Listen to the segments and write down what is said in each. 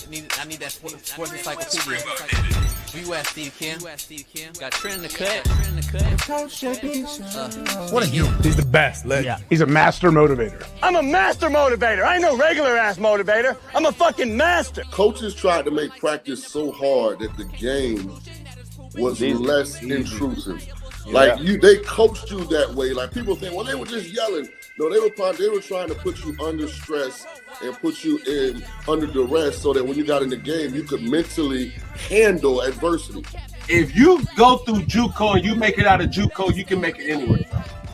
I need that sports encyclopedia. Where you at, Steve Kim? Got Trent in the cut. What are you? He's the best. Yeah. He's a master motivator. I'm a master motivator. I ain't no regular ass motivator. I'm a fucking master. Coaches tried to make practice so hard that the game was less intrusive. Like they coached you that way. Like people think, well, they were just yelling. No, they were trying to put you under stress and put you in under duress so that when you got in the game, you could mentally handle adversity. If you go through JUCO and you make it out of JUCO, you can make it anywhere.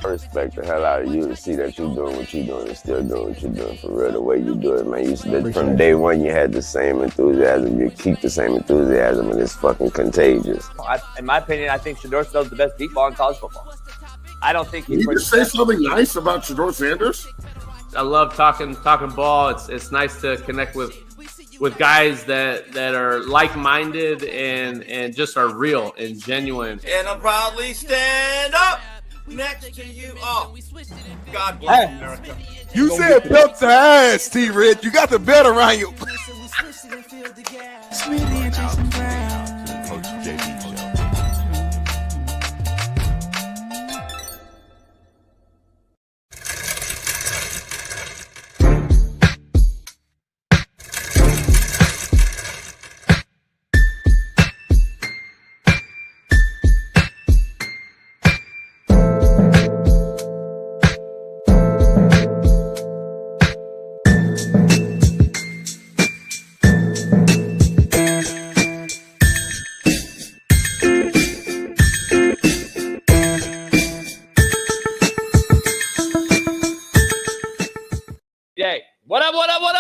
I respect the hell out of you to see that you're doing what you're doing and still doing what you're doing for real, the way you do it, man. From day one, you had the same enthusiasm. You keep the same enthusiasm, and it's fucking contagious. In my opinion, I think Shedeur Sanders is the best deep ball in college football. I don't think Can you just say something nice about Shedeur Sanders? I love talking ball. It's nice to connect with guys that are like-minded and just are real and genuine. And I'll proudly stand up next to you all. God bless America. You said belt to ass, T-Red. You got the belt around you. Coach JB Show.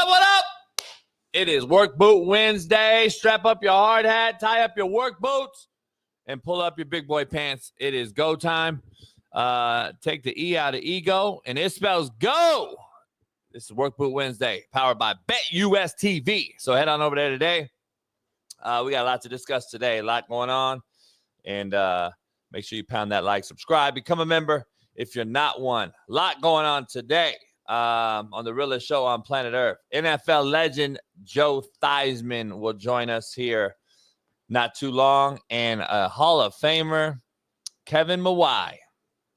What up? It is Work Boot Wednesday. Strap up your hard hat, tie up your work boots, and pull up your big boy pants. It is go time. Take the E out of ego, and it spells go. This is Work Boot Wednesday, powered by BetUS TV. So head on over there today. We got a lot to discuss today, a lot going on. And make sure you pound that like, subscribe, become a member if you're not one. A lot going on today. On the realest show on planet Earth. NFL legend Joe Theismann will join us here not too long, and a Hall of Famer, Kevin Mawae.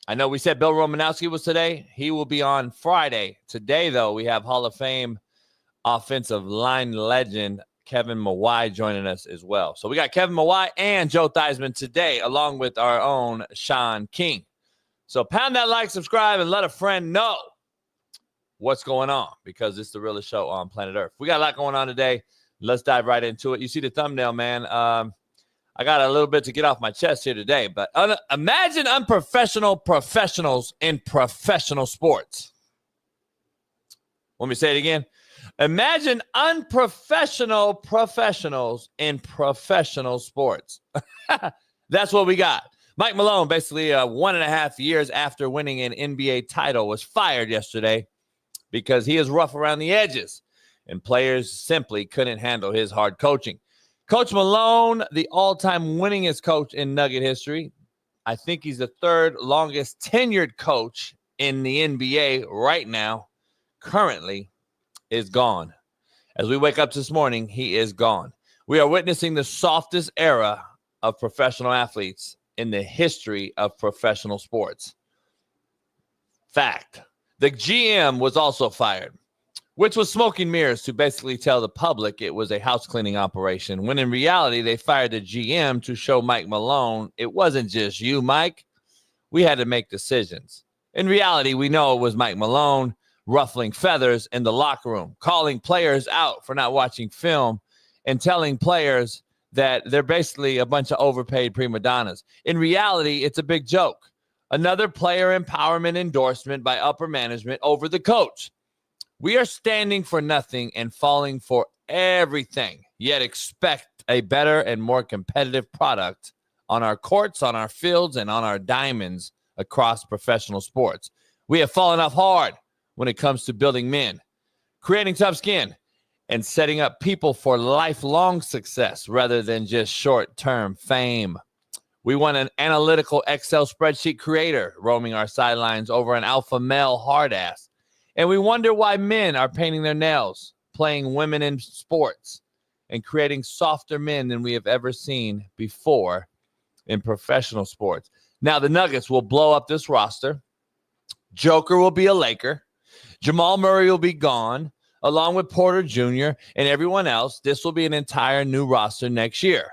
I know we said Bill Romanowski was today. He will be on Friday. Today, though, we have Hall of Fame offensive line legend Kevin Mawae joining us as well. So we got Kevin Mawae and Joe Theismann today, along with our own Shaun King. So pound that like, subscribe, and let a friend know what's going on, because it's the realest show on planet Earth. We got a lot going on today. Let's dive right into it. You see the thumbnail, man. I got a little bit to get off my chest here today, but imagine unprofessional professionals in professional sports. Let me say it again. Imagine unprofessional professionals in professional sports. That's what we got. Mike Malone, basically 1.5 years after winning an NBA title, was fired yesterday because he is rough around the edges, and players simply couldn't handle his hard coaching. Coach Malone, the all-time winningest coach in Nugget history, I think he's the third longest tenured coach in the NBA right now, currently, is gone. As we wake up this morning, he is gone. We are witnessing the softest era of professional athletes in the history of professional sports. Fact. The GM was also fired, which was smoke and mirrors to basically tell the public it was a house cleaning operation, when in reality, they fired the GM to show Mike Malone, it wasn't just you, Mike. We had to make decisions. In reality, we know it was Mike Malone ruffling feathers in the locker room, calling players out for not watching film, and telling players that they're basically a bunch of overpaid prima donnas. In reality, it's a big joke. Another player empowerment endorsement by upper management over the coach. We are standing for nothing and falling for everything, yet expect a better and more competitive product on our courts, on our fields, and on our diamonds across professional sports. We have fallen off hard when it comes to building men, creating tough skin, and setting up people for lifelong success rather than just short-term fame. We want an analytical Excel spreadsheet creator roaming our sidelines over an alpha male hard ass. And we wonder why men are painting their nails, playing women in sports, and creating softer men than we have ever seen before in professional sports. Now, the Nuggets will blow up this roster. Joker will be a Laker. Jamal Murray will be gone, along with Porter Jr. and everyone else. This will be an entire new roster next year.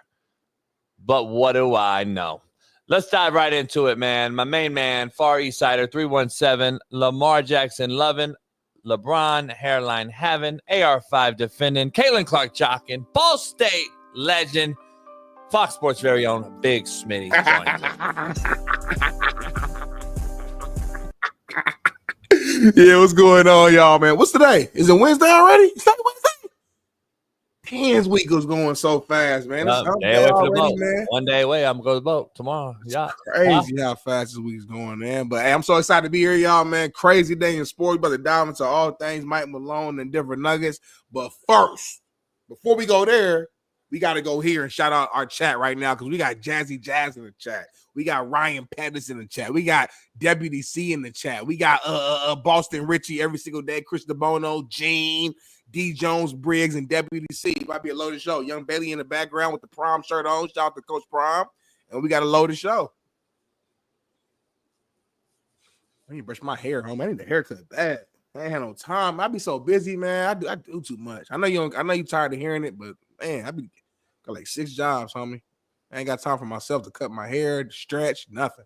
But what do I know? Let's dive right into it, man. My main man, Far East Sider 317, Lamar Jackson loving, LeBron hairline having, AR5 defending, Caitlin Clark jocking, Ball State legend, Fox Sports' very own Big Smitty joins us. Yeah, what's going on, y'all, man? What's today? Is it Wednesday already? It's not Wednesday. Hands week was going so fast, man. Day away for the boat. Man. 1 day away. I'm going to go to the boat tomorrow. Yeah, crazy how fast this week's going, man. But hey, I'm so excited to be here, y'all, man. Crazy day in sports. About to dive into all things Mike Malone and different nuggets. But first, before we go there, we got to go here and shout out our chat right now because we got Jazzy Jazz in the chat. We got Ryan Pettis in the chat. We got Deputy C in the chat. We got Boston Richie every single day. Chris DeBono, Gene, D. Jones, Briggs, and Deputy C. It might be a loaded show. Young Bailey in the background with the prom shirt on. Shout out to Coach Prom. And we got a loaded show. I need to brush my hair, homie. I need a haircut bad. I ain't had no time. I be so busy, man. I do too much. I know you tired of hearing it, but man, I be got like 6 jobs, homie. I ain't got time for myself to cut my hair, to stretch, nothing.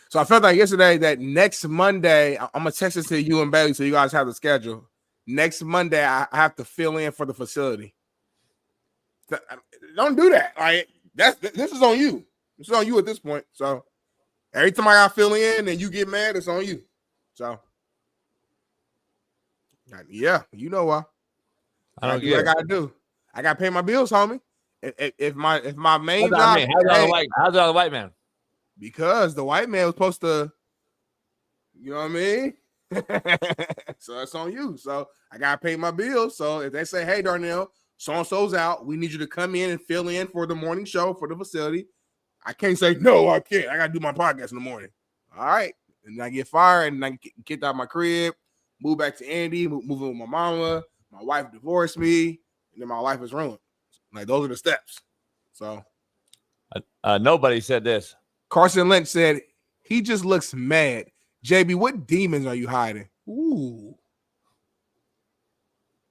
So I felt like yesterday that next Monday, I'm going to text this to you and Bailey so you guys have the schedule. Next Monday, I have to fill in for the facility. Don't do that. Like this is on you. This is on you at this point. So every time I got to fill in and you get mad, it's on you. So yeah, you know why. I don't get what I got to do. I got to pay my bills, homie. If my main job, how's the white man? Because the white man was supposed to, you know what I mean? So that's on you. So I got to pay my bills. So if they say, hey, Darnell, so-and-so's out, we need you to come in and fill in for the morning show for the facility. I can't say, no, I can't. I got to do my podcast in the morning. All right. And I get fired and I get kicked out of my crib, move back to Andy, moving with my mama. My wife divorced me, and then my life is ruined. Like, those are the steps. So nobody said this. Carson Lynch said, he just looks mad. JB, what demons are you hiding? Ooh.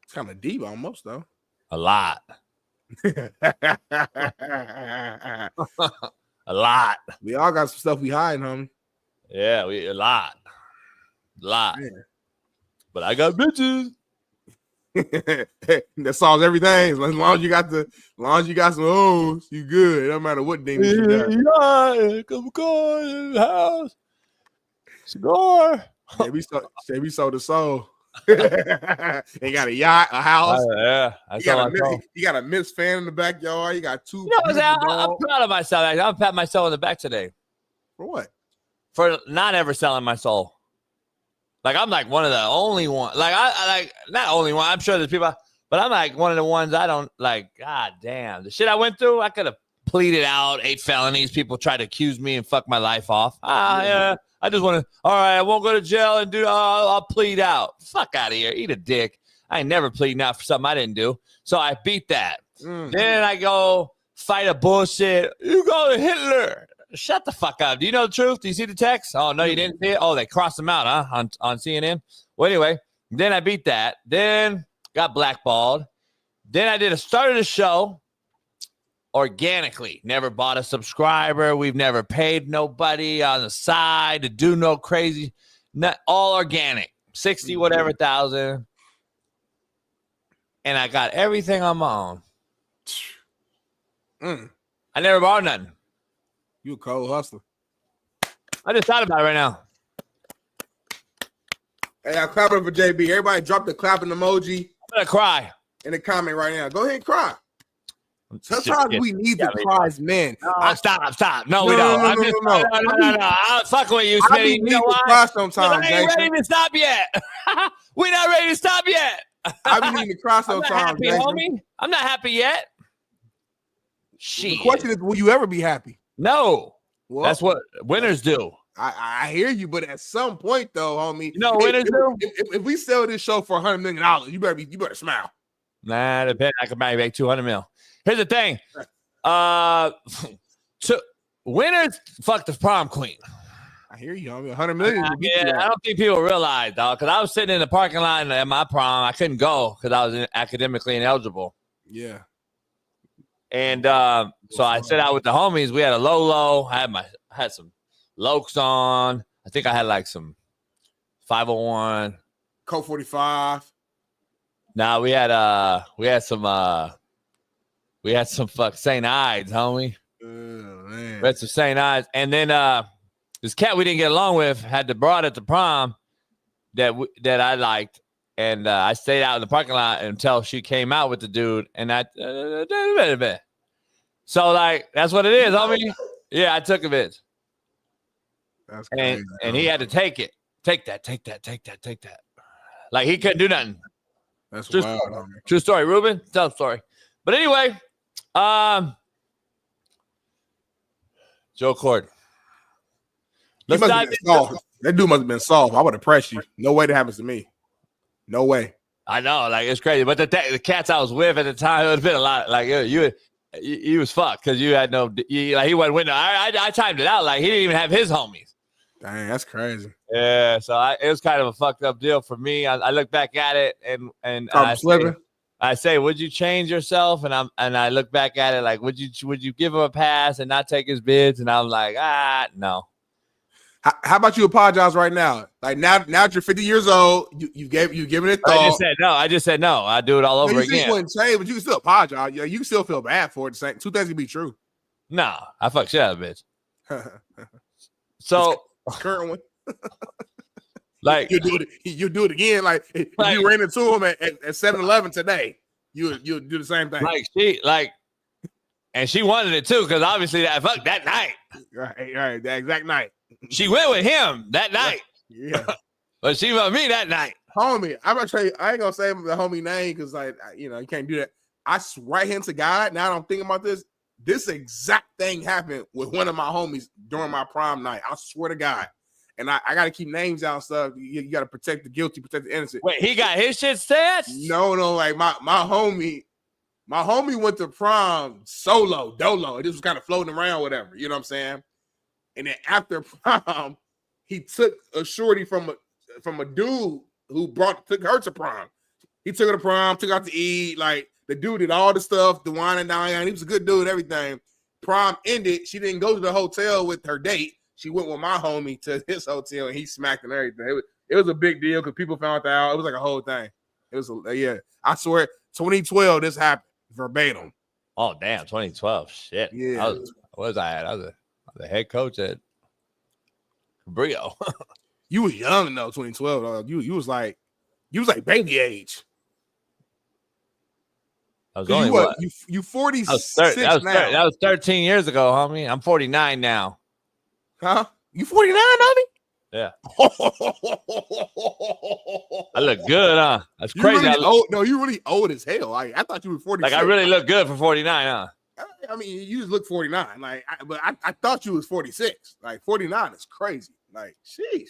It's kind of deep almost, though. A lot. A lot. We all got some stuff we hiding, homie. Yeah, a lot. Man. But I got bitches. That solves everything. As long as you got some hoes, you good. It don't matter what demons you got. Yeah, come on, house. Cigar. Say we sold the soul. They got a yacht, a house. Yeah, you got a Miss fan in the backyard. You got 2. You know, I'm proud of myself. I'm patting myself on the back today. For what? For not ever selling my soul. Like, I'm like one of the only one. Like, I like not only one. I'm sure there's people, but I'm like one of the ones I don't like. God damn, the shit I went through. I could have pleaded out 8 felonies. People tried to accuse me and fuck my life off. Yeah. I just want to. All right, I won't go to jail and do. I'll plead out. Fuck out of here. Eat a dick. I ain't never pleading out for something I didn't do. So I beat that. Then I go fight a bullshit. You go to Hitler. Shut the fuck up. Do you know the truth? Do you see the text? Oh, no, you didn't see it? Oh, they crossed them out, huh? On CNN? Well, anyway, then I beat that. Then got blackballed. Then I started a show organically. Never bought a subscriber. We've never paid nobody on the side to do no crazy. Not all organic. 60 whatever thousand. And I got everything on my own. I never bought nothing. You a cold hustler. I just thought about it right now. Hey, I'm clapping for JB. Everybody drop the clapping emoji. I'm going to cry. In the comment right now. Go ahead and cry. Sometimes we need the cries, man. No, stop. No, we don't. No. I'm fucking with you, Smitty. You know why? Sometimes, I ain't ready to stop yet. We're not ready to stop yet. I be needing to cry sometimes. I'm not happy, homie. I'm not happy yet. Shit. The question is, will you ever be happy? No. Well, that's what winners do. I hear you, but at some point though, homie, You know what winners do? If we sell this show for $100 million, you better smile. Nah, depend. I could maybe make 200 mil. Here's the thing. Winners fuck the prom queen. I hear you, homie. $100 million. Yeah, I don't think people realize, dog, because I was sitting in the parking lot at my prom. I couldn't go because I was academically ineligible. Yeah. And so I sat out with the homies. We had a Lolo. I had some Lokes on. I think I had like some 501. Coke 45. Nah, we had some fuck St. Ides, homie. Oh, man. We had some St. Ides. And then this cat we didn't get along with had the broad at the prom that I liked. And I stayed out in the parking lot until she came out with the dude. And so, like, that's what it is, homie. Yeah, I took a bit. That's crazy. And he had to take it. Take that. Like, he couldn't do nothing. That's True wild. story. True story. Ruben, tell the story. But anyway, Joe Cord. Let's dive into that dude must have been soft. I would have pressed you. No way that happens to me. No way. I know, like, it's crazy. But the cats I was with at the time, it would have been a lot. Like, you was fucked because you had no, he wasn't winning. I timed it out. Like, he didn't even have his homies. Dang, that's crazy. Yeah, so it was kind of a fucked up deal for me. I look back at it and I say, would you change yourself? And I look back at it like, would you give him a pass and not take his bids? And I'm like, no. How about you apologize right now? Like now that you're 50 years old, you given it thought. I just said no. I do it all over again. You wouldn't change, but you can still apologize. You can still feel bad for it. Two things can be true. No, I fuck shit out of a bitch. So current one. Like you do it again. Like if you ran into him at 7-Eleven today, you'll do the same thing. And she wanted it too, because obviously that night. Right, that exact night. She went with him that night. Yeah. But she with me that night. Homie, I'm gonna tell you, I ain't gonna say the homie name because you can't do that. I swear him to God, now that I'm thinking about this exact thing happened with one of my homies during my prom night. I swear to God. And I gotta keep names out and stuff. You gotta protect the guilty, protect the innocent. Wait, he got his shit snatched? No, like my homie went to prom solo, dolo. It just was kind of floating around, whatever. You know what I'm saying? And then after prom, he took a shorty from a dude who took her to prom. He took her to prom, took her out to eat. Like the dude did all the stuff, the wine and dine. He was a good dude, everything. Prom ended. She didn't go to the hotel with her date. She went with my homie to his hotel and he smacked and everything. It was a big deal because people found out. It was like a whole thing. It was I swear, 2012, this happened verbatim. Oh damn, 2012. Shit. Yeah. I was the head coach at Cabrillo. You was young though, 2012. You was like baby age. I was only what? You 46 now. That was 13 years ago, homie. I'm 49 now. Huh? You 49, homie? Yeah. I look good, huh? That's crazy. Really old. No, you really old as hell. I thought you were 46. Like I really look good for 49, huh? I mean, you just look 49. Like, but I thought you was 46. Like 49 is crazy. Like, sheesh.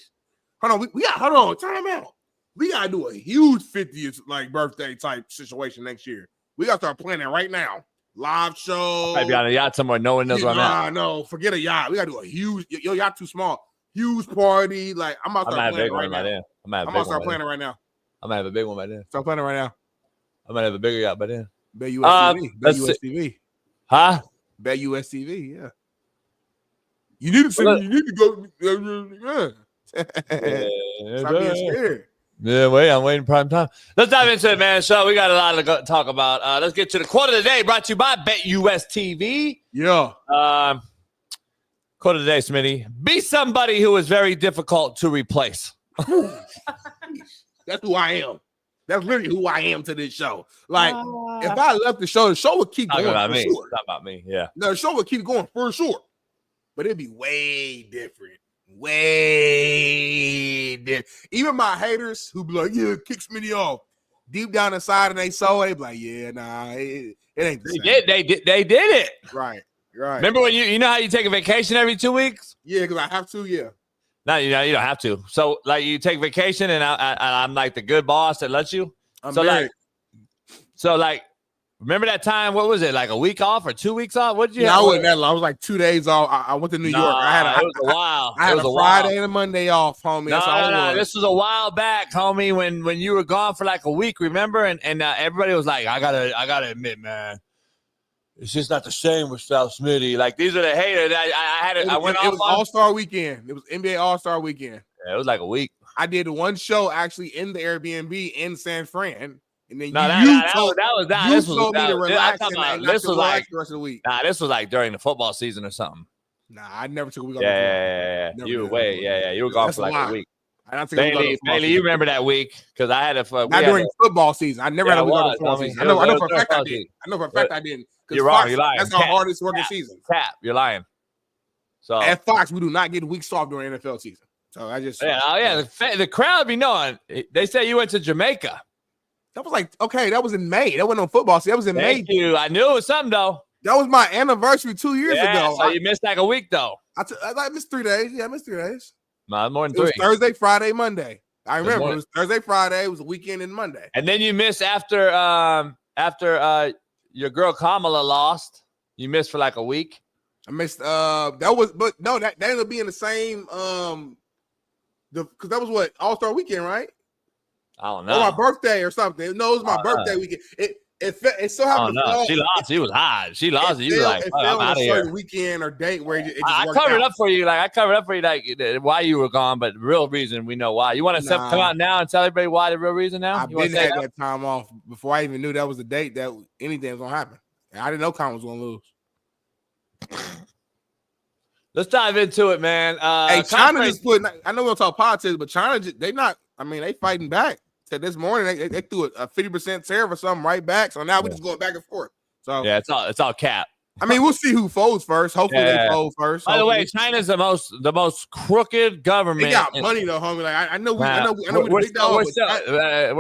Hold on. Time out. We gotta do a huge 50th like birthday type situation next year. We gotta start planning right now. Live show. Might be on a yacht somewhere. No one knows where I'm at. No, forget a yacht. We gotta do a huge. Your yacht too small. Huge party. Like I'm about to start planning right now. I'm about to start planning right now. I'm gonna have a big one by then. Start planning right now. I'm gonna have a bigger yacht by then. Bet USTV. Bet USTV. Huh? Bet USTV. Yeah. You need to see. You need to go. Stop being scared. Yeah, I'm waiting prime time. Let's dive into it, man. So we got a lot to talk about. Let's get to the quote of the day, brought to you by BetUSTV. Yeah. Quote of the day, Smitty. Be somebody who is very difficult to replace. That's who I am. That's literally who I am to this show. Like, if I left the show would keep going about for me. sure. It's not about me, yeah. No, the show would keep going for sure. But it'd be way different. Way different. Even my haters who be like, yeah, kick Smitty off. Deep down inside and they saw it, they be like, yeah, nah, it ain't the same. They did it. Right. Right. Remember when you know how you take a vacation every 2 weeks? Yeah, because I have to, yeah. No, you don't have to. So, like, you take vacation, and I'm like the good boss that lets you. I'm so, married. like, remember that time? What was it? Like a week off or 2 weeks off? What did you? Yeah, have? I wasn't that long. I was like 2 days off. I went to New York. It was a while. I had a Friday and a Monday off, homie. No. This was a while back, homie. When you were gone for like a week, remember? And everybody was like, I gotta admit, man. It's just not the same with South Smitty. Like, these are the haters. I went off. It was All-Star Weekend. It was NBA All-Star Weekend. Yeah, it was like a week. I did one show actually in the Airbnb in San Fran. And then This was like the rest of the week. Nah, this was like during the football season or something. Nah, I never took a week off. Yeah. You were away. Yeah. You were gone for like a week. Bailey, you remember that week? Because I had a not during football season. I never had a week off football season. I know for a fact I did. I know for a fact I didn't. You're wrong. You're lying. That's our hardest working season. Cap. You're lying. So at Fox, we do not get weeks off during NFL season. So I just the crowd be knowing. They say you went to Jamaica. That was like, okay, that was in May. That wasn't on football season. That was in May. Thank you. I knew it was something though. That was my anniversary 2 years ago. So you missed like a week though. I missed 3 days. Yeah, I missed 3 days. No, more than 3. It was Thursday, Friday, Monday. I remember it was Thursday, Friday. It was a weekend and Monday. And then you missed after your girl Kamala lost. You missed for like a week. I missed that ended up being the same because that was what All-Star weekend, right? I don't know. Or my birthday or something. No, it was my birthday weekend. It so happened. No, she lost. She was hot. She lost. You were like, I'm out of here. Weekend or date where it just I covered up for you. Like I covered up for you, like why you were gone, but the real reason we know why. You want to come out now and tell everybody why the real reason now? I've been had that time off before I even knew that was the date that anything was gonna happen. And I didn't know Con was gonna lose. Let's dive into it, man. Hey, China just putting. I know we don't talk politics, but China they not. I mean, they fighting back. Said this morning they threw a 50% tariff or something right back. So now we're just going back and forth. So yeah, it's all cap. I mean, we'll see who folds first. Hopefully they fold first. By the way, China's the most crooked government. They got money though, homie. Like I know we're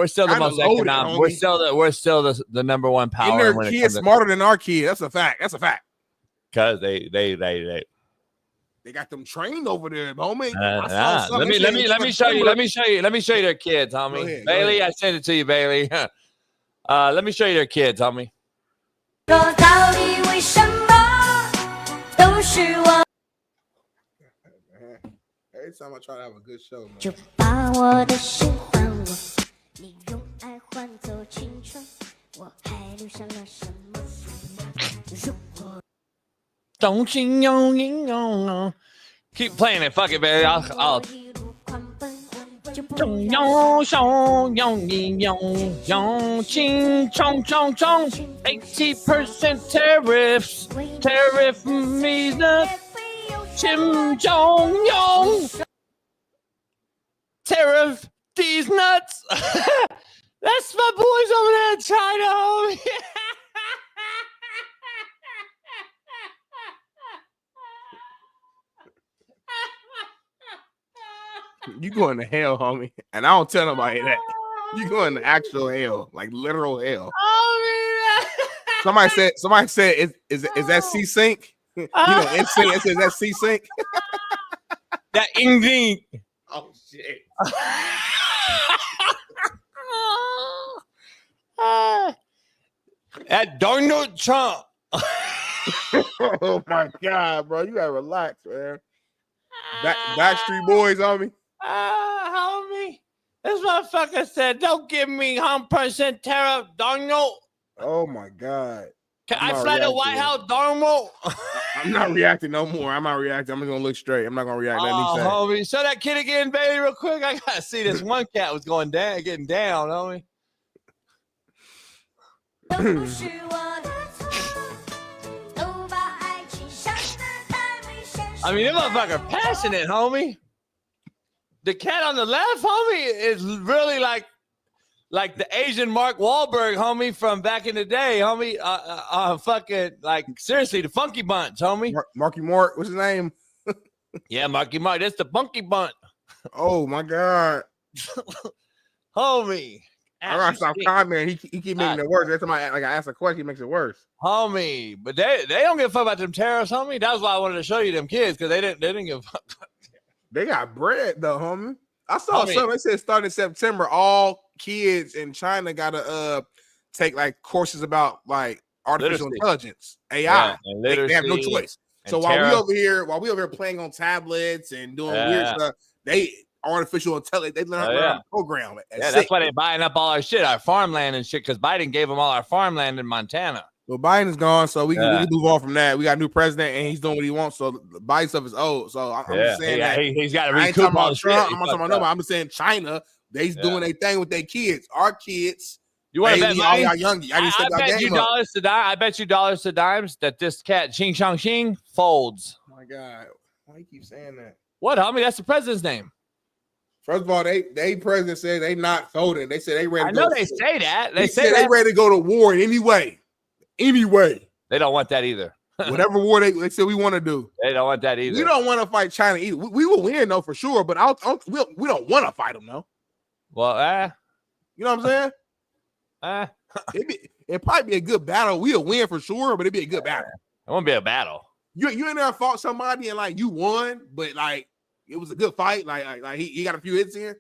still the most economic. We're still the number one power. And their kids smarter than our kids. That's a fact. Because they got them trained over there, homie. Let me show you. Let me show you their kids, homie. Go ahead, Bailey, I sent it to you, Bailey. Let me show you their kids, homie. Every time I try to have a good show, man. Keep playing it. Fuck it, baby. I'll 80% tariffs. Tariff me the Kim Jong-un. Tariff these nuts. That's my boys over there in China. You going to hell, homie. And I don't tell nobody that. You going to actual hell, like literal hell. Oh, Somebody said, is that C-Sync? You know, NSYNC, it says that C-Sync. That English. Oh, shit. That Donald Trump. Oh, my God, bro. You got to relax, man. Backstreet Boys, homie. Homie. This motherfucker said, don't give me 100% tariff, Donald. Oh, my God. Can I fly to White House, Donald? I'm not reacting no more. I'm not reacting. I'm just going to look straight. I'm not going to react. Homie. Show that kid again, baby, real quick. I got to see this one cat was going down, getting down, homie. I mean, that motherfucker passionate, homie. The cat on the left, homie, is really like the Asian Mark Wahlberg, homie, from back in the day, homie. Fucking, like, seriously, the Funky Bunch, homie. Marky Mark, what's his name? Yeah, Marky Mark. That's the Funky Bunch. Oh, my God. Homie. I gotta stop commenting. He keep making it worse. Every time I ask a question, he makes it worse. Homie, but they don't give a fuck about them tariffs, homie. That's why I wanted to show you them kids, because they didn't give a fuck. They got bread though, homie. I saw something. They said starting in September, all kids in China gotta take like courses about like artificial intelligence, AI. Yeah, they have no choice. So while we over here playing on tablets and doing weird stuff, they artificial intelligence. They learn how to program it. That's why they're buying up all our shit, our farmland and shit, because Biden gave them all our farmland in Montana. Well, Biden's gone, so we can move on from that. We got a new president, and he's doing what he wants. So the Biden stuff is old. So I'm just saying that he's got to recoup all the Trump. shit. I'm not talking about nobody. I'm just saying China. They's doing their thing with their kids. Our kids. You want to bet money? I bet you dollars to dimes that this cat Xing Shang Xing folds. Oh my God, why you keep saying that? What, homie? That's the president's name. First of all, they president said they not folding. They said they ready. I know they say that. They say they ready to go to war in any way. They don't want that either. Whatever war they said we want to do. They don't want that either. We don't want to fight China either. We will win though for sure, but we don't want to fight them though. Well, you know what I'm saying? It'd probably be a good battle. We'll win for sure, but it'd be a good battle. It won't be a battle. You in there fought somebody and like you won, but like it was a good fight. Like he got a few hits in.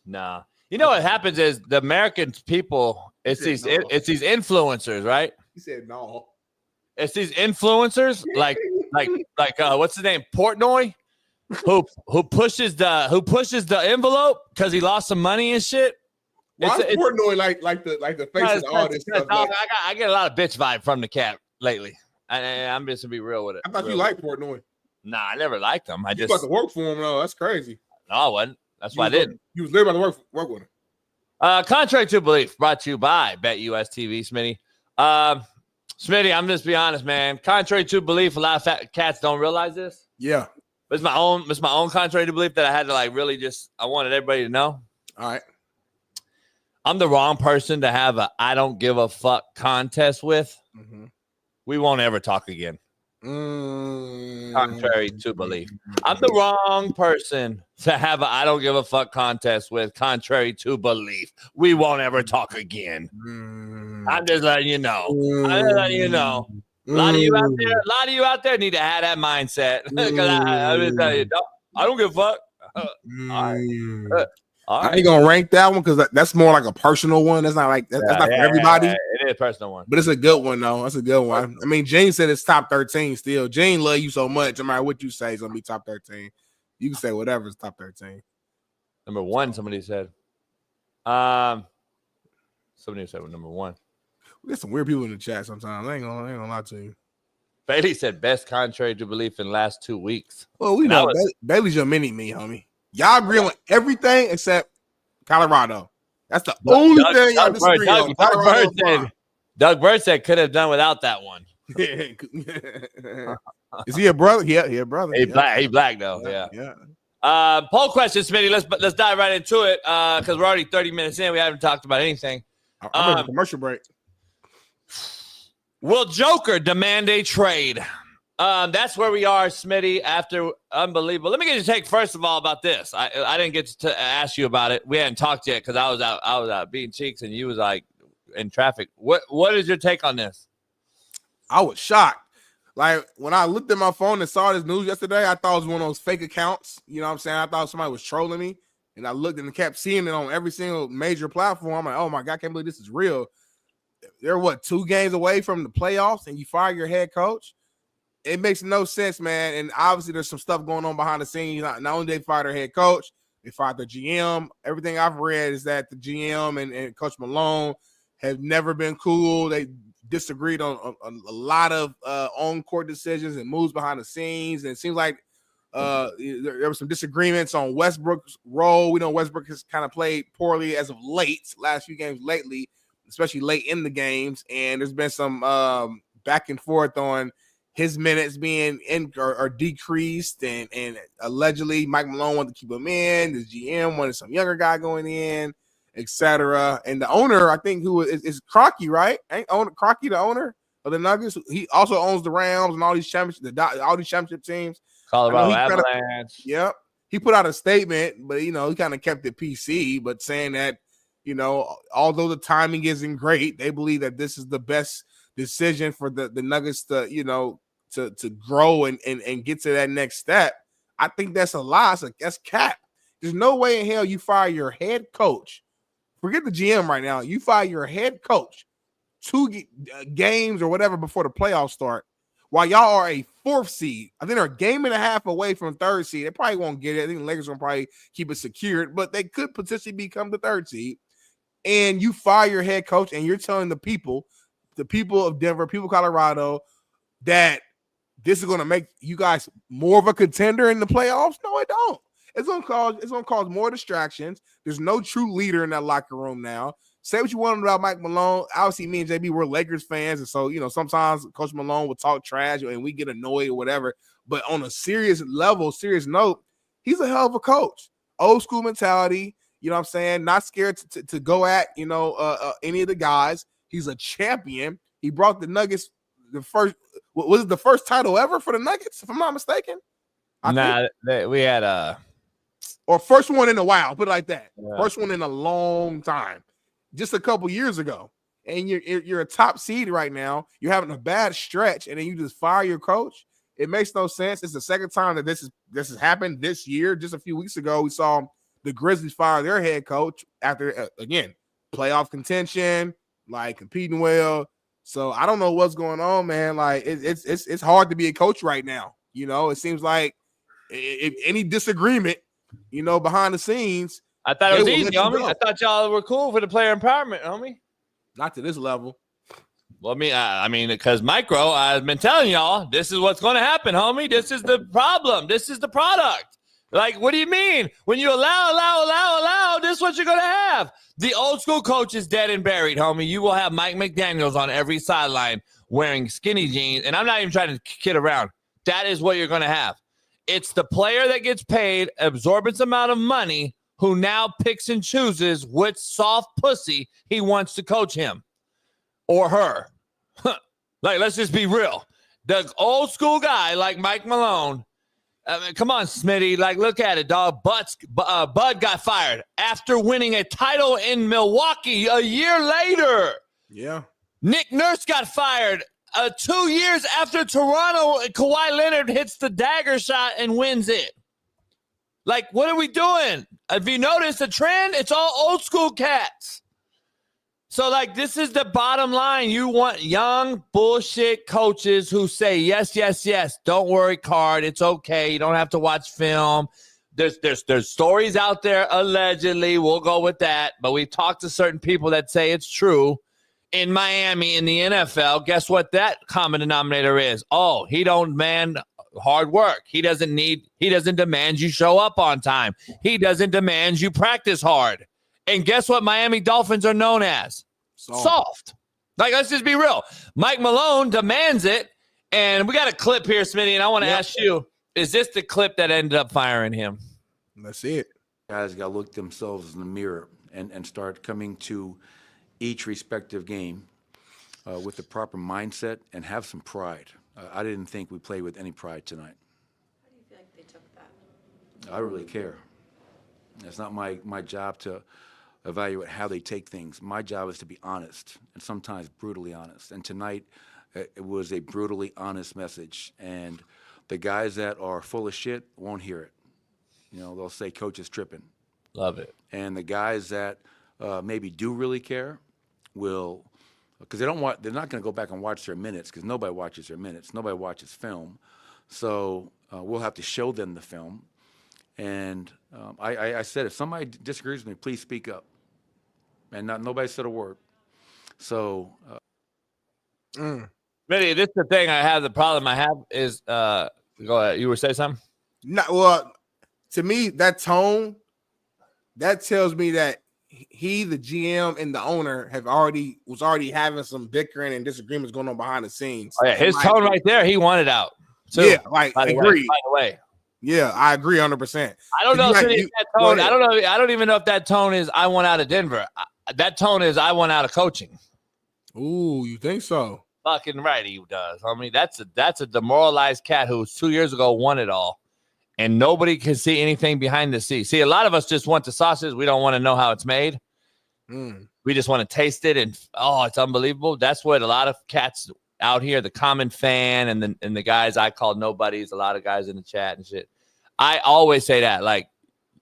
Nah. You know what happens is the American people, it's these influencers, right? He said no. It's these influencers like what's his name? Portnoy, who pushes the envelope because he lost some money and shit. Why is Portnoy like the face of all this stuff? I get a lot of bitch vibe from the cat lately. I'm just gonna be real with it. I thought you liked Portnoy. Nah, I never liked him. You about to work for him though. That's crazy. No, I wasn't. That's why I didn't. You was literally about to work with him. Contrary to belief, brought to you by BetUS TV, Smitty. Smitty, I'm just be honest, man. Contrary to belief, a lot of fat cats don't realize this. Yeah, but it's my own contrary to belief that I had to like really I wanted everybody to know. All right, I'm the wrong person to have a I don't give a fuck contest with. Mm-hmm. We won't ever talk again. Contrary to belief, I'm the wrong person to have a I don't give a fuck contest with. Contrary to belief, we won't ever talk again. I'm just letting you know. A lot of you out there need to have that mindset. Because I'm just telling you, I don't give a fuck. All right. I ain't gonna rank that one because that's more like a personal one. That's not like that's not for everybody. It is a personal one, but it's a good one though. That's a good one. I mean, Gene said it's top 13 still. Gene love you so much. No matter what you say, it's gonna be top 13. You can say whatever. It's top 13. Number one, somebody said. Somebody said number one. We get some weird people in the chat sometimes. I ain't gonna lie to you. Bailey said best contrary to belief in last 2 weeks. Well, we know Bailey's your mini me, homie. Y'all agree on everything except Colorado. That's the only thing y'all disagree on. Doug Bird said could have done without that one. Is he a brother? Yeah, he a brother. He black though. Yeah. Poll question, Smitty. Let's dive right into it because we're already 30 minutes in. We haven't talked about anything. I'm in a commercial break. Will Joker demand a trade? That's where we are, Smitty, after unbelievable. Let me get your take first of all about this. I didn't get to ask you about it. We hadn't talked yet because I was out beating cheeks and you was like in traffic. What is your take on this? I was shocked. Like when I looked at my phone and saw this news yesterday, I thought it was one of those fake accounts. You know what I'm saying? I thought somebody was trolling me. And I looked and kept seeing it on every single major platform. I'm like, oh my God, I can't believe this is real. They're 2 games away from the playoffs and you fire your head coach? It makes no sense, man. And obviously there's some stuff going on behind the scenes. Not only they fired their head coach, they fired their GM. Everything I've read is that the GM and Coach Malone have never been cool. They disagreed on a lot of on-court decisions and moves behind the scenes. And it seems like there were some disagreements on Westbrook's role. We know Westbrook has kind of played poorly as of last few games lately, especially late in the games. And there's been some back and forth on his minutes being or decreased, and allegedly Mike Malone wanted to keep him in. The GM wanted some younger guy going in, etc. And the owner, I think, who is Kroenke, right? Ain't Kroenke the owner of the Nuggets? He also owns the Rams and all these championship teams. Colorado Avalanche. Yep. He put out a statement, but he kind of kept it PC, but saying that although the timing isn't great, they believe that this is the best decision for the Nuggets to to grow and get to that next step. I think that's a lie. That's cap. There's no way in hell you fire your head coach. Forget the GM right now. You fire your head coach 2 games or whatever before the playoffs start, while y'all are a 4th seed. I think they're a game and a half away from 3rd seed. They probably won't get it. I think the Lakers will probably keep it secured, but they could potentially become the 3rd seed. And you fire your head coach, and you're telling the people of Denver, people of Colorado, that this is going to make you guys more of a contender in the playoffs? No, it don't. It's gonna cause more distractions. There's no true leader in that locker room now. Say what you want about Mike Malone. Obviously, me and JB, we're Lakers fans, and so sometimes Coach Malone will talk trash and we get annoyed or whatever. But on a serious level, serious note, he's a hell of a coach. Old school mentality. You know what I'm saying? Not scared to go at any of the guys. He's a champion. He brought the Nuggets the first title ever for the Nuggets, if I'm not mistaken. We had or first one in a while, put it like that. Yeah. First one in a long time, just a couple years ago. And you're a top seed right now. You're having a bad stretch, and then you just fire your coach. It makes no sense. It's the second time that this has happened this year. Just a few weeks ago, we saw the Grizzlies fire their head coach after again playoff contention, like competing well. So I don't know what's going on, man. Like it's hard to be a coach right now. It seems like if any disagreement, behind the scenes. I thought it was easy, homie. I thought y'all were cool for the player empowerment, homie. Not to this level. Well, I mean, because Micro, I've been telling y'all, this is what's going to happen, homie. This is the problem. This is the product. Like, what do you mean? When you allow, this is what you're going to have. The old school coach is dead and buried, homie. You will have Mike McDaniels on every sideline wearing skinny jeans. And I'm not even trying to kid around. That is what you're going to have. It's the player that gets paid absorbent amount of money who now picks and chooses which soft pussy he wants to coach him or her. Like, let's just be real. The old school guy like Mike Malone, come on, Smitty. Like, look at it, dog. Bud got fired after winning a title in Milwaukee a year later. Yeah. Nick Nurse got fired 2 years after Toronto, Kawhi Leonard hits the dagger shot and wins it. Like, what are we doing? If you notice the trend, it's all old school cats. So, like, this is the bottom line. You want young bullshit coaches who say, yes, yes, yes. Don't worry, Card. It's okay. You don't have to watch film. There's stories out there, allegedly. We'll go with that. But we talked to certain people that say it's true. In Miami, in the NFL, guess what that common denominator is? Oh, he don't demand hard work. He doesn't demand you show up on time. He doesn't demand you practice hard. And guess what Miami Dolphins are known as? Soft. Like, let's just be real. Mike Malone demands it. And we got a clip here, Smitty, and I want to ask you, is this the clip that ended up firing him? Let's see it. Guys got to look themselves in the mirror and start coming to each respective game with the proper mindset and have some pride. I didn't think we played with any pride tonight. How do you feel like they took that? I don't really care. It's not my job to evaluate how they take things. My job is to be honest and sometimes brutally honest. And tonight it was a brutally honest message. And the guys that are full of shit won't hear it. They'll say coach is tripping. Love it. And the guys that maybe do really care will, because they're not going to go back and watch their minutes, because nobody watches their minutes. Nobody watches film. So we'll have to show them the film. And I said, if somebody disagrees with me, please speak up. And nobody said a word. So. Smitty, this is the thing I have. The problem I have is, go ahead. You were saying something? No, well, to me, that tone, that tells me that he, the GM, and the owner was already having some bickering and disagreements going on behind the scenes. Oh, yeah, his tone right there, he wanted out. Too, yeah, like agree. By the way, yeah, I agree 100%. I don't know that tone. I don't know. I don't even know if that tone is I want out of Denver. That tone is I want out of coaching. Ooh, you think so? Fucking right, he does. I mean, that's a demoralized cat who 2 years ago won it all. And nobody can see anything behind the scenes. See, a lot of us just want the sausage. We don't want to know how it's made. We just want to taste it, and it's unbelievable. That's what a lot of cats out here, the common fan and the guys I call nobodies, a lot of guys in the chat and shit. I always say that, like,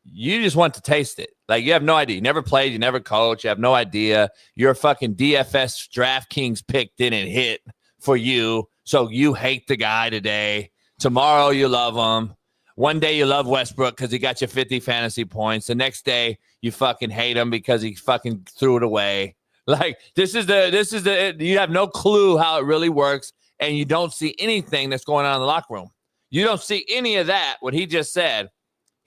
you just want to taste it. Like, you have no idea. You never played. You never coached. You have no idea. Your fucking DFS DraftKings pick didn't hit for you, so you hate the guy today. Tomorrow you love him. One day you love Westbrook because he got you 50 fantasy points. The next day you fucking hate him because he fucking threw it away. Like, this is the you have no clue how it really works, and you don't see anything that's going on in the locker room. You don't see any of that, what he just said.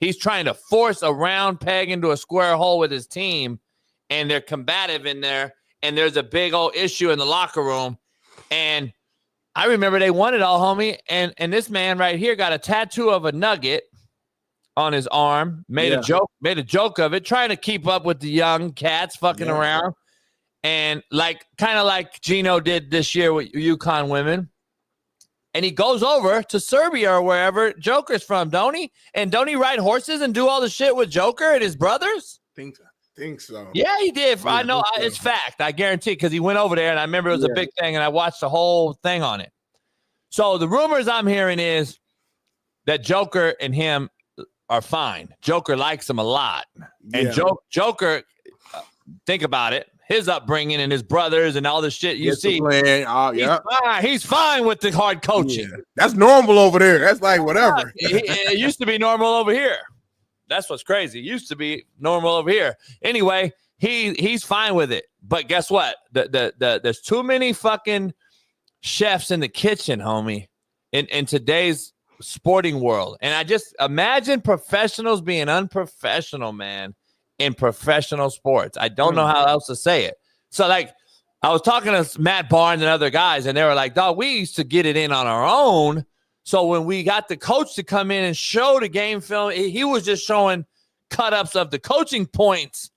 He's trying to force a round peg into a square hole with his team, and they're combative in there, and there's a big old issue in the locker room. And I remember they won it all, homie, and this man right here got a tattoo of a nugget on his arm, made a joke of it, trying to keep up with the young cats fucking around. And kind of like Gino did this year with UConn women. And he goes over to Serbia or wherever Joker's from, don't he? And don't he ride horses and do all the shit with Joker and his brothers? Think so. Yeah, he did. I know it's fact. I guarantee, because he went over there, and I remember it was a big thing, and I watched the whole thing on it. So the rumors I'm hearing is that Joker and him are fine. Joker likes him a lot. And Joker, think about it, his upbringing and his brothers and all the shit you see. He's fine with the hard coaching. Yeah. That's normal over there. That's like whatever. It used to be normal over here. That's what's crazy. It used to be normal over here. Anyway, he's fine with it. But guess what? There's too many fucking chefs in the kitchen, homie, in today's sporting world. And I just imagine professionals being unprofessional, man, in professional sports. I don't know how else to say it. So, like, I was talking to Matt Barnes and other guys, and they were like, dog, we used to get it in on our own. So when we got the coach to come in and show the game film, he was just showing cut-ups of the coaching points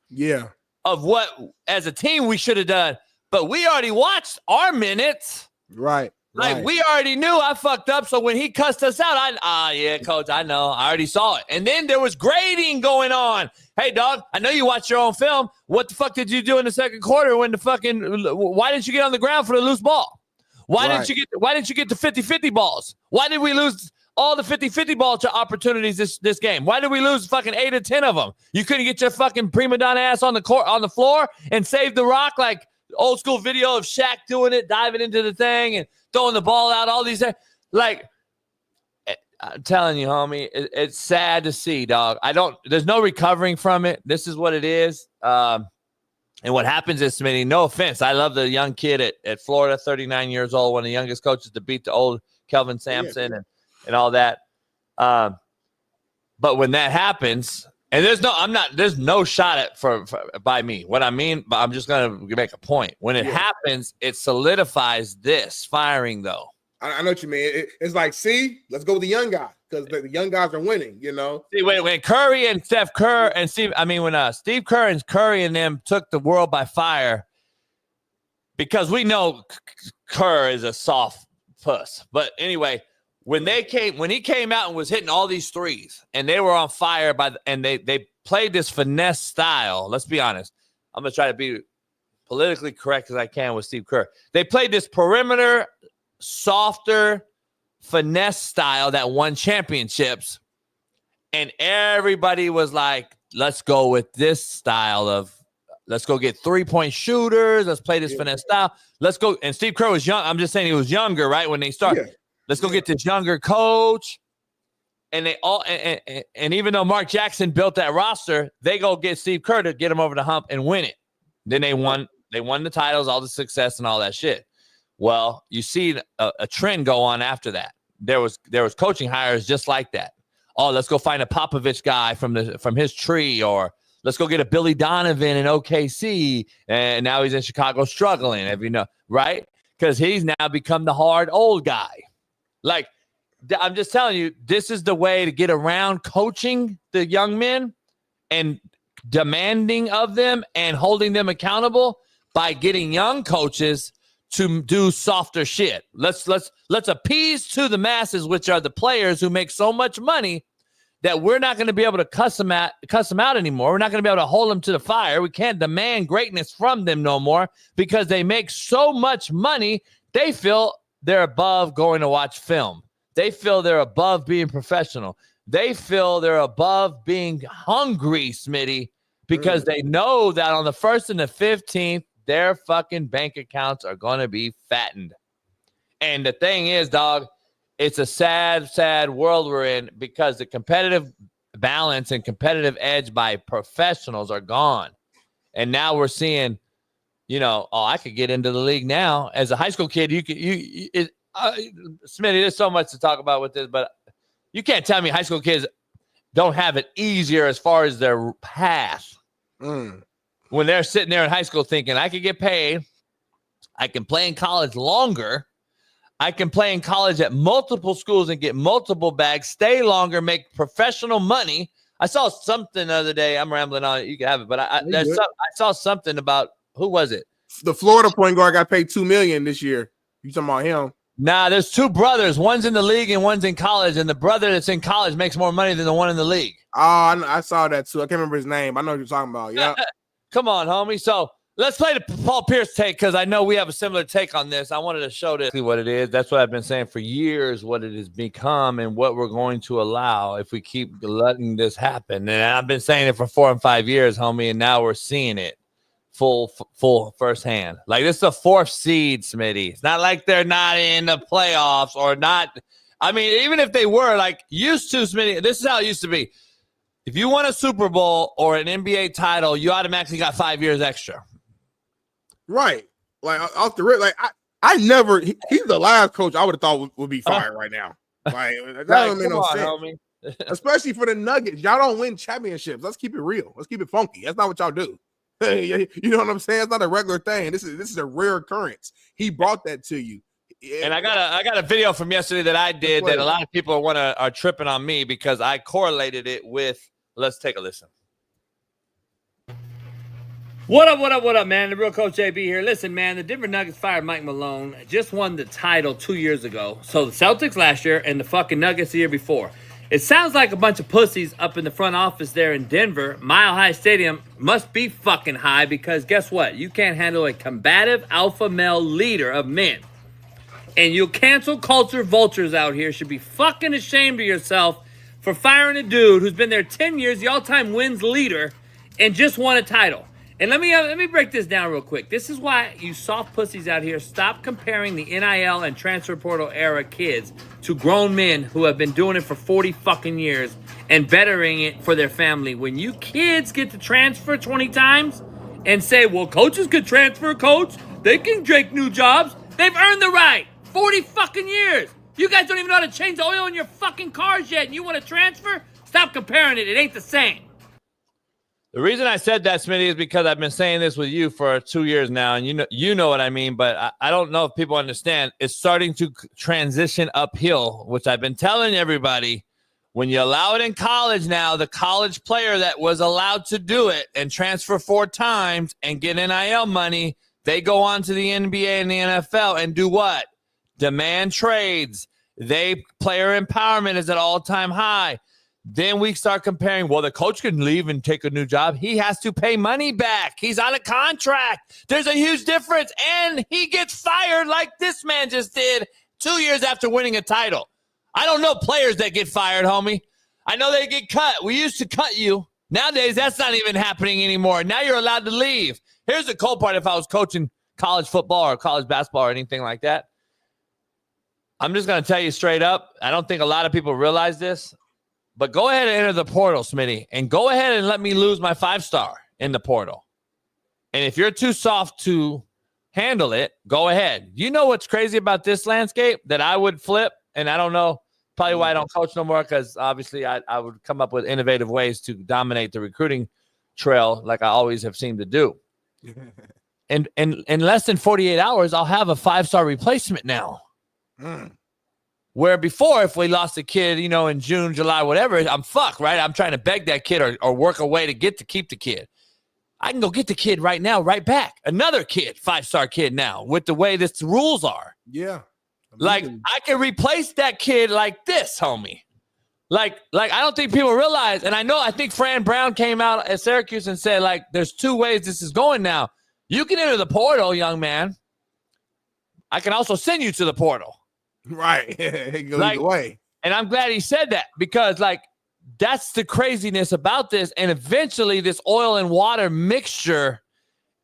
of what, as a team, we should have done. But we already watched our minutes. Right. Like, we already knew I fucked up. So when he cussed us out, yeah, coach, I know. I already saw it. And then there was grading going on. Hey, dog, I know you watched your own film. What the fuck did you do in the second quarter when why didn't you get on the ground for the loose ball? Why didn't you get the 50-50 balls? Why did we lose all the 50-50 ball opportunities this game? Why did we lose fucking 8 or 10 of them? You couldn't get your fucking prima donna ass on the floor and save the rock, like old school video of Shaq doing it, diving into the thing and throwing the ball out, all these things. Like, I'm telling you, homie, it's sad to see, dog. There's no recovering from it. This is what it is. And what happens is, Smitty, no offense, I love the young kid at Florida, 39 years old, one of the youngest coaches to beat the old Kelvin Sampson and all that. But when that happens, and there's no shot at by me. What I mean, but I'm just going to make a point. When it happens, it solidifies this firing, though. I know what you mean. It's like, see, let's go with the young guy because the young guys are winning, you know. See, when Curry and Steph Kerr and when Steve Kerr and Curry and them took the world by fire, because we know Kerr is a soft puss. But anyway, when he came out and was hitting all these threes and they were on fire and they played this finesse style. Let's be honest. I'm gonna try to be politically correct as I can with Steve Kerr. They played this perimeter, softer finesse style that won championships, and everybody was like, let's go with this style of, let's go get 3-point shooters, let's play this finesse style, let's go. And Steve Kerr was young. I'm just saying he was younger, right, when they started. Let's go get this younger coach. And they all and even though Mark Jackson built that roster, they go get Steve Kerr to get him over the hump and win it. Then they won the titles, all the success and all that shit. Well, you see a trend go on after that. There was coaching hires just like that. Oh, let's go find a Popovich guy from his tree, or let's go get a Billy Donovan in OKC, and now he's in Chicago struggling, if you know, right? Because he's now become the hard old guy. Like, I'm just telling you, this is the way to get around coaching the young men and demanding of them and holding them accountable by getting young coaches to do softer shit. Let's appease to the masses, which are the players who make so much money that we're not going to be able to cuss them out anymore. We're not going to be able to hold them to the fire. We can't demand greatness from them no more because they make so much money. They feel they're above going to watch film. They feel they're above being professional. They feel they're above being hungry, Smitty, because they know that on the 1st and the 15th, their fucking bank accounts are going to be fattened. And the thing is, dog, it's a sad, sad world we're in because the competitive balance and competitive edge by professionals are gone. And now we're seeing, I could get into the league now. As a high school kid, Smitty, there's so much to talk about with this, but you can't tell me high school kids don't have it easier as far as their path. When they're sitting there in high school thinking, I could get paid, I can play in college longer, I can play in college at multiple schools and get multiple bags, stay longer, make professional money. I saw something the other day. I'm rambling on it. You can have it, but I saw something about, who was it? The Florida point guard got paid $2 million this year. You talking about him? Nah, there's two brothers. One's in the league and one's in college, and the brother that's in college makes more money than the one in the league. Oh, I saw that too. I can't remember his name. I know what you're talking about. Yeah. Come on, homie. So let's play the Paul Pierce take because I know we have a similar take on this. I wanted to show this what it is. That's what I've been saying for years, what it has become and what we're going to allow if we keep letting this happen. And I've been saying it for 4 and 5 years, homie, and now we're seeing it full firsthand. Like, this is the 4th seed, Smitty. It's not like they're not in the playoffs or not. I mean, even if they were, like, used to, Smitty, this is how it used to be. If you won a Super Bowl or an NBA title, you automatically got 5 years extra. Right. Like, off the rip, like, I never, he's the last coach I would have thought would be fired right now. Like, that don't make no sense. Homie. Especially for the Nuggets. Y'all don't win championships. Let's keep it real. Let's keep it funky. That's not what y'all do. You know what I'm saying? It's not a regular thing. This is a rare occurrence. He brought that to you. And I got a video from yesterday that I did that a lot of people are tripping on me because I correlated it with. Let's take a listen. What up, man? The real Coach JB here. Listen, man, the Denver Nuggets fired Mike Malone. Just won the title 2 years ago. So the Celtics last year and the fucking Nuggets the year before. It sounds like a bunch of pussies up in the front office there in Denver. Mile High Stadium must be fucking high because guess what? You can't handle a combative alpha male leader of men. And you cancel culture vultures out here should be fucking ashamed of yourself for firing a dude who's been there 10 years, the all-time wins leader, and just won a title. And let me break this down real quick. This is why you soft pussies out here stop comparing the NIL and transfer portal era kids to grown men who have been doing it for 40 fucking years and bettering it for their family. When you kids get to transfer 20 times and say, well, coaches could transfer, coach. They can take new jobs. They've earned the right. 40 fucking years. You guys don't even know how to change the oil in your fucking cars yet, and you want to transfer? Stop comparing it. It ain't the same. The reason I said that, Smitty, is because I've been saying this with you for 2 years now, and you know what I mean, but I don't know if people understand. It's starting to transition uphill, which I've been telling everybody. When you allow it in college now, the college player that was allowed to do it and transfer 4 times and get NIL money, they go on to the NBA and the NFL and do what? Demand trades. Player empowerment is at all-time high. Then we start comparing, well, the coach can leave and take a new job. He has to pay money back. He's on a contract. There's a huge difference. And he gets fired like this man just did 2 years after winning a title. I don't know players that get fired, homie. I know they get cut. We used to cut you. Nowadays, that's not even happening anymore. Now you're allowed to leave. Here's the cool part if I was coaching college football or college basketball or anything like that. I'm just going to tell you straight up. I don't think a lot of people realize this. But go ahead and enter the portal, Smitty, and go ahead and let me lose my 5-star in the portal. And if you're too soft to handle it, go ahead. You know what's crazy about this landscape that I would flip? And I don't know probably why I don't coach no more because obviously I would come up with innovative ways to dominate the recruiting trail like I always have seemed to do. And in less than 48 hours, I'll have a 5-star replacement now. Where before, if we lost a kid, in June, July, whatever, I'm fucked, right? I'm trying to beg that kid or work a way to keep the kid. I can go get the kid right now, right back. Another kid, 5-star kid now, with the way the rules are. Yeah. Like, I can replace that kid like this, homie. Like I don't think people realize, and I think Fran Brown came out at Syracuse and said, like, there's 2 ways this is going now. You can enter the portal, young man. I can also send you to the portal. Right. It goes either way. And I'm glad he said that because, like, that's the craziness about this. And eventually this oil and water mixture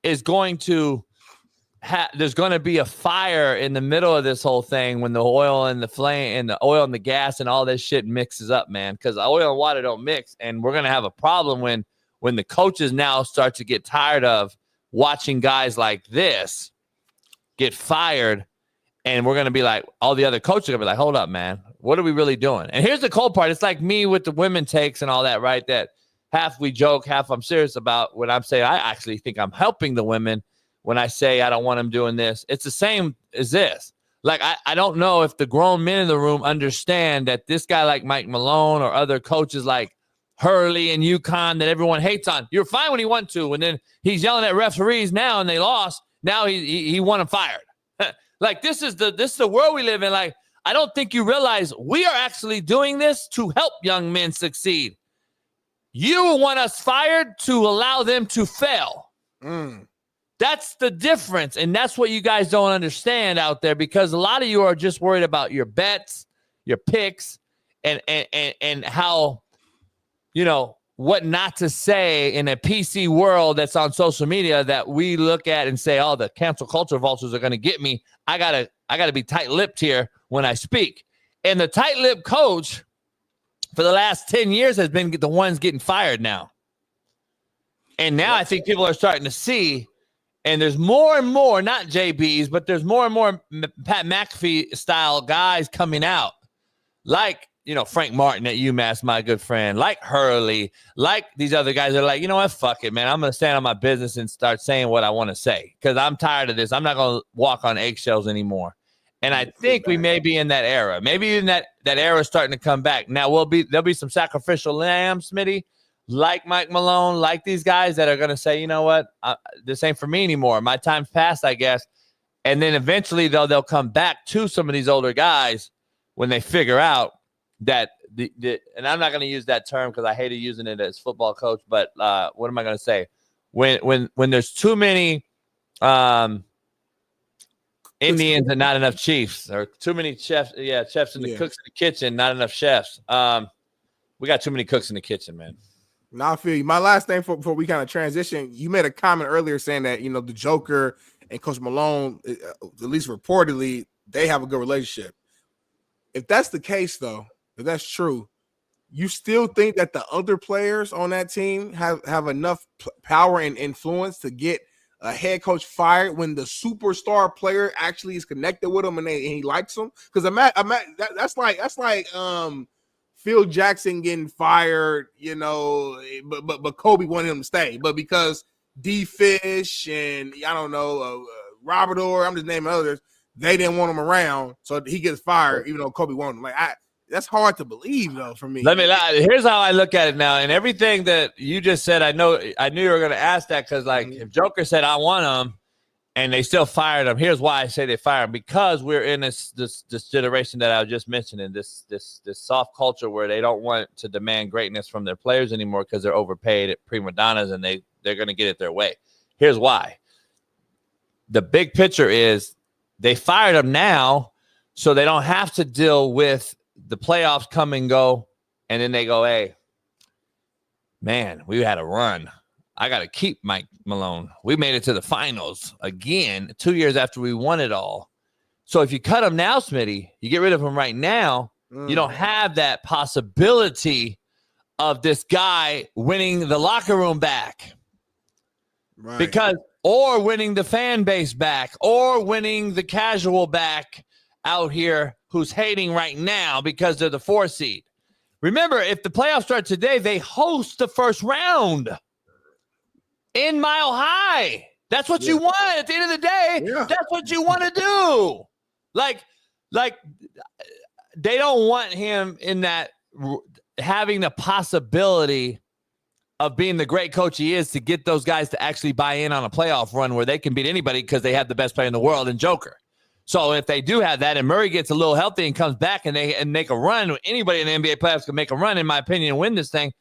is going to there's going to be a fire in the middle of this whole thing when the oil and the flame and the oil and the gas and all this shit mixes up, man, because oil and water don't mix. And we're going to have a problem when the coaches now start to get tired of watching guys like this get fired. And we're going to be like, all the other coaches are going to be like, hold up, man, what are we really doing? And here's the cold part. It's like me with the women takes and all that, right? That half we joke, half I'm serious about when I'm saying I actually think I'm helping the women when I say I don't want them doing this. It's the same as this. Like, I don't know if the grown men in the room understand that this guy like Mike Malone or other coaches like Hurley and UConn that everyone hates on, you're fine when he won to, and then he's yelling at referees now and they lost. Now he won and fired. Like, this is the world we live in. Like, I don't think you realize we are actually doing this to help young men succeed. You want us fired to allow them to fail. That's the difference. And that's what you guys don't understand out there, because a lot of you are just worried about your bets, your picks, and how, you know, what not to say in a PC world that's on social media that we look at and say, oh, the cancel culture vultures are going to get me. I gotta be tight-lipped here when I speak. And the tight-lipped coach for the last 10 years has been the ones getting fired now. And now I think people are starting to see, and there's more and more, not JBs, but there's more and more Pat McAfee style guys coming out. Like, you know, Frank Martin at UMass, my good friend, like Hurley, like these other guys that are like, you know what, fuck it, man. I'm going to stand on my business and start saying what I want to say because I'm tired of this. I'm not going to walk on eggshells anymore. And I think we may be in that era. Maybe even that era is starting to come back. Now, there'll be some sacrificial lambs, Smitty, like Mike Malone, like these guys that are going to say, you know what, this ain't for me anymore. My time's passed, I guess. And then eventually, though, they'll come back to some of these older guys when they figure out that and I'm not going to use that term because I hated using it as football coach, but what am I going to say? When there's too many Indians and not enough chiefs, or too many chefs, chefs in the cooks in the kitchen, not enough chefs. We got too many cooks in the kitchen, man. Now I feel you. My last thing before we kind of transition, you made a comment earlier saying that, you know, the Joker and Coach Malone, at least reportedly, they have a good relationship. If that's the case, though, if that's true, you still think that the other players on that team have enough power and influence to get a head coach fired when the superstar player actually is connected with him and he likes him? Because that's like Phil Jackson getting fired, you know, but Kobe wanted him to stay, but because D Fish and I don't know Robert Orr, I'm just naming others, they didn't want him around, so he gets fired even though Kobe wanted him. Like that's hard to believe, though, for me. Here's how I look at it now. And everything that you just said, I knew you were going to ask that because, like, if Joker said, I want him, and they still fired him, here's why I say they fired him. Because we're in this generation that I was just mentioning, this soft culture where they don't want to demand greatness from their players anymore because they're overpaid at prima donnas and they're going to get it their way. Here's why. The big picture is they fired him now so they don't have to deal with the playoffs come and go, and then they go, hey, man, we had a run. I got to keep Mike Malone. We made it to the finals again 2 years after we won it all. So if you cut him now, Smitty, you get rid of him right now, you don't have that possibility of this guy winning the locker room back. Right. Or winning the fan base back, or winning the casual back out here who's hating right now because they're the 4 seed. Remember, if the playoffs start today, they host the first round in Mile High. That's what you want at the end of the day. Yeah. That's what you want to do. Like they don't want him in that having the possibility of being the great coach he is to get those guys to actually buy in on a playoff run where they can beat anybody because they have the best player in the world in Joker. So if they do have that and Murray gets a little healthy and comes back and they make a run, anybody in the NBA playoffs can make a run, in my opinion, and win this thing.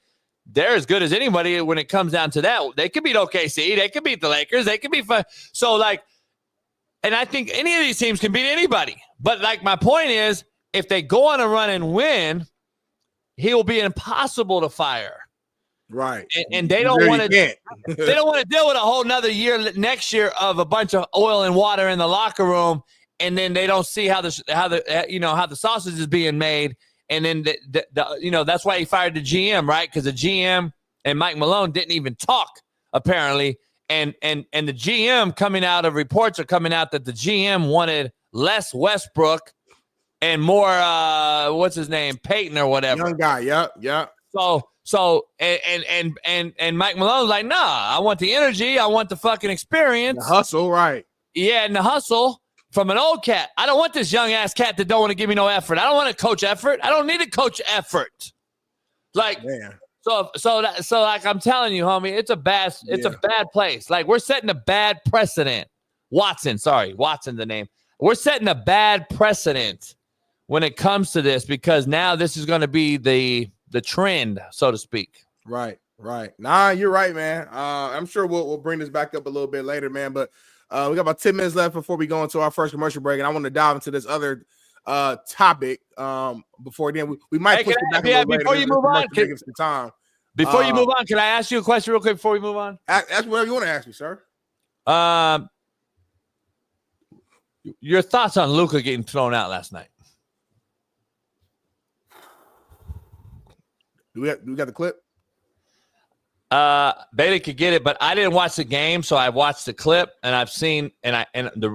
They're as good as anybody when it comes down to that. They could beat OKC. They could beat the Lakers. They could be fun. So, like, and I think any of these teams can beat anybody. But, like, my point is, if they go on a run and win, he will be impossible to fire. Right. And they don't want to they don't want to deal with a whole nother year next year of a bunch of oil and water in the locker room, and then they don't see how the sausage is being made. And then that's why he fired the GM, right? Because the GM and Mike Malone didn't even talk, apparently. And the GM reports are coming out that the GM wanted less Westbrook and more what's his name, Peyton or whatever. Young guy, yep. So and Mike Malone's like, nah, I want the energy, I want the fucking experience. The hustle, right. Yeah, and the hustle from an old cat. I don't want this young ass cat that don't want to give me no effort. I don't want to coach effort. I don't need to coach effort. Like, man. So like I'm telling you, homie, it's a bad place. Like, we're setting a bad precedent. Watson's the name. We're setting a bad precedent when it comes to this, because now this is going to be the trend, so to speak. Right. Nah, you're right, man. I'm sure we'll bring this back up a little bit later, man. But we got about 10 minutes left before we go into our first commercial break, and I want to dive into this other topic before then. We might push it back a little before later. You move on. Before you move on, can I ask you a question real quick before we move on? Ask whatever you want to ask me, sir. Your thoughts on Luka getting thrown out last night? Do we got the clip? Bailey could get it, but I didn't watch the game, so I watched the clip, and I've seen,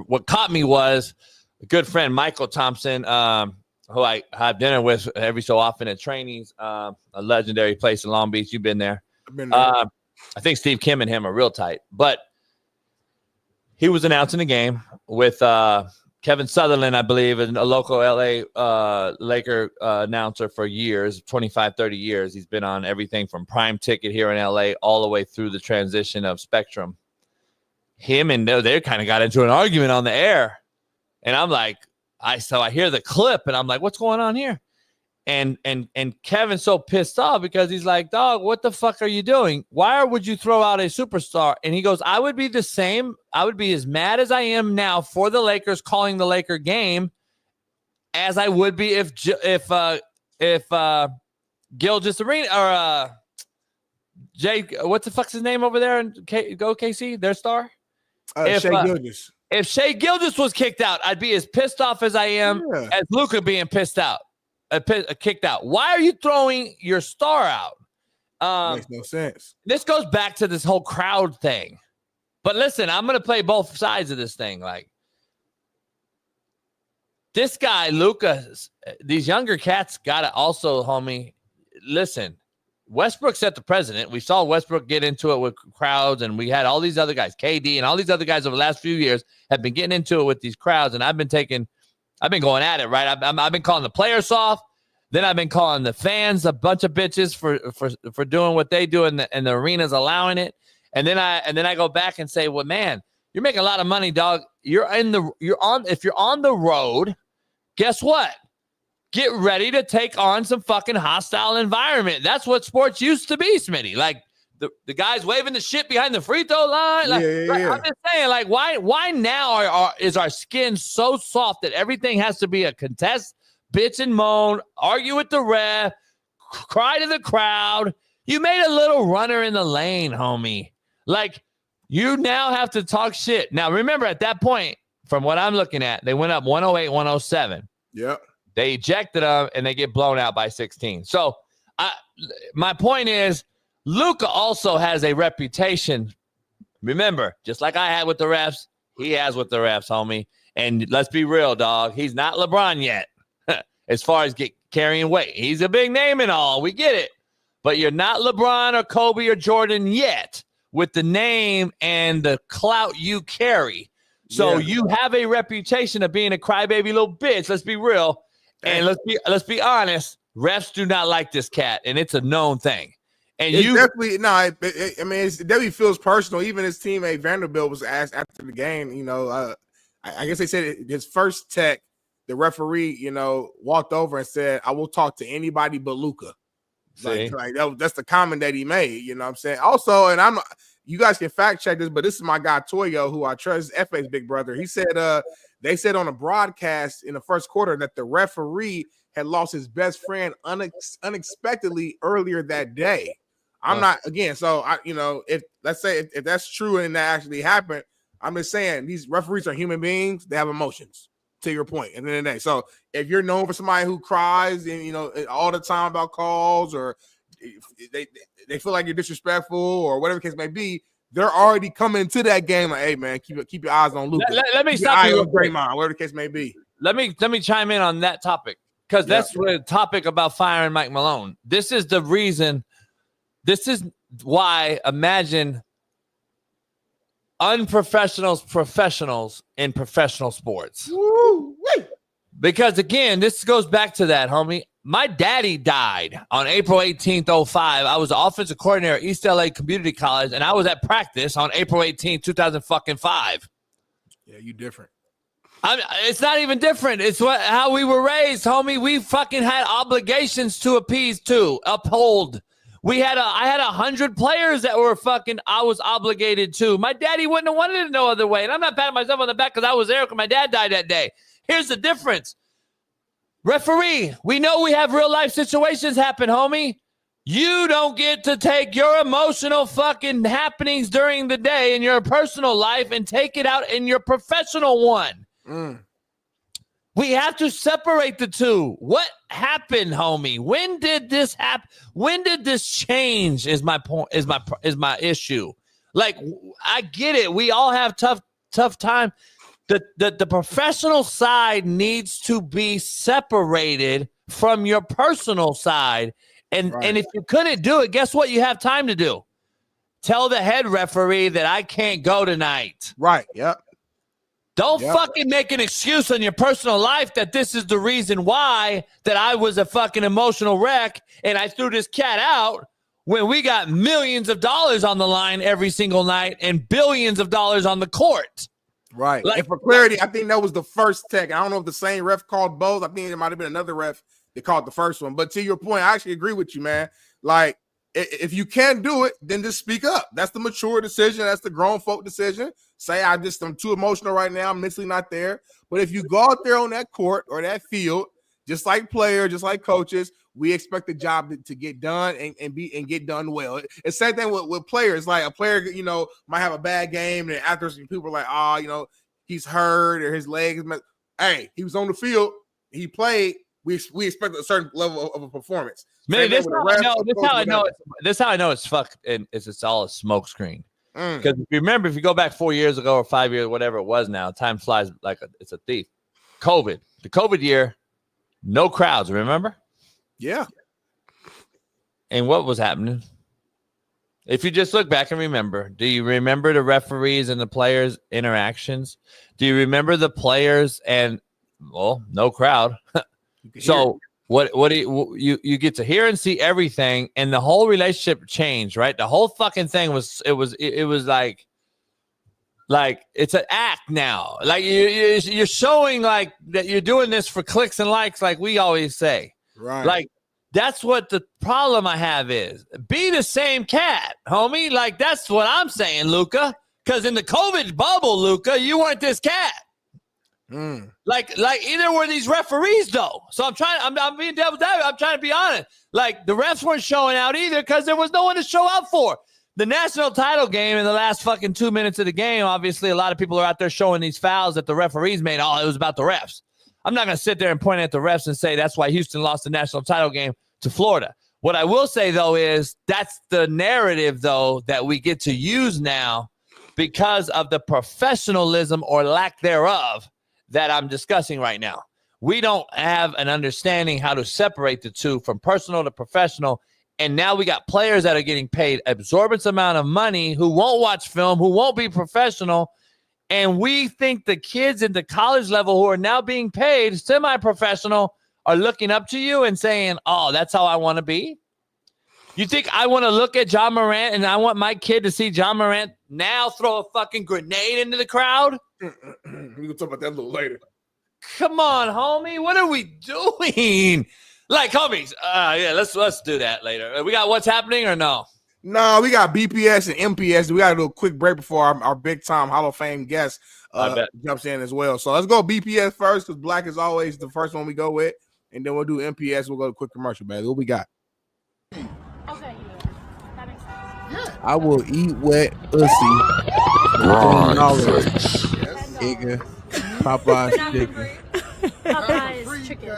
what caught me was a good friend, Michael Thompson, who I have dinner with every so often at trainings, a legendary place in Long Beach. You've been there. I've been there. I think Steve Kim and him are real tight, but he was announcing the game with Kevin Sutherland, I believe, a local LA Laker announcer for years, 25, 30 years. He's been on everything from Prime Ticket here in LA all the way through the transition of Spectrum. Him and they kind of got into an argument on the air. And I'm like, I hear the clip and I'm like, what's going on here? And Kevin's so pissed off because he's like, dog, what the fuck are you doing? Why would you throw out a superstar? And he goes, I would be the same. I would be as mad as I am now for the Lakers calling the Laker game as I would be if Gilgeous Arena or Jay, what the fuck's his name over there? And go KC, their star. Shai Gilgeous. If Shai Gilgeous was kicked out, I'd be as pissed off as I am as Luka being kicked out. Why are you throwing your star out? Makes no sense. This goes back to this whole crowd thing. But listen, I'm going to play both sides of this thing. Like, this guy, Luka, these younger cats got to also, homie, listen, Westbrook set the precedent. We saw Westbrook get into it with crowds, and we had all these other guys, KD and all these other guys over the last few years have been getting into it with these crowds, and I've been going at it, right? I've been calling the players soft. Then I've been calling the fans a bunch of bitches for doing what they do, and the arena's allowing it. And then I go back and say, well, man, you're making a lot of money, dog. If you're on the road, guess what? Get ready to take on some fucking hostile environment. That's what sports used to be, Smitty. Like the guys waving the shit behind the free throw line. Like, I'm just saying, like, why now is our skin so soft that everything has to be a contest, bitch and moan, argue with the ref, cry to the crowd? You made a little runner in the lane, homie. Like, you now have to talk shit. Now, remember, at that point, from what I'm looking at, they went up 108-107. Yep. They ejected them, and they get blown out by 16. So, my point is, Luka also has a reputation. Remember, just like I had with the refs, he has with the refs, homie. And let's be real, dog. He's not LeBron yet as far as carrying weight. He's a big name and all. We get it. But you're not LeBron or Kobe or Jordan yet with the name and the clout you carry. So you have a reputation of being a crybaby little bitch. Let's be real. And let's be honest. Refs do not like this cat, and it's a known thing. And it's definitely it definitely feels personal. Even his teammate Vanderbilt was asked after the game. I guess they said his first tech, the referee, walked over and said, "I will talk to anybody but Luka." That's the comment that he made. You know what I'm saying? Also, and you guys can fact check this, but this is my guy Toyo, who I trust, FA's big brother. He said they said on a broadcast in the first quarter that the referee had lost his best friend unexpectedly earlier that day. I'm not again. So if let's say if that's true and that actually happened, I'm just saying these referees are human beings. They have emotions. To your point, at the end of the day. So if you're known for somebody who cries and all the time about calls, or they feel like you're disrespectful or whatever the case may be, they're already coming into that game like, hey man, keep your eyes on Luka. Let me stop you. Draymond, whatever the case may be. Let me chime in on that topic because that's the topic about firing Mike Malone. This is the reason. This is why. Imagine unprofessionals, professionals in professional sports. Woo-wee. Because again, this goes back to that, homie. My daddy died on April 18th, 2005. I was the offensive coordinator at East LA Community College, and I was at practice on April 18th, 2005. Yeah, you different. It's not even different. It's how we were raised, homie. We fucking had obligations to appease, to uphold. I had 100 players that were I was obligated to. My daddy wouldn't have wanted it no other way. And I'm not patting myself on the back because I was there because my dad died that day. Here's the difference. Referee, we know we have real life situations happen, homie. You don't get to take your emotional fucking happenings during the day in your personal life and take it out in your professional one. We have to separate the two. What happened, homie? When did this happen? When did this change? Is my point? Is my issue? Like, I get it. We all have tough time. The professional side needs to be separated from your personal side. And if you couldn't do it, guess what? You have time to do. Tell the head referee that I can't go tonight. Right. Yep. Don't fucking make an excuse on your personal life that this is the reason why that I was a fucking emotional wreck and I threw this cat out when we got millions of dollars on the line every single night and billions of dollars on the court. Right. And for clarity, I think that was the first tech. I don't know if the same ref called both. I think it might have been another ref that called the first one. But to your point, I actually agree with you, man. Like, if you can't do it, then just speak up. That's the mature decision. That's the grown folk decision. Say, I'm too emotional right now. I'm mentally not there. But if you go out there on that court or that field, just like players, just like coaches, we expect the job to get done and get done well. It's the same thing with players. Like a player, might have a bad game, and after people are like, he's hurt or his leg is messed. Hey, he was on the field. He played. We expect a certain level of a performance. Man, this how I know it's fuck, and it's all a smoke screen. Because if you remember, if you go back 4 years ago or 5 years, whatever it was now, time flies like it's a thief. The COVID year, no crowds, remember? Yeah. And what was happening? If you just look back and remember, do you remember the referees and the players' interactions? Do you remember the players and, no crowd? So what do you get to hear and see everything, and the whole relationship changed, right? The whole fucking thing was like it's an act now. Like you're showing like that you're doing this for clicks and likes, like we always say. Right. Like that's what the problem I have is. Be the same cat, homie. Like that's what I'm saying, Luka. Because in the COVID bubble, Luka, you weren't this cat. Like either were these referees though. So I'm being devil's advocate. I'm trying to be honest. Like the refs weren't showing out either because there was no one to show out for. The national title game in the last fucking 2 minutes of the game, obviously a lot of people are out there showing these fouls that the referees made. Oh, it was about the refs. I'm not going to sit there and point at the refs and say that's why Houston lost the national title game to Florida. What I will say though is that's the narrative though that we get to use now because of the professionalism or lack thereof that I'm discussing right now. We don't have an understanding how to separate the two from personal to professional. And now we got players that are getting paid exorbitant amount of money who won't watch film, who won't be professional. And we think the kids at the college level who are now being paid semi-professional are looking up to you and saying, oh, that's how I want to be. You think I want to look at Ja Morant and I want my kid to see Ja Morant now throw a fucking grenade into the crowd? We're going to talk about that a little later. Come on, homie. What are we doing? Like, homies, let's do that later. We got what's happening or no? No, we got BPS and MPS. We got to do a quick break before our big-time Hall of Fame guest jumps in as well. So let's go BPS first because Black is always the first one we go with. and then we'll do MPS. We'll go to quick commercial, baby. What we got? Okay, that makes sense. I will eat wet pussy. Nigga, Popeye's chicken. Popeye's chicken.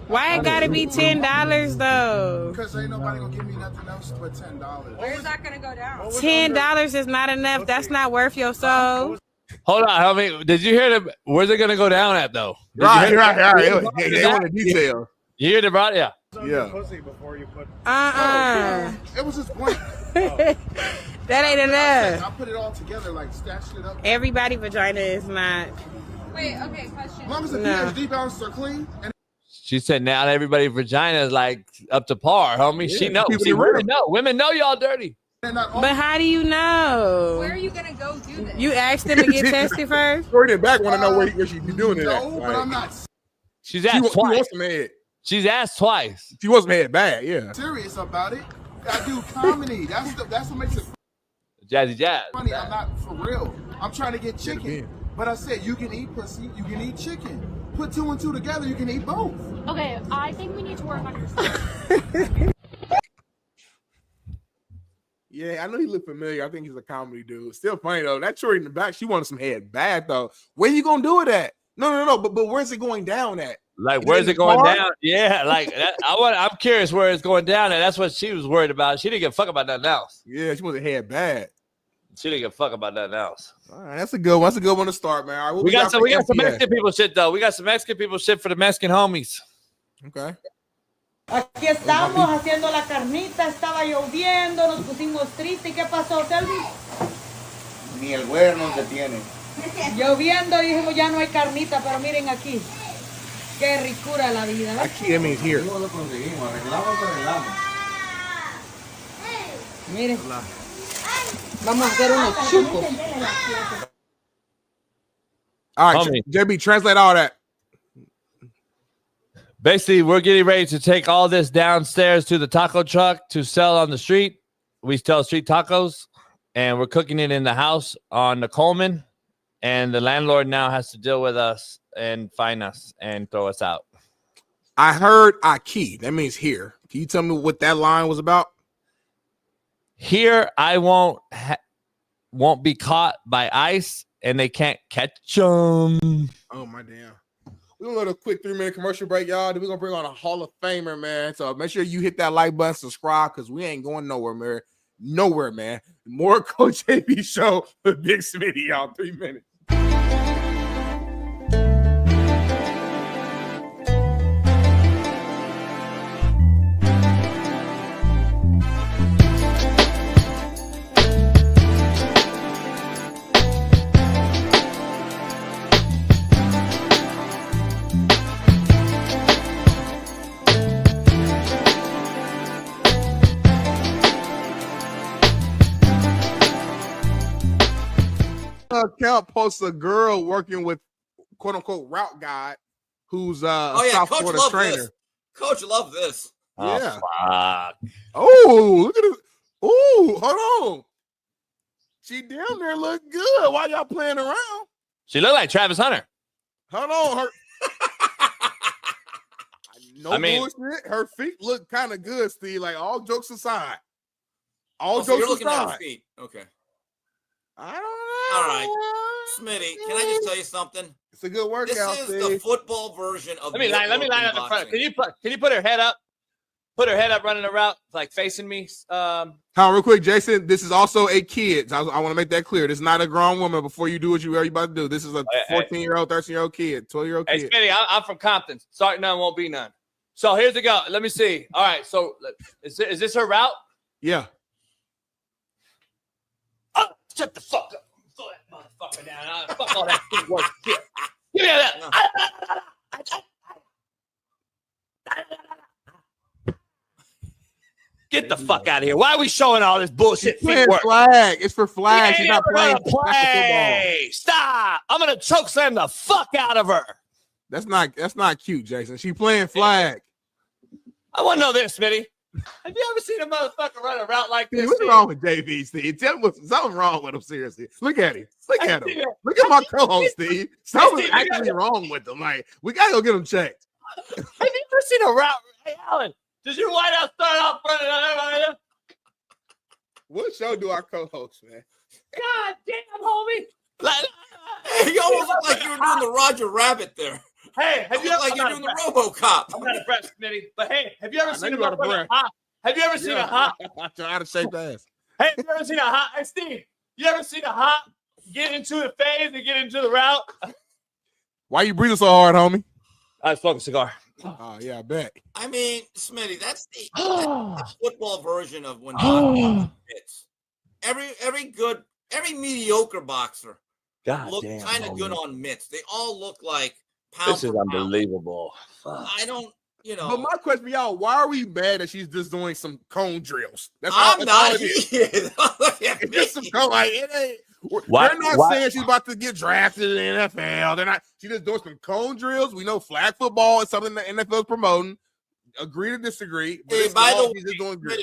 Why it gotta be $10 though? Because ain't nobody gonna give me nothing else but $10. Where's that gonna go down? $10 is not enough. That's not worth your soul. Hold on, homie. Did you hear the? Where's it gonna go down at though? Right. They want the detail. You hear the broad? Yeah. Yeah. It was just blank. That ain't enough. I put it all together, like stashed it up. Everybody vagina is not. Wait, okay, question. As long as the No. PhD balances are clean. And She said now everybody's vagina is like up to par, homie. Yeah, She knows. people See, in the women know. Women know y'all dirty. they're not all But how do you know? Where are you gonna go do this? You asked them to get tested first? Shorty in the back want to know where she be doing it at. No, but I'm not She's She asked wants twice. some head. She's asked twice. She wants some head bad, yeah. serious about it. I do comedy. That's what makes it Jazzy Jazz. funny. I'm not for real. I'm trying to get chicken. But I said you can eat pussy, you can eat chicken. Put 2 and 2 together, you can eat both. Okay, I think we need to work on your Yeah, I know he look familiar. I think he's a comedy dude. Still funny though. That shorty in the back, she wanted some head bad though. Where you gonna do it at? No. But where's it going down at? Like, Is where's it it going hard? down? Yeah, like that, I'm curious where it's going down, and that's what she was worried about. She didn't give a fuck about nothing else. Yeah, she wants a head bad. She didn't give a fuck about nothing else. All right, that's a good one. That's a good one to start, man. All right, what We got some for Mexican people shit though. We got some Mexican people shit for the Mexican homies. Okay. Aquí estamos haciendo la carnita, estaba lloviendo, nos pusimos tristes. ¿Qué pasó, Selvi? Ni el güero nos detiene. Lloviendo y dijimos ya no hay carnita, pero miren aquí. Qué ricura la vida, ¿ves? Aquí, that means here. No lo conseguimos, arreglamos. Miren. Vamos a hacer unos chucos. All right, Homie. JB, translate all that. Basically, we're getting ready to take all this downstairs to the taco truck to sell on the street. We sell street tacos, and we're cooking it in the house on the Coleman. And the landlord now has to deal with us and fine us and throw us out. I heard Aki. That means here. Can you tell me what that line was about? Here, I won't be caught by ice, and they can't catch them. Oh my damn. We're gonna go to a quick 3-minute commercial break, y'all. Then we're gonna bring on a Hall of Famer, man. So make sure you hit that like button, subscribe, because we ain't going nowhere, man. Nowhere, man. More Coach AB show with Big Smitty, y'all. 3 minutes. Account posts a girl working with quote unquote route guide who's a South Coach Florida love trainer. this. Coach love this. Yeah. Fuck. Oh, look at it. Oh, hold on. She down there look good. Why y'all playing around? She looked like Travis Hunter. Hold on. Her no I mean- bullshit. Her feet look kind of good, Steve. Like all jokes aside. All So you're jokes looking at her aside. feet. Okay. I don't know. All right. Smitty, can I just tell you something? It's a good workout. This is the football version of Let me line up in front. Can you put her head up? Put her head up running the route, like facing me. Hold on, real quick, Jason. This is also a kid. I want to make that clear. This is not a grown woman. Before you do what you about to do, this is a 14-year-old, 13-year-old kid, 12-year-old Hey, kid. Smitty, I'm from Compton. Start none, won't be none. So here's the go. Let me see. All right. So is this her route? Yeah. Oh, shut the fuck up. Throw that motherfucker down. Fuck all that work shit. Give me that. Get the fuck out of here. Why are we showing all this bullshit? It's playing flag. It's for flag. She's not playing play. Stop. I'm going to choke slam the fuck out of her. That's not cute, Jason. She playing flag. I want to know this, Smitty. Have you ever seen a motherfucker run a route like this? What's wrong with JV, Steve? Tell me something wrong with him, seriously. Look at him. Look at him. Look at my co-host, Steve. Something's actually wrong with him. Like, we got to go get him checked. Have you ever seen a route? Hey, Alan, does your whiteout start off running on everybody? What show do I co-host, man? God damn, homie. Hey, you almost look like you were doing the Roger Rabbit there. Hey, have you ever like you're doing the RoboCop? I'm not a breast, Smitty. But hey, have you ever seen a you out of breath. hot? Have you ever seen a hot? Try to shake ass. Hey, have you ever seen a hot? Hey, Steve, you ever seen a hot get into the phase and get into the route? Why you breathing so hard, homie? I was smoking a cigar. Oh, yeah, I bet. I mean, Smitty, that's the football version of when hits. Every mediocre boxer look kind of good on mitts. They all look like pound. This is unbelievable. I don't, But my question for y'all, why are we mad that she's just doing some cone drills? I'm not. It's just some cone. Like, it ain't. They're not saying she's about to get drafted in the NFL. They're not. She's just doing some cone drills. We know flag football is something the NFL is promoting. Agree to disagree. But hey, by the way, she's just doing drills.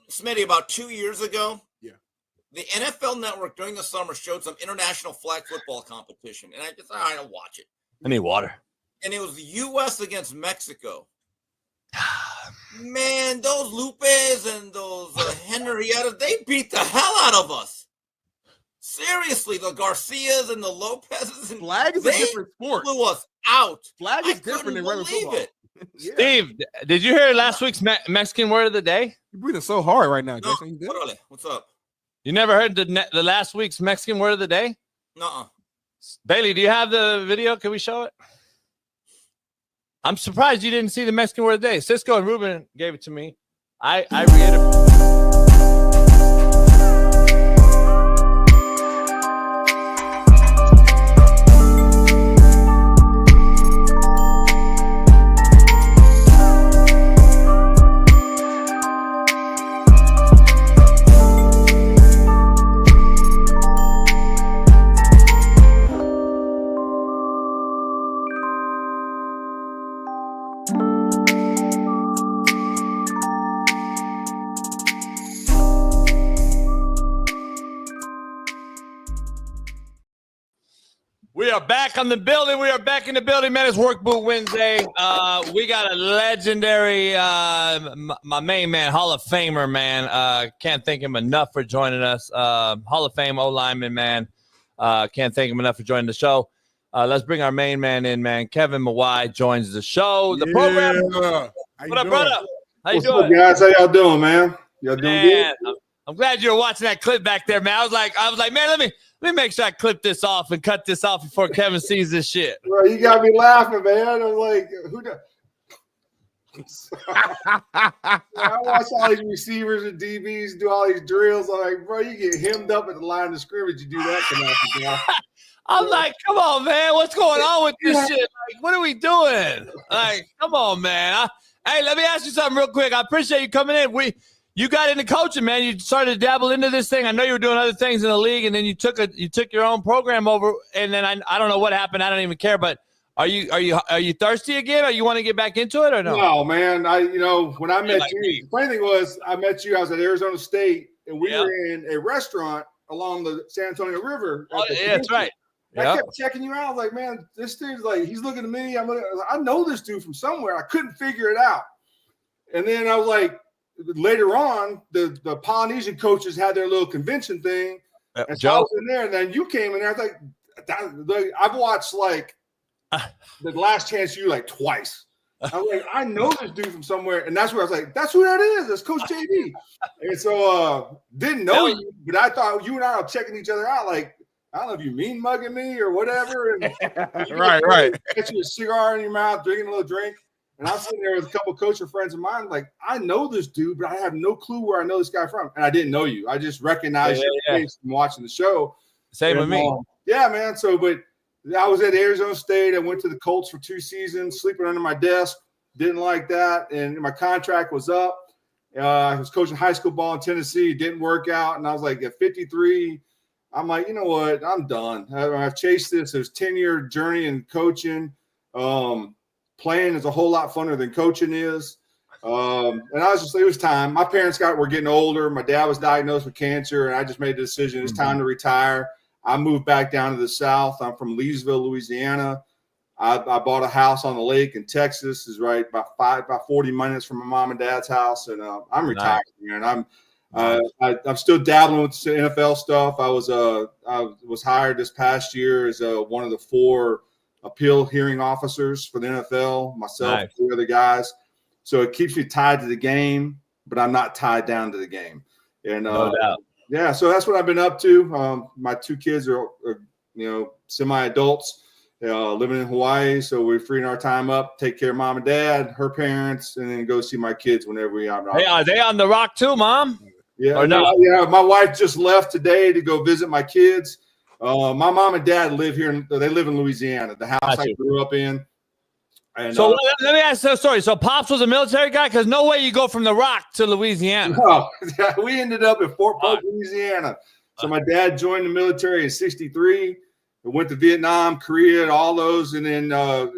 Smitty, about 2 years ago, yeah, the NFL Network during the summer showed some international flag football competition, and I just I'll watch it. I need water. And it was the U.S. against Mexico. Man, those Lupes and those Henrietas, they beat the hell out of us. Seriously, the Garcias and the Lopezes. And flag is a different sport. Blew us out. Flag is different than regular football. Yeah. Steve, did you hear last week's Mexican word of the day? You're breathing so hard right now, Jason. What's up? You never heard the last week's Mexican word of the day? Nuh-uh. Bailey, do you have the video? Can we show it? I'm surprised you didn't see the Mexican word of the day. Cisco and Ruben gave it to me. I reiterate. We are back on the building. We are back in the building, man. It's Work Boot Wednesday. We got a legendary, my main man, Hall of Famer, man. Can't thank him enough for joining us. Hall of Fame O-lineman, man. Can't thank him enough for joining the show. Let's bring our main man in, man. Kevin Mawae joins the show. The program. What up, brother? How you doing? What's up, guys? How y'all doing, man? Y'all doing good? I'm glad you were watching that clip back there, man. I was like, man, let me make sure I clip this off and cut this off before Kevin sees this shit. Bro, you got me laughing, man. I was like, who does? I watch all these receivers and DBs do all these drills. I'm like, bro, you get hemmed up at the line of scrimmage. You do that. I'm like, come on, man. What's going on with this shit? Like, what are we doing? Like, come on, man. Hey, let me ask you something real quick. I appreciate you coming in. You got into coaching, man. You started to dabble into this thing. I know you were doing other things in the league, and then you took your own program over. And then I don't know what happened. I don't even care. But are you thirsty again, or you want to get back into it, or no? No, man. When I met you, the funny thing was I met you. I was at Arizona State, and we were in a restaurant along the San Antonio River. Oh, yeah, that's right. I kept checking you out. I was like, man, this dude's like, he's looking at me. I know this dude from somewhere. I couldn't figure it out. And then I was like, later on, the Polynesian coaches had their little convention thing. And so I was in there, and then you came in there. I was like, I've watched like The Last Chance U like twice. I was like, I know this dude from somewhere. And that's where I was like, that's who that is. That's Coach JB. And so didn't know you, but I thought you and I were checking each other out. Like, I don't know if you mean mugging me or whatever. And right. Get you a cigar in your mouth, drinking a little drink. And I'm sitting there with a couple of coaching friends of mine, like, I know this dude, but I have no clue where I know this guy from. And I didn't know you. I just recognized your face from watching the show. Same with me. Yeah, man. So, but I was at Arizona State. I went to the Colts for 2 seasons, sleeping under my desk. Didn't like that. And my contract was up. I was coaching high school ball in Tennessee. It didn't work out. And I was like, at 53, I'm like, you know what? I'm done. I've chased this. There's 10-year journey in coaching. Playing is a whole lot funner than coaching is. And I was just, it was time. My parents were getting older. My dad was diagnosed with cancer, and I just made the decision. It's time to retire. I moved back down to the South. I'm from Leesville, Louisiana. I bought a house on the lake in Texas. Is right about 40 minutes from my mom and dad's house, and I'm retired, man. I'm still dabbling with the NFL stuff. I was hired this past year as one of the 4 appeal hearing officers for the NFL. Myself and 3 other guys. So it keeps me tied to the game, but I'm not tied down to the game. And no doubt. Yeah, so that's what I've been up to. My 2 kids are semi-adults, living in Hawaii. So we're freeing our time up, take care of mom and dad, her parents, and then go see my kids whenever we are. Hey, are they on the rock too, Mom? Yeah, or no? Yeah. My wife just left today to go visit my kids. My mom and dad live here. They live in Louisiana, the house I grew up in. And, so let me ask you a story. So Pops was a military guy, because no way you go from the Rock to Louisiana. No, we ended up at Fort Polk, Louisiana. So my dad joined the military in '63. Went to Vietnam, Korea, all those, and then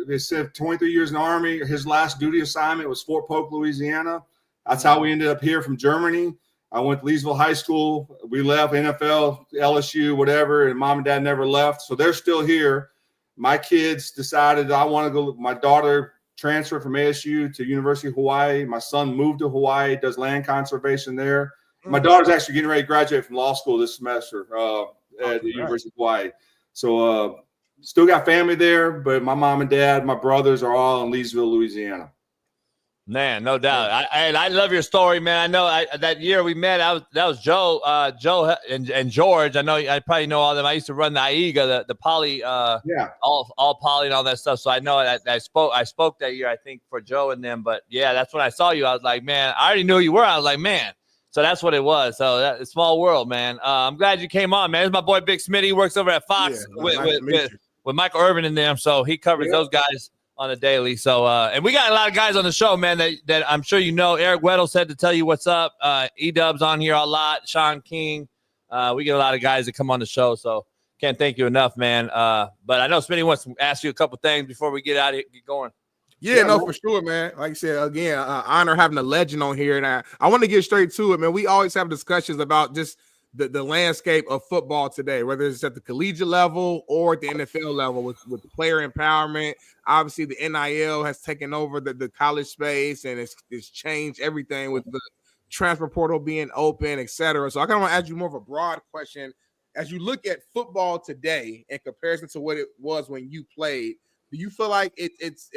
they said 23 years in the Army. His last duty assignment was Fort Polk, Louisiana. That's how we ended up here from Germany. I went to Leesville High School. We left NFL, LSU, whatever, and mom and dad never left. So they're still here. My kids decided I want to go. My daughter transferred from ASU to University of Hawaii. My son moved to Hawaii, does land conservation there. My daughter's actually getting ready to graduate from law school this semester at the University of Hawaii. So still got family there, but my mom and dad, my brothers are all in Leesville, Louisiana. Man, no doubt. I love your story, man. I know that year we met, that was Joe and George. I know I probably know all of them. I used to run the AIGA, the poly, all poly and all that stuff. So I know that I spoke that year, I think, for Joe and them. But yeah, that's when I saw you. I was like, man, I already knew who you were. I was like, man. So that's what it was. So that's a small world, man. I'm glad you came on, man. This is my boy Big Smitty. He works over at Fox with Michael Irvin and them. So he covers those guys on a daily. So and we got a lot of guys on the show, man, that I'm sure you know. Eric Weddle said to tell you what's up. E-Dub's on here a lot. Shaun King. We get a lot of guys that come on the show. So can't thank you enough, man. But I know Smitty wants to ask you a couple things before we get out of here, get going. Yeah, no, for sure, man. Like I said, again, honor having a legend on here. And I want to get straight to it, man. We always have discussions about just the landscape of football today, whether it's at the collegiate level or at the NFL level with player empowerment. Obviously, the NIL has taken over the college space, and it's changed everything with the transfer portal being open, et cetera. So I kind of want to ask you more of a broad question. As you look at football today in comparison to what it was when you played, do you feel like it's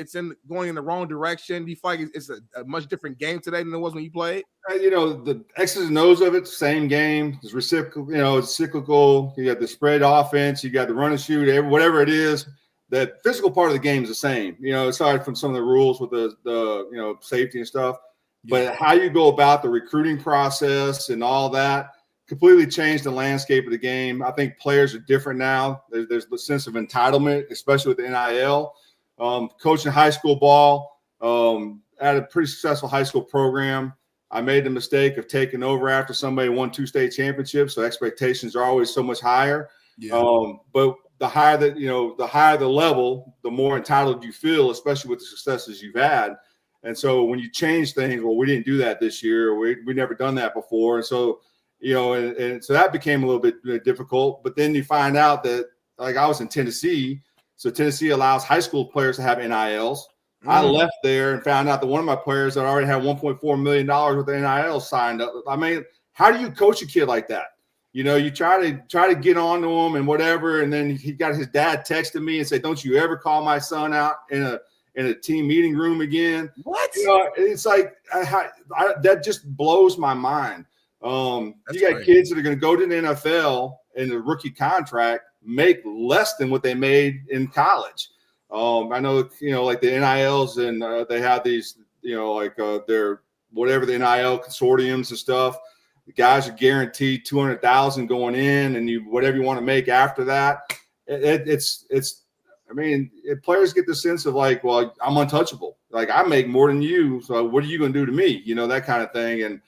going in the wrong direction? Do you feel like it's a much different game today than it was when you played? The X's and O's of it, same game. It's reciprocal. It's cyclical. You got the spread offense. You got the run and shoot. Whatever it is, the physical part of the game is the same. Aside from some of the rules with the safety and stuff, but how you go about the recruiting process and all that completely changed the landscape of the game. I think players are different now. There's the sense of entitlement, especially with the NIL. Coaching high school ball, at a pretty successful high school program, I made the mistake of taking over after somebody won 2 state championships, so expectations are always so much higher. But the higher the level, the more entitled you feel, especially with the successes you've had. And so when you change things, well, we didn't do that this year. We never done that before, and so. And so that became a little bit difficult. But then you find out that, like, I was in Tennessee, so Tennessee allows high school players to have NILs. I left there and found out that one of my players that already had $1.4 million worth of NILs signed up. I mean, how do you coach a kid like that? You try to get on to him and whatever, and then he got his dad texting me and said, "Don't you ever call my son out in a team meeting room again?" What? It's like that just blows my mind. You got kids that are going to go to the NFL and the rookie contract make less than what they made in college. I know, like the NILs and they have these, their whatever the NIL consortiums and stuff. The guys are guaranteed $200,000 going in, and whatever you want to make after that. Players get the sense of like, well, I'm untouchable. Like, I make more than you, so what are you going to do to me? That kind of thing.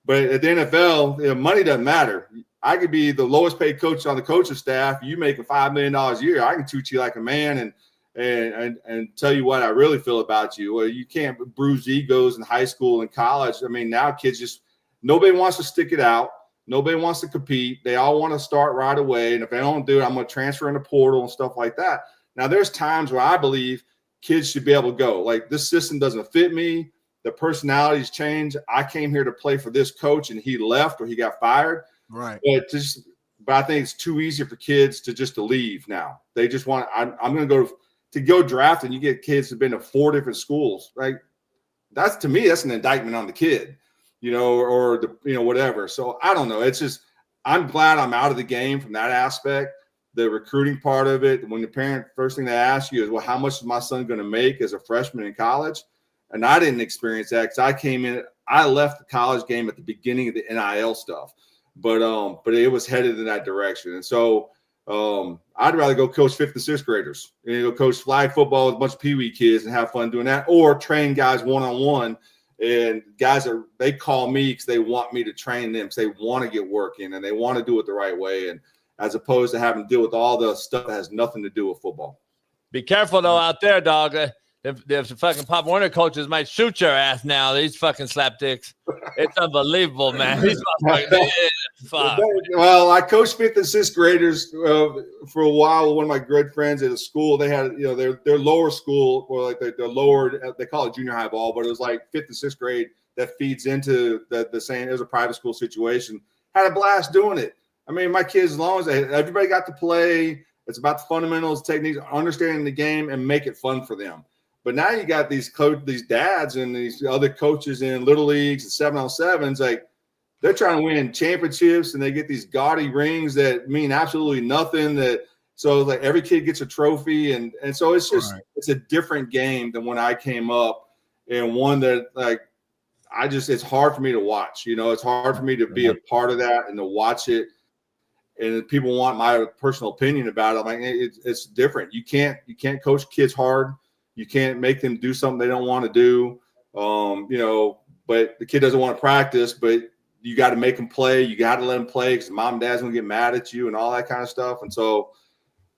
But at the NFL, money doesn't matter. I could be the lowest paid coach on the coaching staff. You making $5 million a year, I can treat you like a man and tell you what I really feel about you. Well, you can't bruise egos in high school and college. I mean, now kids nobody wants to stick it out. Nobody wants to compete. They all want to start right away. And if they don't do it, I'm going to transfer in the portal and stuff like that. Now, there's times where I believe kids should be able to go. Like, this system doesn't fit me. The personalities change. I came here to play for this coach, and he left or he got fired. Right. But I think it's too easy for kids to leave now. They just want. I'm going to go draft, and you get kids who've been to 4 different schools. Like, that's, to me, that's an indictment on the kid, or whatever. So I don't know. It's just, I'm glad I'm out of the game from that aspect. The recruiting part of it, when the parent, first thing they ask you is, well, how much is my son going to make as a freshman in college? And I didn't experience that because I left the college game at the beginning of the NIL stuff, but it was headed in that direction. And so I'd rather go coach 5th and 6th graders, go coach flag football with a bunch of Pee Wee kids and have fun doing that, or train guys one-on-one. And guys they call me because they want me to train them, because they want to get work in and they want to do it the right way, and as opposed to having to deal with all the stuff that has nothing to do with football. Be careful though out there, dog. If the fucking Pop Warner coaches might shoot your ass now, these fucking slapdicks. It's unbelievable, man. These fuck. Well, I coached 5th and 6th graders for a while with one of my good friends at a school. They had, their lower school, or like their lower, they call it junior high ball, but it was like 5th and 6th grade that feeds into the same. It was a private school situation. Had a blast doing it. I mean, my kids, as long as everybody got to play, it's about the fundamentals, techniques, understanding the game, and make it fun for them. But now you got these dads and these other coaches in little leagues and 7-on-7s, like, they're trying to win championships, and they get these gaudy rings that mean absolutely nothing. So like every kid gets a trophy, and so it's just It's a different game than when I came up, and one that it's hard for me to watch. It's hard for me to be a part of that and to watch it. And if people want my personal opinion about it, I'm like, it's different. You can't coach kids hard. You can't make them do something they don't want to do. But the kid doesn't want to practice, but you got to make them play. You got to let them play because mom and dad's going to get mad at you and all that kind of stuff. And so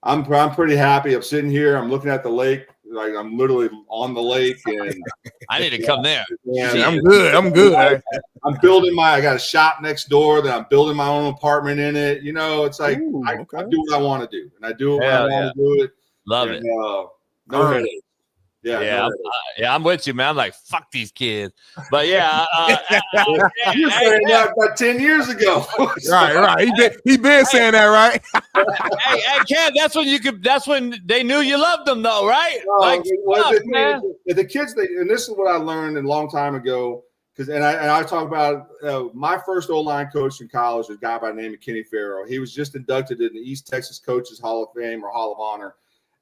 I'm pretty happy. I'm sitting here. I'm looking at the lake. Like, I'm literally on the lake. And I need to come there. And I'm good. I'm building I got a shop next door that I'm building my own apartment in it. It's like, I do what I want to do. And I do it when I want to do it. Love it. No headache. Yeah, I'm with you, man. I'm like, fuck these kids. But yeah, you saying that about 10 years ago. Right. He been saying that, right? hey, Kev, that's when they knew you loved them, though, right? Man. The kids, and this is what I learned a long time ago, because I talk about my first O-line coach in college was a guy by the name of Kenny Farrell. He was just inducted in the East Texas Coaches Hall of Fame or Hall of Honor.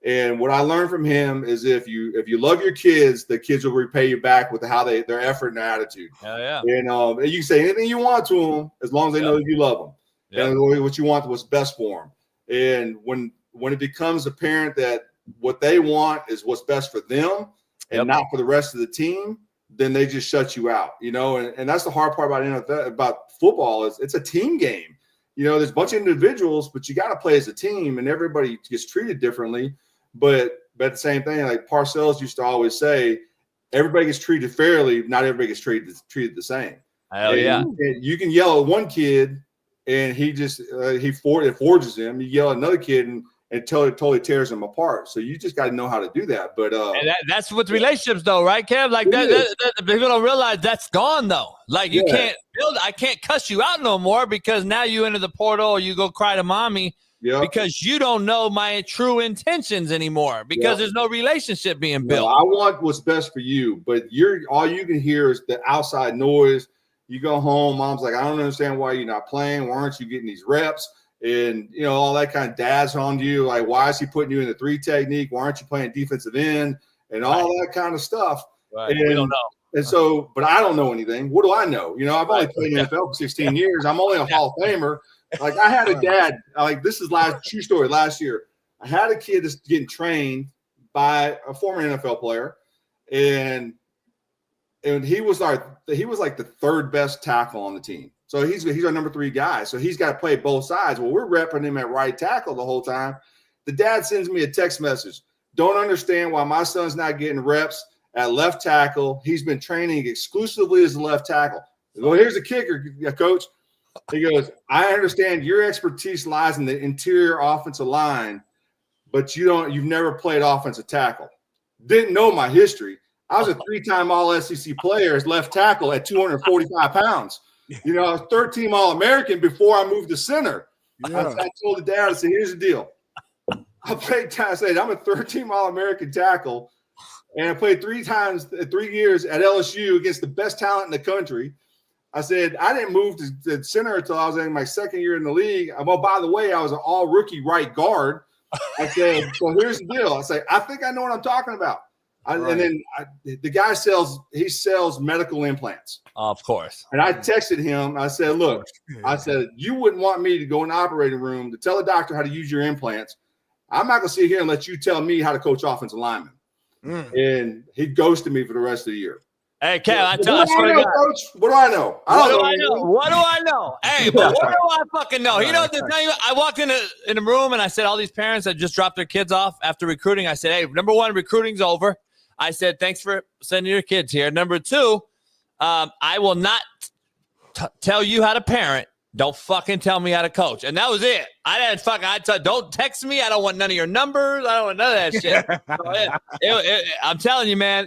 And what I learned from him is if you love your kids, the kids will repay you back with their effort and their attitude. Hell yeah. And you can say anything you want to them as long as they know that you love them and what you want, what's best for them. And when it becomes apparent that what they want is what's best for them and not for the rest of the team, then they just shut you out. And that's the hard part about football is it's a team game. There's a bunch of individuals, but you got to play as a team, and everybody gets treated differently. But the same thing, like Parcells used to always say, everybody gets treated fairly. Not everybody gets treated the same. Hell yeah. You can yell at one kid, and it forges him. You yell at another kid, and it totally tears them apart. So you just got to know how to do that. But and that's with relationships, though, right, Kev? Like that people don't realize that's gone, though. Like you can't build. I can't cuss you out no more because now you enter the portal or you go cry to mommy. Yeah. Because you don't know my true intentions anymore because there's no relationship being built. I want what's best for you, but all you can hear is the outside noise. You go home, mom's like, I don't understand why you're not playing. Why aren't you getting these reps? And, all that kind of dad's on you. Like, why is he putting you in the 3 technique? Why aren't you playing defensive end? And all that kind of stuff. Right. And we don't know. And so, but I don't know anything. What do I know? I've only played in the NFL for 16 years. I'm only a Hall of Famer. Like, I had a dad, this is true story last year. I had a kid that's getting trained by a former NFL player, and he was like the 3rd best tackle on the team. So he's our number 3 guy. So he's got to play both sides. Well, we're repping him at right tackle the whole time. The dad sends me a text message. Don't understand why my son's not getting reps at left tackle. He's been training exclusively as a left tackle. Well, here's the kicker, coach. He goes, I understand your expertise lies in the interior offensive line, but you've never played offensive tackle. didn't know my history. I was a 3-time All-SEC player as left tackle at 245 pounds. You know, I was 13 All-American before I moved to center. Yeah. I told the dad, I said, here's the deal. I said, I'm a 13 All-American tackle, and I played 3 years at LSU against the best talent in the country. I said, I didn't move to center until I was in my second year in the league. Well, by the way, I was an all-rookie right guard. I said, so here's the deal. I say, I think I know what I'm talking about. And then the guy sells medical implants. Of course. And I texted him. I said, look, I said, you wouldn't want me to go in the operating room to tell a doctor how to use your implants. I'm not going to sit here and let you tell me how to coach offensive linemen. And he ghosted me for the rest of the year. Hey, Kev, I What do I know, Coach? What do I know? What do I know? Hey, but what do I fucking know? You know what to tell you? I walked in a room and I said, all these parents that just dropped their kids off after recruiting, I said, hey, number 1, recruiting's over. I said, thanks for sending your kids here. Number 2, I will not tell you how to parent. Don't fucking tell me how to coach. And that was it. Don't text me. I don't want none of your numbers. I don't want none of that shit. I'm telling you, man,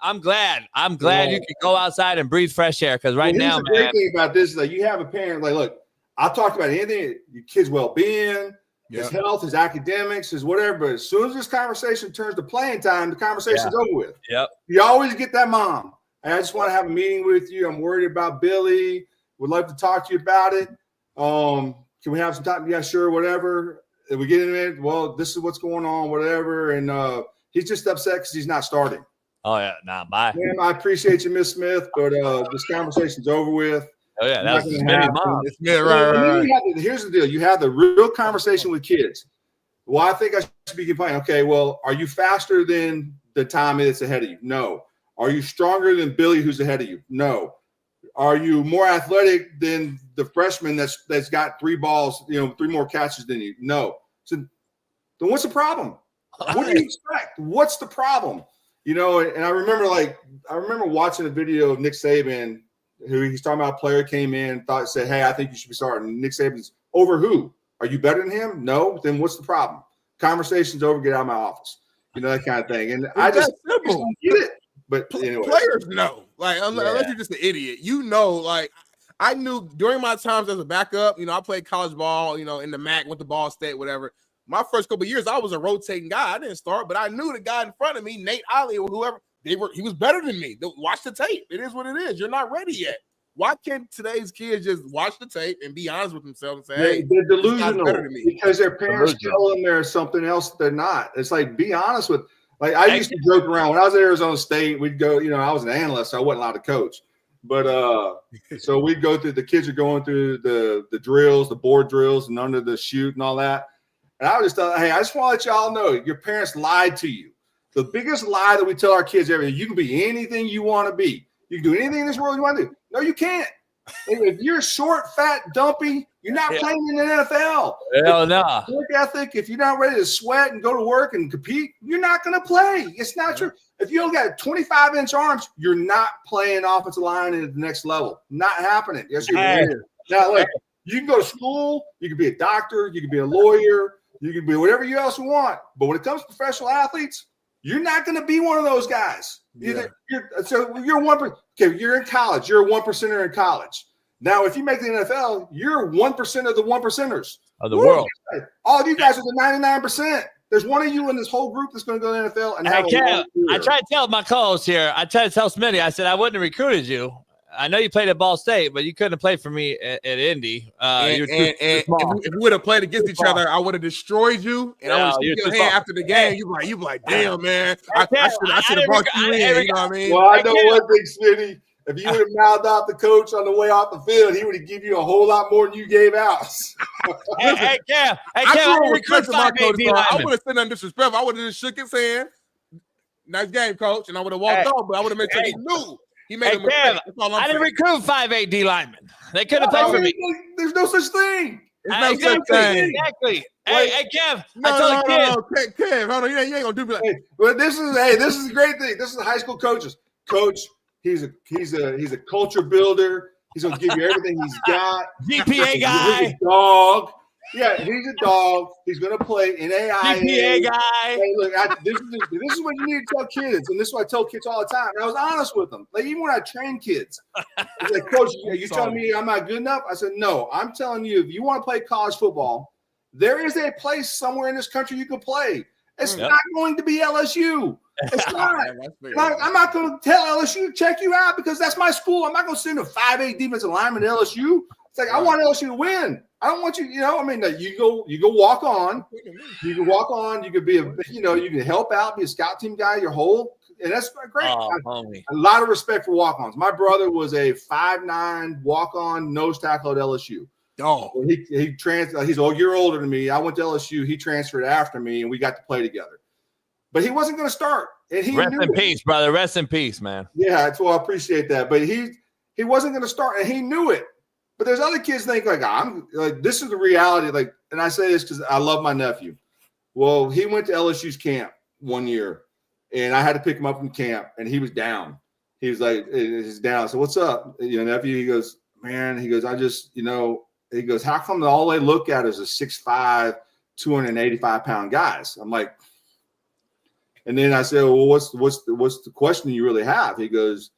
I'm glad. I'm glad you can go outside and breathe fresh air. Because right now, the great thing about this is that you have a parent, like, look, I'll talk about anything, your kid's well-being, his health, his academics, his whatever. But as soon as this conversation turns to playing time, the conversation's over with. Yep. You always get that mom. And I just want to have a meeting with you. I'm worried about Billy. Would love to talk to you about it. Can we have some time? Yeah, sure, whatever. If we get in it, well, this is what's going on, whatever. And he's just upset because he's not starting. Oh, yeah. Nah, bye. Man, I appreciate you, Miss Smith, but this conversation's over with. Oh, yeah, that was Smitty's mom. Right. Here's the deal. You have the real conversation with kids. Well, I think I should be complaining. Okay, well, are you faster than the Tommy that's ahead of you? No. Are you stronger than Billy who's ahead of you? No. Are you more athletic than the freshman that's got 3 balls, 3 more catches than you? No. So then what's the problem? What do you expect? What's the problem? And I remember watching a video of Nick Saban, who he's talking about a player came in, said, hey, I think you should be starting. Nick Saban's over who? Are you better than him? No. Then what's the problem? Conversation's over. Get out of my office. That kind of thing. And I just don't get it. But anyway. Players know. Unless you're just an idiot. I knew during my times as a backup, I played college ball, in the MAC, went to Ball State, whatever. My first couple of years, I was a rotating guy. I didn't start, but I knew the guy in front of me, Nate Ollie or whoever, he was better than me. Watch the tape. It is what it is. You're not ready yet. Why can't today's kids just watch the tape and be honest with themselves and say, hey, they're delusional because their parents tell them there's something else they're not. It's like, be honest with. Like, I used to joke around when I was at Arizona State. We'd go, I was an analyst, so I wasn't allowed to coach. But so we'd go through. The kids are going through the drills, the board drills, and under the chute and all that. And I was just thought, hey, I just want to let y'all know your parents lied to you. The biggest lie that we tell our kids every day: you can be anything you want to be. You can do anything in this world you want to do. No, you can't. If you're short, fat, dumpy, you're not playing in the NFL. Hell no. Work ethic, if you're not ready to sweat and go to work and compete, you're not going to play. It's not true. If you don't got 25-inch arms, you're not playing offensive line at the next level. Not happening. Yes, you can. Now, look, you can go to school. You can be a doctor. You can be a lawyer. You can be whatever you else want. But when it comes to professional athletes, you're not going to be one of those guys. You're one. Okay, you're in college. You're a 1%er in college. Now, if you make the NFL, you're 1% of the 1%ers of the world. All of you guys are the 99%. There's one of you in this whole group that's going to go to the NFL. And I tried to tell my co-host here. I tried to tell Smitty. I said I wouldn't have recruited you. I know you played at Ball State, but you couldn't have played for me at Indy. If we would have played against each other, I would have destroyed you. And I would have hand after the game. You be like, damn, man. I should have brought you in. You know what I mean? Well, I know one thing, Smitty. If you would have mouthed out the coach on the way off the field, he would have given you a whole lot more than you gave out. Hey, Cam. I would have said nothing disrespectful. I would have just shook his hand. Nice game, coach. And I would have walked off, but I would have made sure he knew. He made a mistake. I didn't recruit 5'8" D linemen. They couldn't have played for me. There's no such thing. Exactly. Hey, Kev. I told the kid. Kev, hold on. You ain't gonna do me like. But this is a great thing. This is high school coaches. Coach, he's a culture builder. He's gonna give you everything he's got. GPA guy. He's a dog. Yeah, he's a dog. He's going to play NAIA. GPA guy. Hey, look, this is what you need to tell kids, and this is what I tell kids all the time. And I was honest with them. Like, even when I train kids, it's like, Coach, you're telling me I'm not good enough? I said, no, I'm telling you, if you want to play college football, there is a place somewhere in this country you can play. It's not going to be LSU. It's not. I'm not going to tell LSU to check you out because that's my school. I'm not going to send a 5'8" defensive lineman to LSU. It's like, I want LSU to win. I don't want you, you go walk on. You can walk on. You could be you can help out, be a scout team guy your whole, and that's great. A lot of respect for walk-ons. My brother was a 5'9" walk-on nose tackle at LSU. Oh, he transferred. He's a year older than me. I went to LSU. He transferred after me, and we got to play together. But he wasn't going to start. And he Rest in peace, brother. Rest in peace, man. Yeah, I appreciate that. But he wasn't going to start, and he knew it. But there's other kids think this is the reality. Like, and I say this because I love my nephew. Well, he went to LSU's camp one year, and I had to pick him up from camp, and he was down. He was like, he's down. So what's up, nephew? He goes, man. He goes, I just, he goes, how come all they look at is a 6'5", 285-pound guys? I'm like, and then I said, well, what's the question you really have? He goes,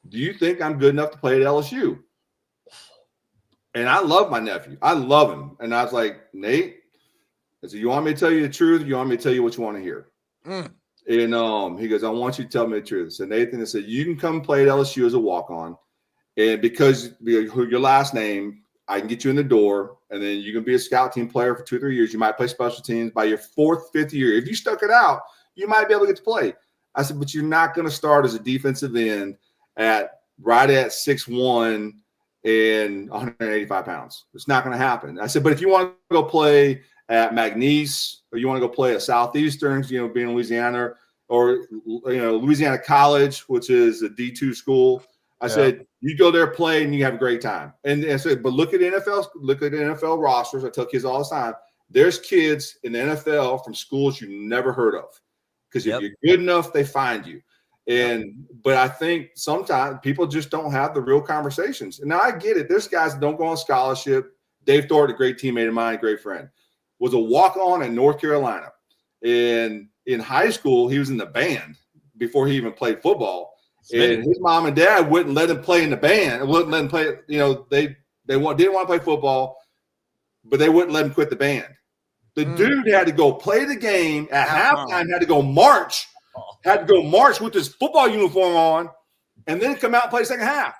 do you think I'm good enough to play at LSU? And I love my nephew. I love him. And I was like, Nate, I said, you want me to tell you the truth? Or you want me to tell you what you want to hear? And he goes, I want you to tell me the truth. So Nathan said, you can come play at LSU as a walk-on. And because your last name, I can get you in the door. And then you can be a scout team player for 2 or 3 years. You might play special teams. By your 4th, 5th year, if you stuck it out, you might be able to get to play. I said, but you're not going to start as a defensive end right at 6'1", and 185 pounds. It's not going to happen. I said, but if you want to go play at McNeese or you want to go play at Southeastern, being in Louisiana, or Louisiana College, which is a D2 school, I said, you go there, play, and you have a great time. And I said, but look at NFL rosters. I tell kids all the time, there's kids in the NFL from schools you never heard of. Because if you're good enough, they find you. But I think sometimes people just don't have the real conversations. And now I get it. There's guys that don't go on scholarship. Dave Thornton, a great teammate of mine, great friend, was a walk-on in North Carolina. And in high school, he was in the band before he even played football. And his mom and dad wouldn't let him play in the band. Wouldn't let him play. They didn't want to play football, but they wouldn't let him quit the band. The dude had to go play the game at halftime. Had to go march with his football uniform on, and then come out and play the second half.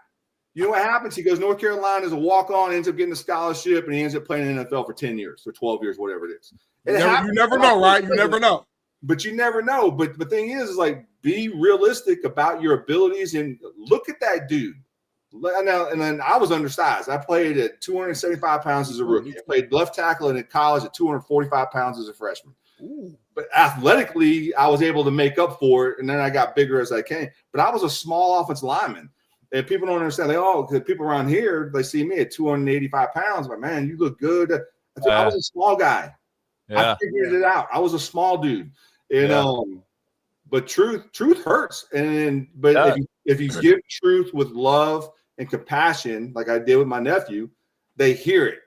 You know what happens? He goes North Carolina as a walk-on, ends up getting a scholarship, and he ends up playing in the NFL for 10 years or 12 years, whatever it is. You never know, right? You never know. But you never know. But the thing is like, be realistic about your abilities and look at that dude. And then I was undersized. I played at 275 pounds as a rookie. I played left tackle in college at 245 pounds as a freshman. But athletically, I was able to make up for it, and then I got bigger as I came. But I was a small offensive lineman, and people don't understand. Because people around here, they see me at 285 pounds. But man, you look good. I was a small guy. I figured it out. I was a small dude, and but truth hurts. But if you give truth with love and compassion, like I did with my nephew, they hear it.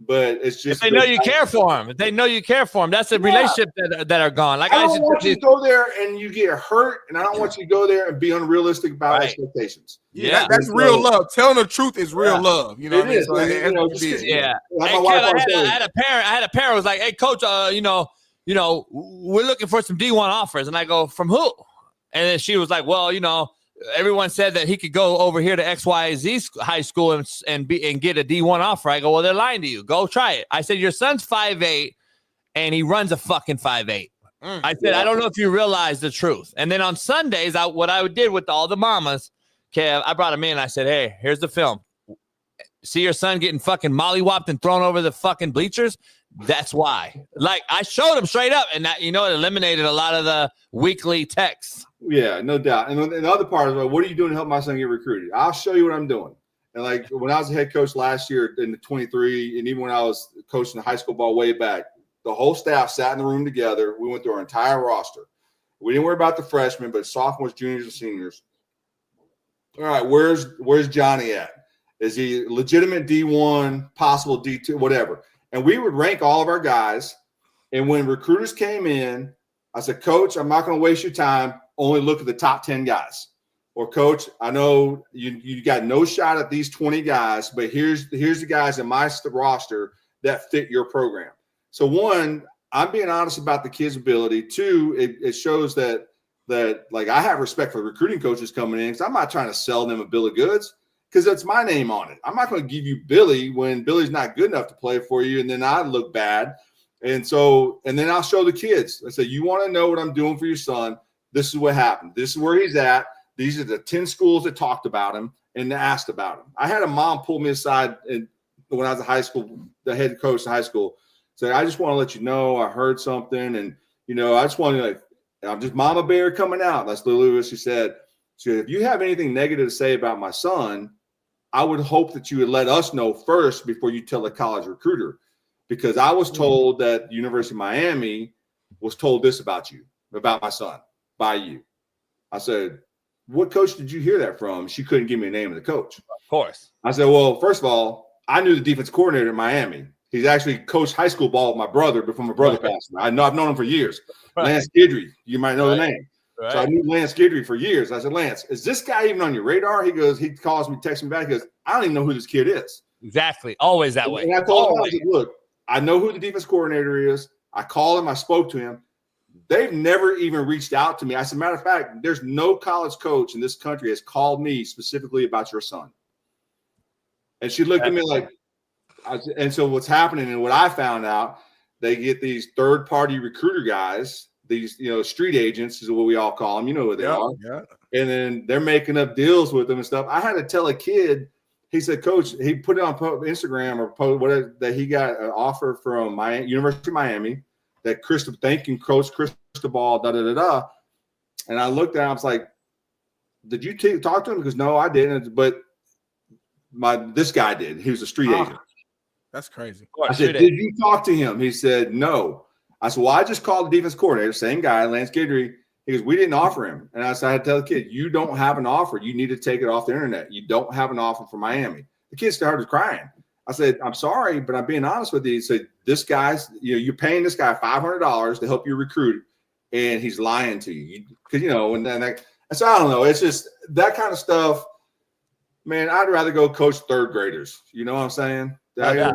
But it's just if they know you care for them. If they know you care for them, that's a relationship that are gone. Like I don't want you to go there and you get hurt, and I don't want you to go there and be unrealistic about expectations. Yeah, that's real love. Telling the truth is real love. You know what I mean? So I had a parent who was like, "Hey, coach, we're looking for some D1 offers," and I go, "From who?" And then she was like, "Well, everyone said that he could go over here to XYZ high school and get a D1 offer." I go, "Well, they're lying to you. Go try it." I said, "Your son's 5'8", and he runs a fucking 5'8". I said, "I don't know if you realize the truth." And then on Sundays, what I did with all the mamas, Kev, I brought him in. I said, "Hey, here's the film. See your son getting fucking mollywopped and thrown over the fucking bleachers? That's why." Like, I showed him straight up, and that, it eliminated a lot of the weekly texts. Yeah, no doubt. And the other part is, like, what are you doing to help my son get recruited? I'll show you what I'm doing. And like when I was a head coach last year in the 23, and even when I was coaching the high school ball way back, the whole staff sat in the room together. We went through our entire roster. We didn't worry about the freshmen, but sophomores, juniors, and seniors. All right, where's Johnny at? Is he legitimate D1, possible D2, whatever? And we would rank all of our guys. And when recruiters came in, I said, Coach, I'm not going to waste your time. Only look at the top 10 guys. Or, Coach, I know you got no shot at these 20 guys, but here's the guys in my roster that fit your program. So, one, I'm being honest about the kids' ability. Two, it shows that like I have respect for recruiting coaches coming in because I'm not trying to sell them a bill of goods because it's my name on it. I'm not going to give you Billy when Billy's not good enough to play for you, and then I look bad. And then I'll show the kids. I say, you want to know what I'm doing for your son? This is what happened. This is where he's at. These are the 10 schools that talked about him and asked about him. I had a mom pull me aside when I was in high school, the head coach in high school, say, I just want to let you know I heard something. And, I just want to, I'm just mama bear coming out. That's literally what she said. She said, if you have anything negative to say about my son, I would hope that you would let us know first before you tell a college recruiter. Because I was told that University of Miami was told this about you, about my son, by you. I said, what coach did you hear that from? She couldn't give me the name of the coach. Of course. I said, well, first of all, I knew the defense coordinator in Miami. He's actually coached high school ball with my brother before my brother passed away. I've known him for years. Right. Lance Guidry, you might know the name. Right. So I knew Lance Guidry for years. I said, Lance, is this guy even on your radar? He calls me, texts me back. He goes, I don't even know who this kid is. Exactly. Always that way. And I told him, I said, look, I know who the defense coordinator is. I called him. I spoke to him. They've never even reached out to me. I said, matter of fact, there's no college coach in this country has called me specifically about your son. And she looked at me like, and so what's happening and what I found out, they get these third-party recruiter guys, these, street agents is what we all call them. You know what they are. Yeah. And then they're making up deals with them and stuff. I had to tell a kid, he said, Coach, he put it on Instagram or whatever, that he got an offer from University of Miami that thanking Coach Cristobal, da-da-da-da. And I looked at him, I was like, did you talk to him? Because no, I didn't. But this guy did. He was a street agent. That's crazy. I said, did you talk to him? He said, no. I said, well, I just called the defense coordinator, same guy, Lance Guidry. He goes, we didn't offer him. And I said, I had to tell the kid, you don't have an offer. You need to take it off the internet. You don't have an offer for Miami. The kid started crying. I said, I'm sorry, but I'm being honest with you. He said, this guy's, you're paying this guy $500 to help you recruit, and he's lying to you. Because, and then so I don't know. It's just that kind of stuff. Man, I'd rather go coach third graders. You know what I'm saying? Hey, Ken,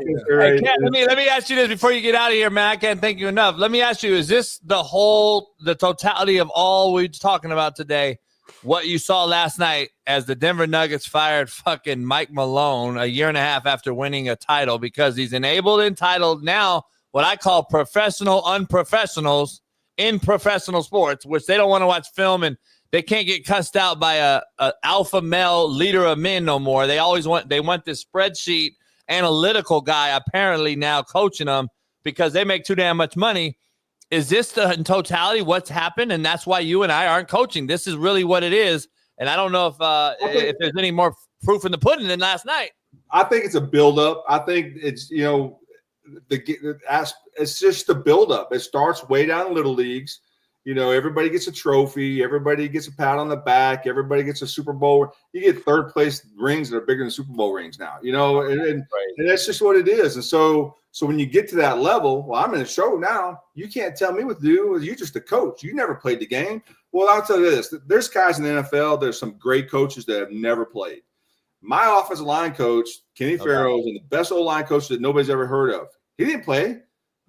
let me ask you this before you get out of here, man. I can't thank you enough. Let me ask you, is this the totality of all we're talking about today, what you saw last night as the Denver Nuggets fired fucking Mike Malone a year and a half after winning a title because he's entitled now what I call professional unprofessionals in professional sports, which they don't want to watch film and they can't get cussed out by a alpha male leader of men no more. They want this spreadsheet analytical guy apparently now coaching them because they make too damn much money. Is this in totality what's happened? And that's why you and I aren't coaching. This is really what it is. And I don't know if there's any more proof in the pudding than last night. I think it's a buildup. I think it's, it's just a buildup. It starts way down in little leagues. Everybody gets a trophy. Everybody gets a pat on the back. Everybody gets a Super Bowl. You get third place rings that are bigger than Super Bowl rings now, and that's just what it is. And so when you get to that level, well, I'm in a show now. You can't tell me what to do. You're just a coach. You never played the game. Well, I'll tell you this. There's guys in the NFL. There's some great coaches that have never played. My offensive line coach, Kenny Farrow, is the best O-line coach that nobody's ever heard of. He didn't play.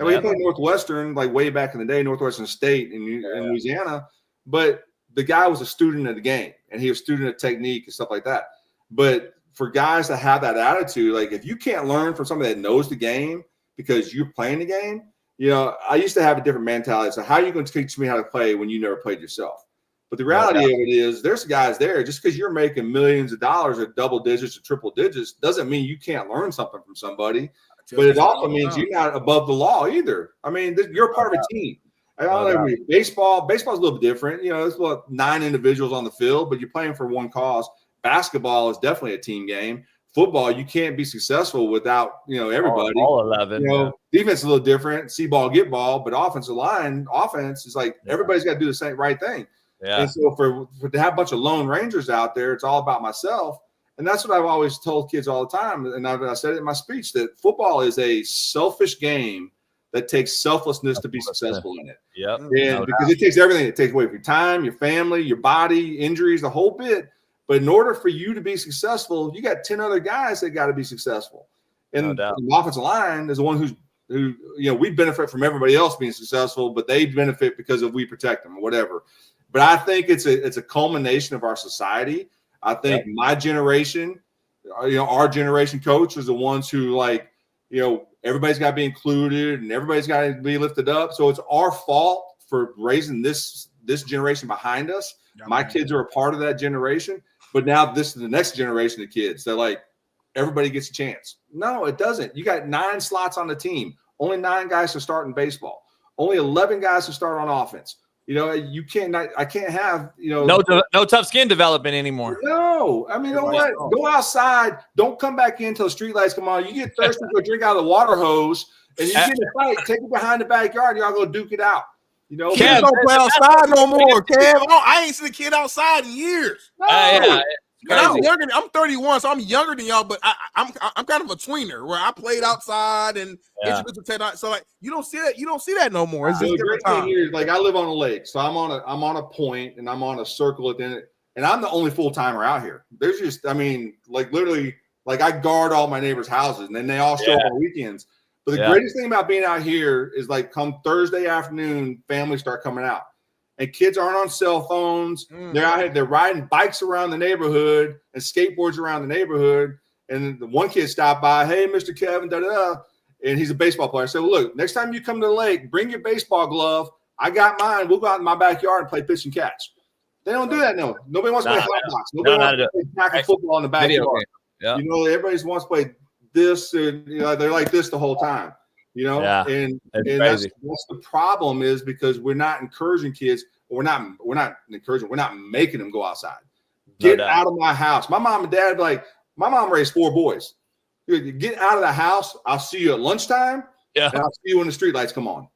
And he played Northwestern, like way back in the day, Northwestern State in Louisiana. But the guy was a student of the game, and he was a student of technique and stuff like that. But for guys to have that attitude, like if you can't learn from somebody that knows the game because you're playing the game, I used to have a different mentality. So how are you going to teach me how to play when you never played yourself? But the reality of it is there's guys there. Just because you're making millions of dollars or double digits or triple digits doesn't mean you can't learn something from somebody. But it also means you're not above the law either. I mean, you're part of a team. I don't know. Baseball's a little bit different. There's 9 individuals on the field, but you're playing for one cause. Basketball is definitely a team game. Football, you can't be successful without, everybody. All 11. Defense is a little different. See ball, get ball. But offense is like everybody's got to do the same right thing. Yeah. And so for to have a bunch of lone rangers out there, it's all about myself. And that's what I've always told kids all the time. And I said it in my speech that football is a selfish game that takes selflessness to be successful in it. Yep. And because it takes everything. It takes away from your time, your family, your body, injuries, the whole bit. But in order for you to be successful, you got 10 other guys that got to be successful. And the offensive line is the one who we benefit from everybody else being successful, but they benefit because of we protect them or whatever. But I think it's a culmination of our society. I think my generation, our generation coach is the ones who everybody's got to be included and everybody's got to be lifted up. So it's our fault for raising this generation behind us. My kids are a part of that generation, but now this is the next generation of kids. They're like, everybody gets a chance. No, it doesn't. You got 9 slots on the team. Only 9 guys to start in baseball. Only 11 guys to start on offense. I can't have, no tough skin development anymore. No, I mean, you know what? Go outside. Don't come back in until street lights come on. You get thirsty, go drink out of the water hose, and you get in a fight. Take it behind the backyard. Y'all go duke it out. Kev don't play outside no more. Kev, I ain't seen a kid outside in years. No. I'm younger. I'm 31, so I'm younger than y'all. But I'm kind of a tweener where I played outside and introduced to technology. So you don't see that. You don't see that no more. It's just different time. I live on a lake, so I'm on a point and I'm on a circle at the end, and I'm the only full timer out here. There's just, literally, I guard all my neighbors' houses, and then they all show up on weekends. But the greatest thing about being out here is come Thursday afternoon, families start coming out. And kids aren't on cell phones. They're out here. They're riding bikes around the neighborhood and skateboards around the neighborhood. And the one kid stopped by, hey, Mr. Kevin, da-da-da. And he's a baseball player. I said, well, look, next time you come to the lake, bring your baseball glove. I got mine. We'll go out in my backyard and play pitch and catch. They don't do that, no. Nobody wants to play hot box. Nobody wants to play tackle football in the backyard. Everybody wants to play this. They're like this the whole time. And that's the problem is because we're not encouraging kids. We're not encouraging. We're not making them go outside. Get out of my house. My mom and dad my mom raised 4 boys. Get out of the house. I'll see you at lunchtime. Yeah. And I'll see you when the street lights come on.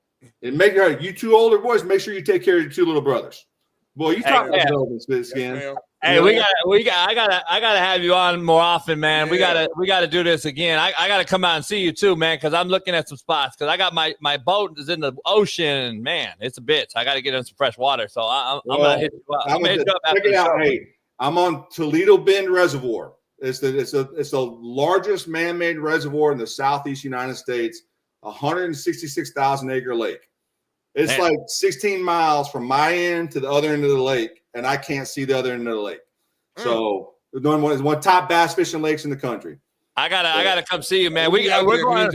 And make sure you 2 older boys. Make sure you take care of your 2 little brothers. Boy, you talk about development, Skin. Hey, I gotta have you on more often, man. Yeah. We gotta do this again. I gotta come out and see you too, man, because I'm looking at some spots. Because I got my boat is in the ocean, man. It's a bitch. I gotta get in some fresh water. So I'm gonna hit you up. I'm gonna hit you up after the show. Hey, I'm on Toledo Bend Reservoir. It's the largest man-made reservoir in the southeast United States. 166,000 acre lake. It's like 16 miles from my end to the other end of the lake, and I can't see the other end of the lake. So we're doing one of the top bass fishing lakes in the country. I gotta come see you, man. We're going.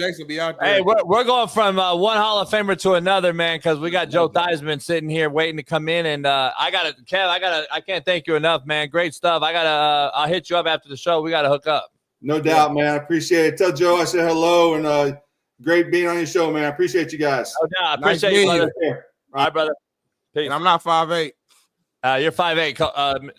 Hey, we're going from one Hall of Famer to another, man, because we got Joe Theismann sitting here waiting to come in, and Kev, I can't thank you enough, man. Great stuff. I'll hit you up after the show. We gotta hook up. No doubt, man. I appreciate it. Tell Joe I said hello and great being on your show, man. I appreciate you guys. No doubt. I appreciate you, brother. All right, brother. Peace. And I'm not 5'8". You're 5'8",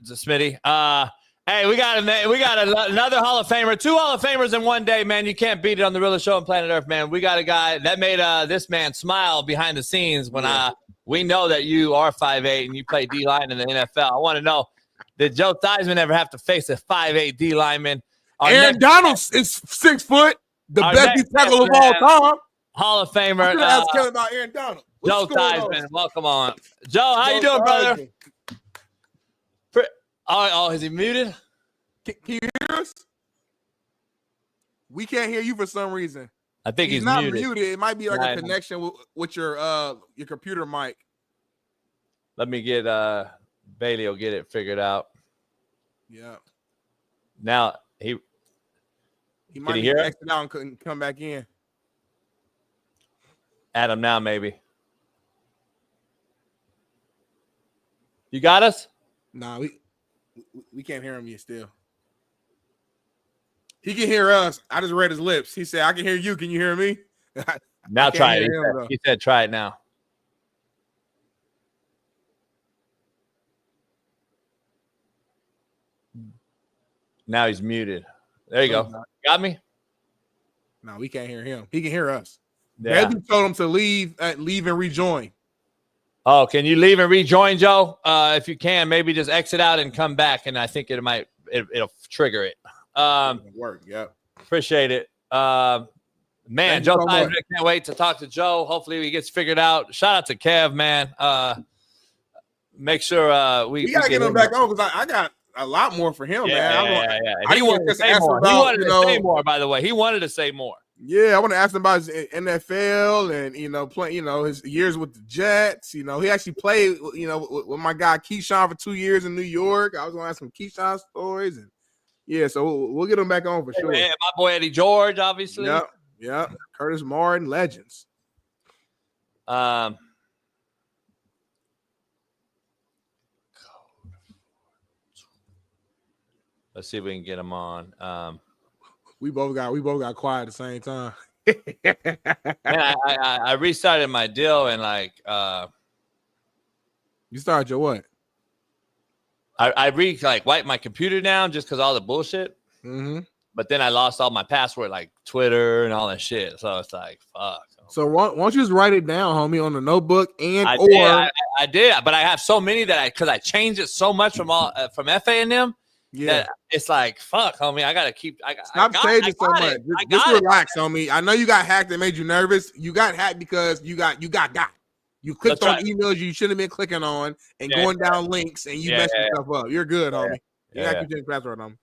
Smitty. Hey, we got another Hall of Famer, 2 Hall of Famers in one day, man. You can't beat it on the realest show on planet Earth, man. We got a guy that made this man smile behind the scenes when we know that you are 5'8" and you play D-line in the NFL. I want to know, did Joe Theismann ever have to face a 5'8" D lineman? Aaron Donald is 6 foot. The best tackle of all time. Hall of Famer. I'm going to ask Kevin about Aaron Donald. Joe Theismann. Welcome on. Joe, how you doing, brother? Oh, is he muted? Can you hear us? We can't hear you for some reason. I think he's not muted. It might be like a connection with your computer mic. Let me get Bailey will get it figured out. Yeah. Now he might be exit out and couldn't come back in. Add him now, maybe. You got us? Nah, we can't hear him yet still. He can hear us. I just read his lips. He said, I can hear you. Can you hear me? Now try it. He said, try it now. Now he's muted. There you go. Got me? No, we can't hear him. He can hear us. Yeah. Maybe told him to leave and rejoin. Oh, can you leave and rejoin, Joe? If you can, maybe just exit out and come back, and I think it'll trigger it. Work. Yep. Appreciate it. Man, Thank you Joe so Theismann, much. can't wait to talk to Joe. Hopefully he gets figured out. Shout out to Kev, man. Make sure We gotta get him back on because I got a lot more for him, man. He wanted to say more. He wanted to say more, by the way. He wanted to say more. Yeah, I want to ask him about his NFL and play, his years with the Jets. He actually played, with my guy Keyshawn for 2 years in New York. I was gonna ask him Keyshawn stories and so we'll get him back on for sure. Man, my boy Eddie George, obviously. Yep. Curtis Martin, legends. Let's see if we can get him on. We both got quiet at the same time. Man, I restarted my deal and you started your what? I wiped my computer down just because all the bullshit. Mm-hmm. But then I lost all my password, like Twitter and all that shit. So it's like, fuck. So why don't you just write it down, homie, on the notebook I did, but I have so many that because I changed it so much from FA and them. Yeah, that it's like, fuck, homie. I gotta keep. Stop changing so much. Just relax, homie. I know you got hacked and made you nervous. You got hacked because you got. You clicked on emails you shouldn't have been clicking on and going down links, and you messed yourself up. You're good, homie. You got to keep changing password, homie.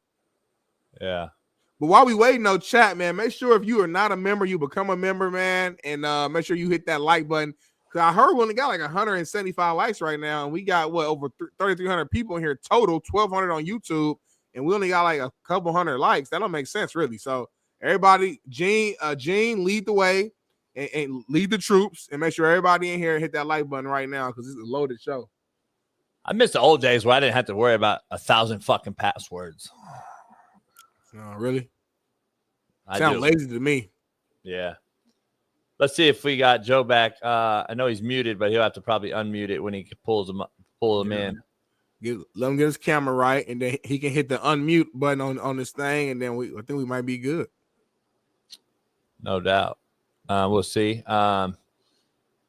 Yeah. But while we waiting, no chat, man. Make sure if you are not a member, you become a member, man, and make sure you hit that like button. Cause I heard we only got like 175 likes right now, and we got over 3,300 people in here total, 1,200 on YouTube, and we only got like a couple hundred likes. That don't make sense, really. So everybody, Gene, lead the way and lead the troops, and make sure everybody in here hit that like button right now because it's a loaded show. I miss the old days where I didn't have to worry about 1,000 fucking passwords. No, really? Sound lazy to me. Yeah. Let's see if we got Joe back. I know he's muted, but he'll have to probably unmute it when he pull him in. Let him get his camera right, and then he can hit the unmute button on this thing, and then I think we might be good. No doubt. We'll see. A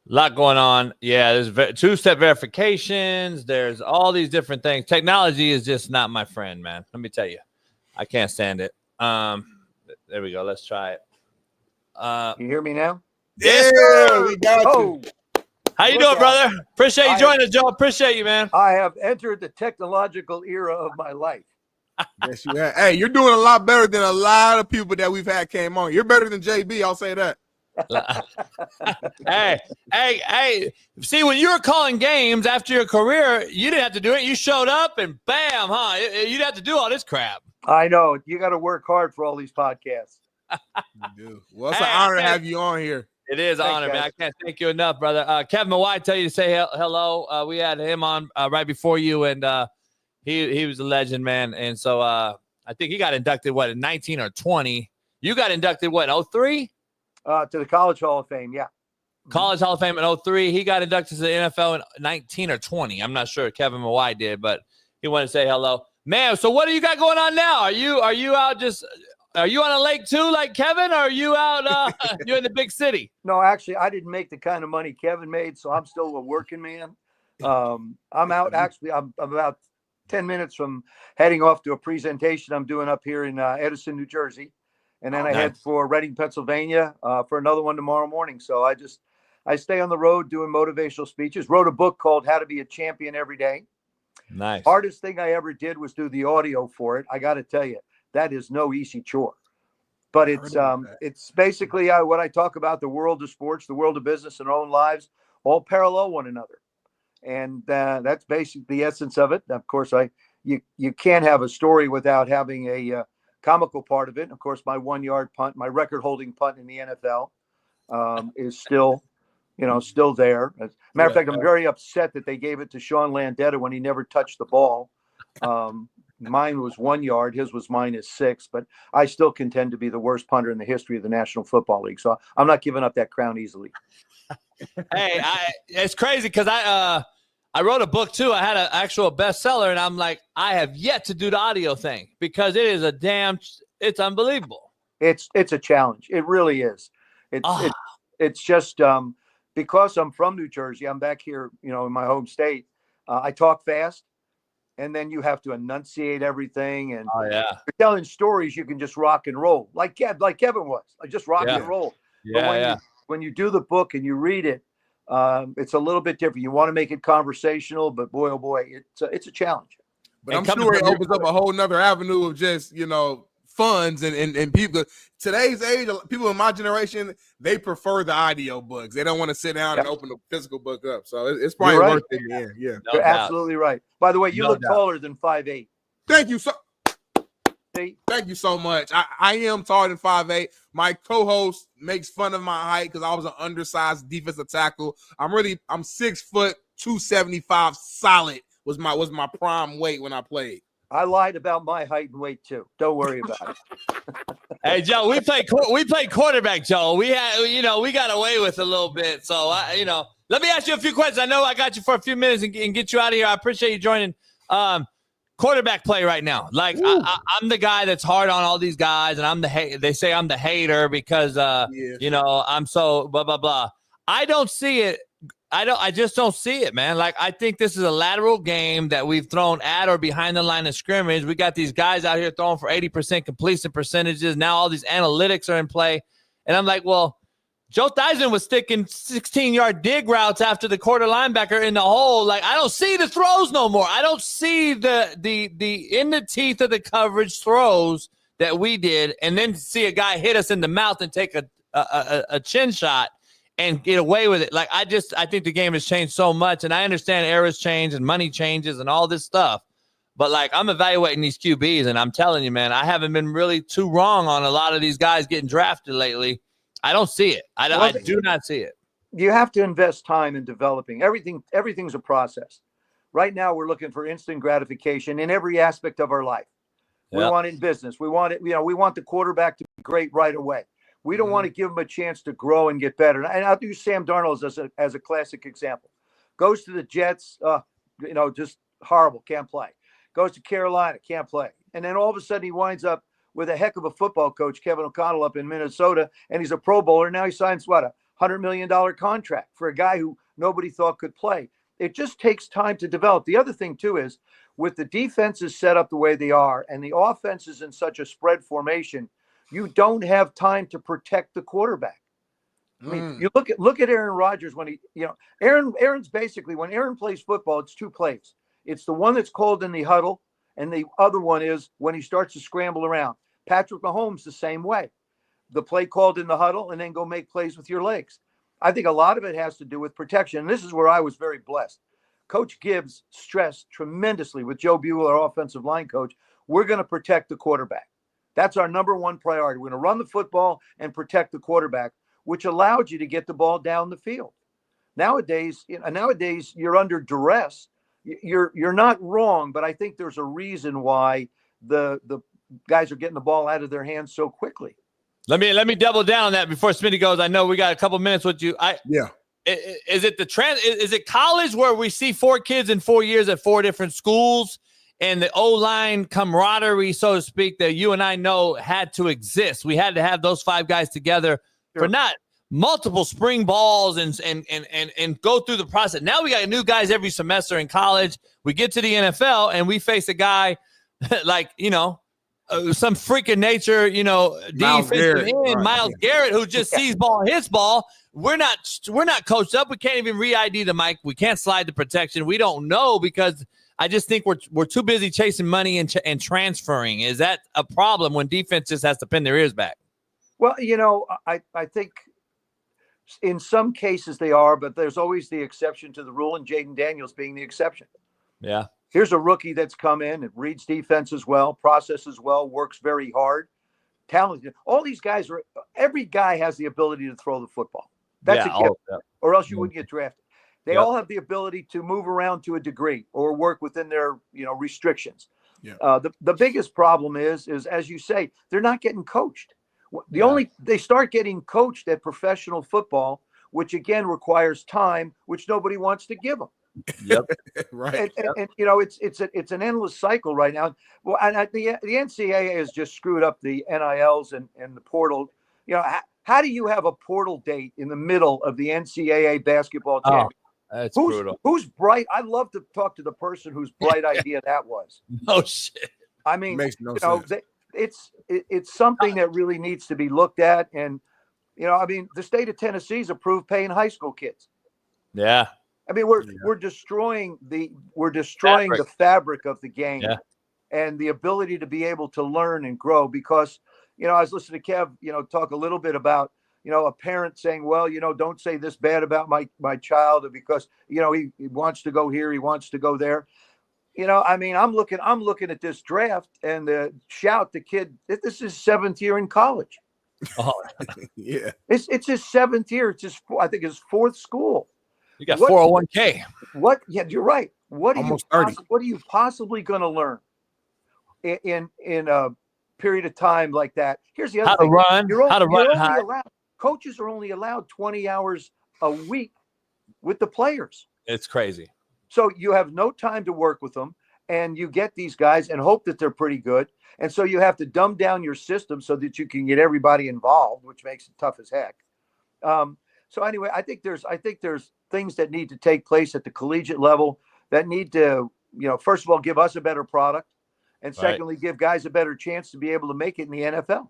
lot going on. Yeah, there's two-step verifications. There's all these different things. Technology is just not my friend, man. Let me tell you. I can't stand it. There we go. Let's try it. You hear me now? Yeah, we got you. How you doing, brother? Appreciate you joining us, Joe. Appreciate you, man. I have entered the technological era of my life. Yes, you have. Hey, you're doing a lot better than a lot of people that we've had came on. You're better than JB. I'll say that. Hey. See, when you were calling games after your career, you didn't have to do it. You showed up and bam, huh? You didn't have to do all this crap. I know. You got to work hard for all these podcasts. You do. Well, it's an honor to have you on here. It is an honor, man. I can't thank you enough, brother. Kevin Mawae tell you to say hello. We had him on right before you, and he was a legend, man. And so I think he got inducted, in 19 or 20? You got inducted, in 03? To the College Hall of Fame, yeah. College Hall of Fame in 03. He got inducted to the NFL in 19 or 20. I'm not sure Kevin Mawae did, but he wanted to say hello. Man, so what do you got going on now? Are you out just – are you on a lake too, like Kevin, or are you out? You're in the big city. No, actually, I didn't make the kind of money Kevin made, so I'm still a working man. I'm out. Actually, I'm about 10 minutes from heading off to a presentation I'm doing up here in Edison, New Jersey, and then I head for Reading, Pennsylvania, for another one tomorrow morning. So I stay on the road doing motivational speeches. Wrote a book called How to Be a Champion Every Day. Nice. Hardest thing I ever did was do the audio for it. I got to tell you. That is no easy chore, but it's basically what I talk about: the world of sports, the world of business, and our own lives all parallel one another, and that's basically the essence of it. Of course, you can't have a story without having a comical part of it. Of course, my 1-yard punt, my record-holding punt in the NFL, is still there. As a matter of fact, I'm very upset that they gave it to Shaun when he never touched the ball. Mine was 1 yard. His was -6, but I still contend to be the worst punter in the history of the National Football League. So I'm not giving up that crown easily. Hey, it's crazy because I wrote a book too. I had an actual bestseller, and I'm like, I have yet to do the audio thing because it is it's unbelievable. It's a challenge. It really is. It's just because I'm from New Jersey. I'm back here, in my home state. I talk fast. and then you have to enunciate everything. And oh yeah, you're telling stories, you can just rock and roll like Kevin was, just rock and roll. But when you do the book and you read it, it's a little bit different. You want to make it conversational, but boy, oh boy, it's a challenge. But I'm sure it opens up a whole nother avenue of just, funds and people. Today's age, people in my generation, they prefer the audio books. They don't want to sit down and open the physical book up. So it's probably worth it in the end. Yeah. You're absolutely right. By the way, you look taller than 5'8". Thank you Thank you so much. I am taller than 5'8". My co-host makes fun of my height because I was an undersized defensive tackle. I'm 6 foot 275 solid was my prime weight when I played. I lied about my height and weight too. Don't worry about it. Hey Joe, we played quarterback, Joe. We got away with a little bit. So let me ask you a few questions. I know I got you for a few minutes and get you out of here. I appreciate you joining. Quarterback play right now. Like I'm the guy that's hard on all these guys, and they say I'm the hater because I'm so blah blah blah. I don't see it. I just don't see it, man. Like, I think this is a lateral game that we've thrown at or behind the line of scrimmage. We got these guys out here throwing for 80% completion percentages. Now all these analytics are in play. And I'm like, well, Joe Theismann was sticking 16-yard dig routes after the quarter linebacker in the hole. Like, I don't see the throws no more. I don't see the in the teeth of the coverage throws that we did, and then see a guy hit us in the mouth and take a chin shot and get away with it. Like, I think the game has changed so much, and I understand eras change and money changes and all this stuff. But, like, I'm evaluating these QBs, and I'm telling you, man, I haven't been really too wrong on a lot of these guys getting drafted lately. I don't see it. I do not see it. You have to invest time in developing. Everything's a process. Right now, we're looking for instant gratification in every aspect of our life. We want it in business. We want it, we want the quarterback to be great right away. We don't want to give him a chance to grow and get better. And I'll use Sam Darnold as a classic example. Goes to the Jets, just horrible, can't play. Goes to Carolina, can't play. And then all of a sudden he winds up with a heck of a football coach, Kevin O'Connell, up in Minnesota, and he's a Pro Bowler. Now he signs, a $100 million contract for a guy who nobody thought could play. It just takes time to develop. The other thing, too, is with the defenses set up the way they are and the offense is in such a spread formation, you don't have time to protect the quarterback. I mean, you look at Aaron Rodgers when Aaron's basically, when Aaron plays football, it's two plays. It's the one that's called in the huddle, and the other one is when he starts to scramble around. Patrick Mahomes the same way. The play called in the huddle, and then go make plays with your legs. I think a lot of it has to do with protection. And this is where I was very blessed. Coach Gibbs stressed tremendously with Joe Buell, our offensive line coach, we're going to protect the quarterback. That's our number one priority. We're going to run the football and protect the quarterback, which allowed you to get the ball down the field. Nowadays you're under duress. You're not wrong, but I think there's a reason why the guys are getting the ball out of their hands so quickly. Let me double down on that before Smitty goes. I know we got a couple minutes with you. Is it college where we see 4 kids in 4 years at 4 different schools? And the O-line camaraderie, so to speak, that you and I know had to exist. We had to have those 5 guys together for not multiple spring balls and go through the process. Now we got new guys every semester in college. We get to the NFL and we face a guy like, some freaking nature, defensive end, Myles Garrett, who just sees ball, hits ball. We're not coached up. We can't even re-ID the mic. We can't slide the protection. We don't know because I just think we're too busy chasing money and transferring. Is that a problem when defense just has to pin their ears back? Well, I think in some cases they are, but there's always the exception to the rule, and Jaden Daniels being the exception. Yeah. Here's a rookie that's come in and reads defense as well, processes well, works very hard, talented. All these guys every guy has the ability to throw the football. That's a gift, or else you wouldn't get drafted. They all have the ability to move around to a degree or work within their, restrictions. Yeah. The biggest problem is as you say, they're not getting coached. They start getting coached at professional football, which again requires time, which nobody wants to give them. Yep. Right. And it's an endless cycle right now. Well, and the NCAA has just screwed up the NILs and the portal. How do you have a portal date in the middle of the NCAA basketball championship? That's who's, brutal. Who's bright? I'd love to talk to the person whose bright idea that was. No shit. I mean, Makes no sense. It's something that really needs to be looked at. And, I mean, the state of Tennessee's approved paying high school kids. Yeah. I mean, we're destroying the fabric of the game and the ability to be able to learn and grow. Because, I was listening to Kev, talk a little bit about, a parent saying, well, don't say this bad about my child because, he wants to go here, he wants to go there. I mean, I'm looking at this draft and shout the kid, this is 7th year in college. Oh, yeah. It's his 7th year. It's I think his 4th school. You got 401k. What? Yeah, you're right. What are you possibly going to learn in a period of time like that? Here's the other thing. How to run. Coaches are only allowed 20 hours a week with the players. It's crazy. So you have no time to work with them, and you get these guys and hope that they're pretty good. And so you have to dumb down your system so that you can get everybody involved, which makes it tough as heck. So anyway, I think there's things that need to take place at the collegiate level that need to, first of all, give us a better product, and secondly, give guys a better chance to be able to make it in the NFL.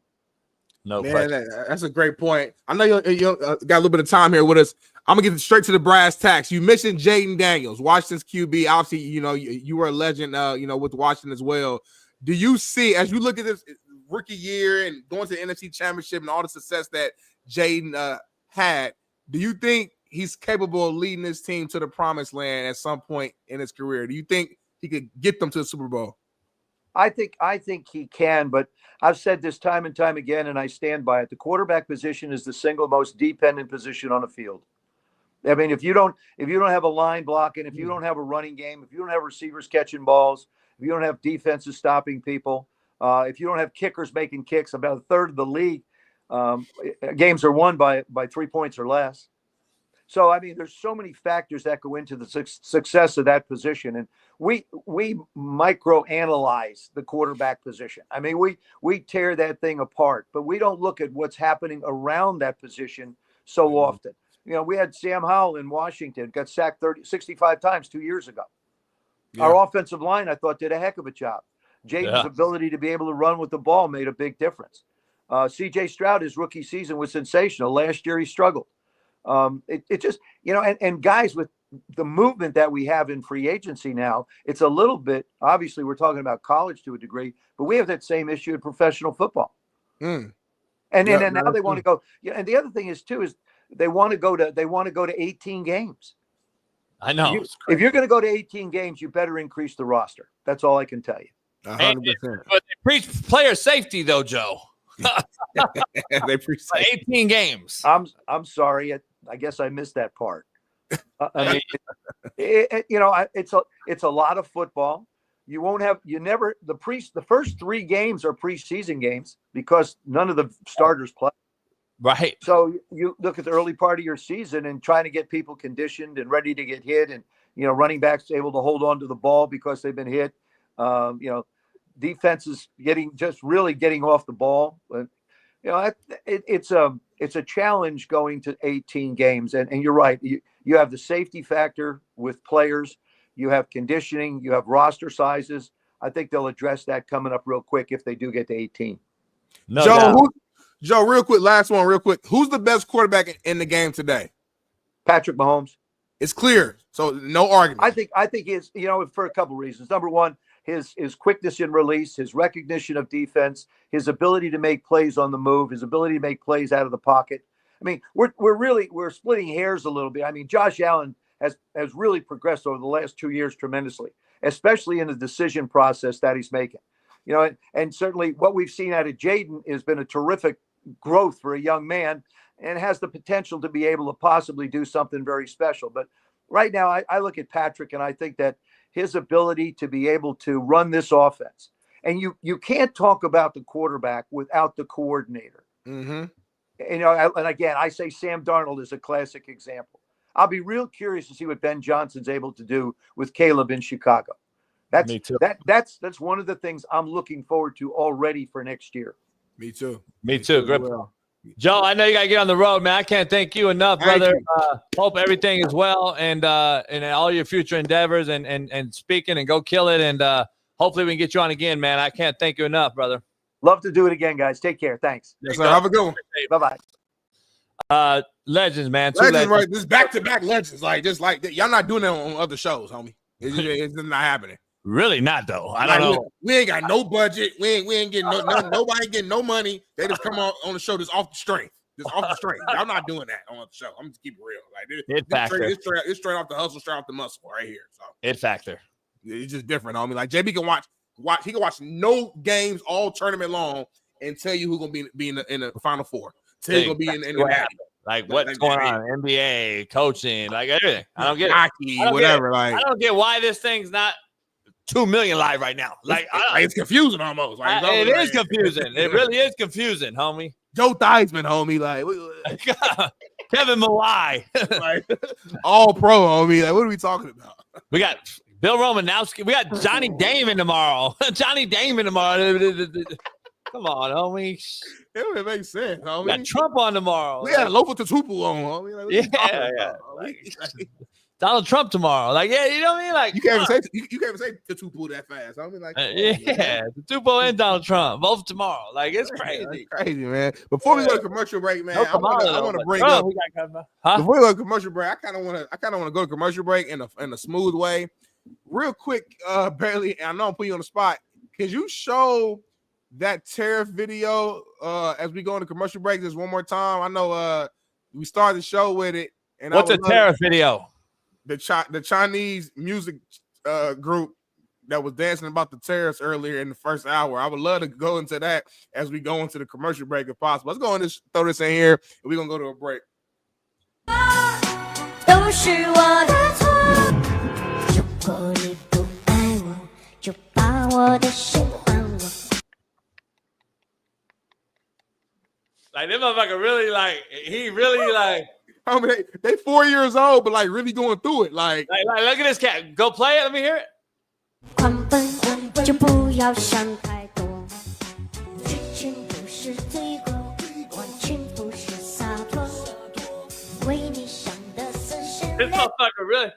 No man, that's a great point. I know you got a little bit of time here with us. I'm gonna get straight to the brass tacks. You mentioned Jaden Daniels, Washington's QB. Obviously, you were a legend, with Washington as well. Do you see, as you look at this rookie year and going to the NFC Championship and all the success that Jaden had, do you think he's capable of leading this team to the promised land at some point in his career? Do you think he could get them to the Super Bowl? I think he can, but I've said this time and time again, and I stand by it. The quarterback position is the single most dependent position on the field. I mean, if you don't have a line blocking, if you don't have a running game, if you don't have receivers catching balls, if you don't have defenses stopping people, if you don't have kickers making kicks, about a third of the league games are won by 3 points or less. So, I mean, there's so many factors that go into the success of that position. And we micro-analyze the quarterback position. I mean, we tear that thing apart, but we don't look at what's happening around that position so often. We had Sam Howell in Washington, got sacked 65 times 2 years ago. Yeah. Our offensive line, I thought, did a heck of a job. Jaden's ability to be able to run with the ball made a big difference. C.J. Stroud, his rookie season was sensational. Last year, he struggled. It just, and guys, with the movement that we have in free agency now, it's a little bit, obviously we're talking about college to a degree, but we have that same issue in professional football. And now they want to go. And the other thing is too, is they want to go to 18 games. I know. If you're going to go to 18 games, you better increase the roster. That's all I can tell you. 100%. But they preach player safety though, Joe. They preach 18 games. I'm sorry. I guess I missed that part. I mean, it's a lot of football. The first 3 games are preseason games because none of the starters play. Right. So you look at the early part of your season and trying to get people conditioned and ready to get hit, and running backs able to hold on to the ball because they've been hit. Defenses getting off the ball. It's a challenge going to 18 games, and you're right. You have the safety factor with players. You have conditioning. You have roster sizes. I think they'll address that coming up real quick if they do get to 18. No, Joe, real quick, last one, real quick. Who's the best quarterback in the game today? Patrick Mahomes. It's clear, so no argument. I think it's for a couple of reasons. Number one, his quickness in release, his recognition of defense, his ability to make plays on the move, his ability to make plays out of the pocket. I mean, we're splitting hairs a little bit. I mean, Josh Allen has really progressed over the last 2 years tremendously, especially in the decision process that he's making. And certainly what we've seen out of Jaden has been a terrific growth for a young man and has the potential to be able to possibly do something very special. But right now, I look at Patrick and I think that his ability to be able to run this offense, and you can't talk about the quarterback without the coordinator. Mm-hmm. And again, I say Sam Darnold is a classic example. I'll be real curious to see what Ben Johnson's able to do with Caleb in Chicago. Me too. That's one of the things I'm looking forward to already for next year. Me too. Me too. Great. Well. Joe, I know you gotta get on the road, man. I can't thank you enough, brother. Hope everything is well and all your future endeavors and speaking and go kill it. And hopefully we can get you on again, man. I can't thank you enough, brother. Love to do it again, guys. Take care. Thanks. Yes, sir. Have a good one. Bye-bye. Legends, man. Legends, right? This back-to-back legends. Like, just like that. Y'all not doing that on other shows, homie. It's just not happening. Really not, though. I don't know. We ain't got no budget. We ain't getting nobody getting no money. They just come on the show just off the strength. Just off the strength. Y'all not doing that on the show. I'm just keep it real. Like it's straight off the hustle, straight off the muscle right here. So it factor. It's just different, homie. Like JB can watch. He can watch no games all tournament long and tell you who's gonna be in the Final Four. Tell you gonna be in the Natty. Like what's going on? NBA, coaching, like everything. I don't get it. Hockey, whatever. Like I don't get why this thing's not 2 million live right now. Like it's confusing almost. Like it is confusing. It really is confusing, homie. Joe Theismann, homie. Like Kevin Mawae, like all pro, homie. Like what are we talking about? We got Bill Romanowski. We got Johnny Damon tomorrow. Johnny Damon tomorrow. Come on, homie. It makes sense, homie. We got Trump on tomorrow. We had a local Tutupu on, homie. Like, yeah. Donald Trump tomorrow. Like, yeah, you know what I mean? Like, you can't even say Tutupu that fast. I mean, like, Tutupu and Donald Trump both tomorrow. Like, it's crazy. It's crazy, man. Before we go to commercial break, man, I want to bring up. Huh? Before we go to commercial break, I kind of want to go to commercial break in a smooth way, real quick. Barely, I know I'm putting you on the spot. Could you show that tariff video as we go into commercial break just one more time? I know we started the show with it. And what's a tariff video? The Chinese music group that was dancing about the tariffs earlier in the first hour. I would love to go into that as we go into the commercial break if possible. Let's go and just throw this in here and we're gonna go to a break. Like, this motherfucker really, like, he really, like. I mean, they 4 years old, but, like, really going through it. Like, look at this cat. Go play it. Let me hear it. This motherfucker really.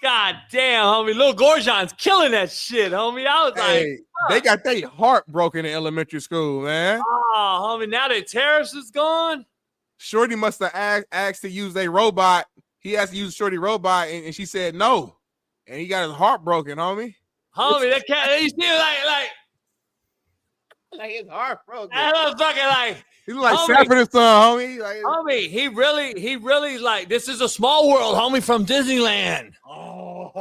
God damn, homie. Lil Gorjon's killing that shit, homie. I was like, they got their heart broken in elementary school, man. Oh, homie, now that Terrace is gone. Shorty must have asked to use a robot. He asked to use Shorty robot, and she said no. And he got his heart broken, homie. Homie, that cat, you see like his heart broken. That motherfucker, like. He look like Sanford and Son, homie. Like, homie, he really like, this is a small world, homie, from Disneyland. Oh,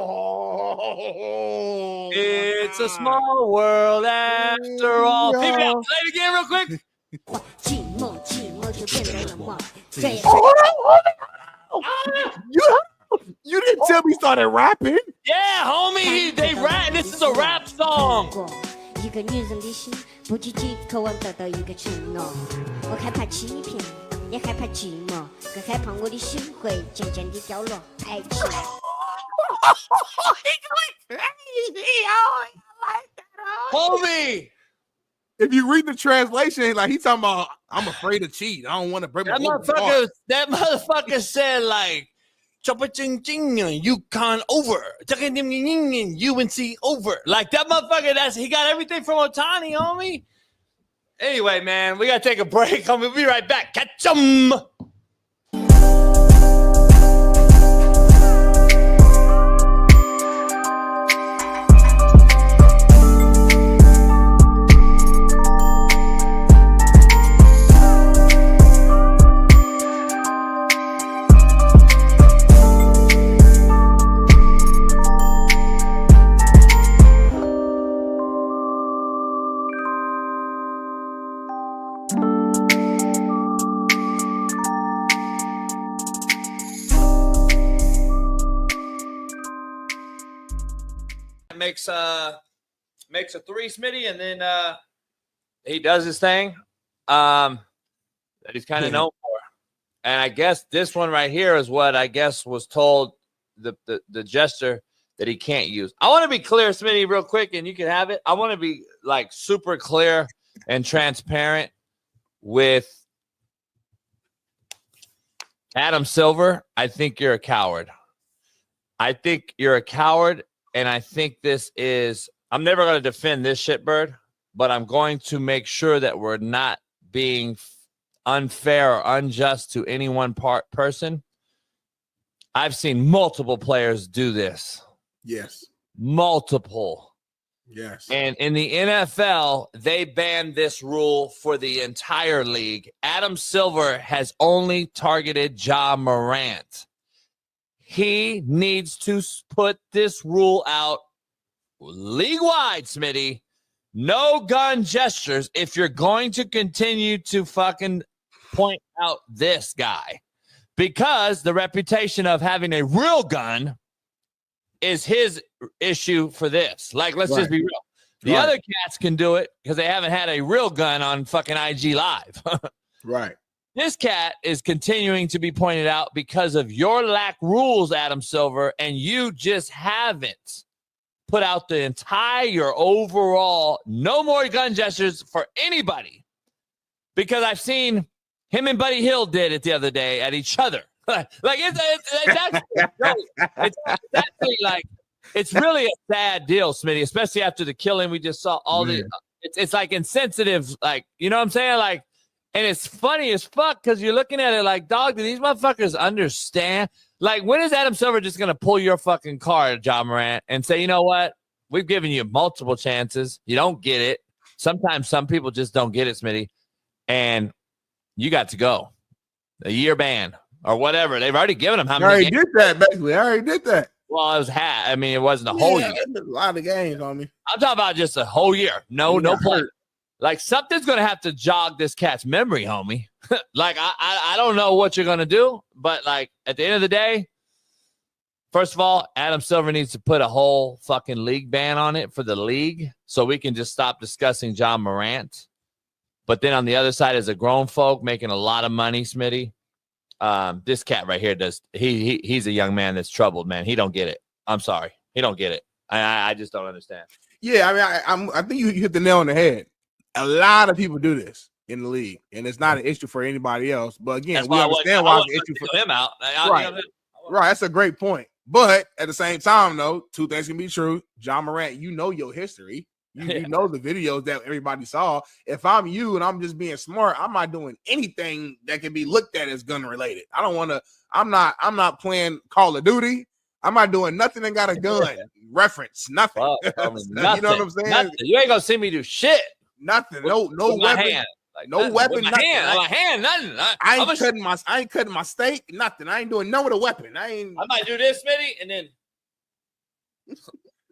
it's a small world after all. Play it again real quick. You didn't tell me he started rapping. Yeah, homie, they rap. This is a rap song. You can use homie. If you read the translation, like he talking about, I'm afraid to cheat. I don't want to break my heart. That motherfucker said like, you can't over. UNC over. Like that motherfucker, he got everything from Otani, homie. Anyway, man, we gotta take a break. Homie, we'll be right back. Catch 'em. Makes a three, Smitty, and then he does his thing that he's kind of known for. And I guess this one right here is what I guess was told the gesture that he can't use. I want to be clear, Smitty, real quick, and you can have it. I want to be like super clear and transparent with Adam Silver, I think you're a coward. I think you're a coward, and I think this is – I'm never going to defend this shitbird, but I'm going to make sure that we're not being unfair or unjust to any one person. I've seen multiple players do this. Yes. Multiple. Yes. And in the NFL, they banned this rule for the entire league. Adam Silver has only targeted Ja Morant. He needs to put this rule out league-wide, Smitty. No gun gestures if you're going to continue to fucking point out this guy. Because the reputation of having a real gun is his issue for this. Like, let's just be real. The other cats can do it because they haven't had a real gun on fucking IG Live. Right. This cat is continuing to be pointed out because of your lack rules, Adam Silver, and you just haven't put out the entire overall no more gun gestures for anybody. Because I've seen him and Buddy Hield did it the other day at each other. Like it's actually like it's really a sad deal, Smitty, especially after the killing. We just saw all the it's like insensitive, like, you know what I'm saying? Like, and it's funny as fuck because you're looking at it like, dog, do these motherfuckers understand? Like, when is Adam Silver just gonna pull your fucking card, Ja Morant, and say, you know what? We've given you multiple chances. You don't get it. Sometimes some people just don't get it, Smitty. And you got to go. A year ban or whatever. They've already given him how many games? did that, basically. I already did that. Well, it was I mean, it wasn't a whole year. A lot of games on me. I'm talking about just a whole year. No play. Like, something's going to have to jog this cat's memory, homie. Like, I don't know what you're going to do, but, like, at the end of the day, first of all, Adam Silver needs to put a whole fucking league ban on it for the league so we can just stop discussing Ja Morant. But then on the other side is a grown folk making a lot of money, Smitty. This cat right here he's a young man that's troubled, man. He don't get it. I'm sorry. He don't get it. I just don't understand. Yeah, I mean, I think you hit the nail on the head. A lot of people do this in the league, and it's not an issue for anybody else. But again, we understand why it's an issue for him out. Right. That's a great point. But at the same time, though, two things can be true. Ja Morant, you know your history. You know the videos that everybody saw. If I'm you and I'm just being smart, I'm not doing anything that can be looked at as gun related. I don't want to. I'm not playing Call of Duty. I'm not doing nothing that got a gun reference. Nothing. Well, nothing. You know what I'm saying? Nothing. You ain't gonna see me do shit. Nothing. No weapon. Like, no weapon. My Nothing. hand. Nothing. I ain't cutting my steak. Nothing. I ain't doing none with a weapon. I might do this, Smitty, and then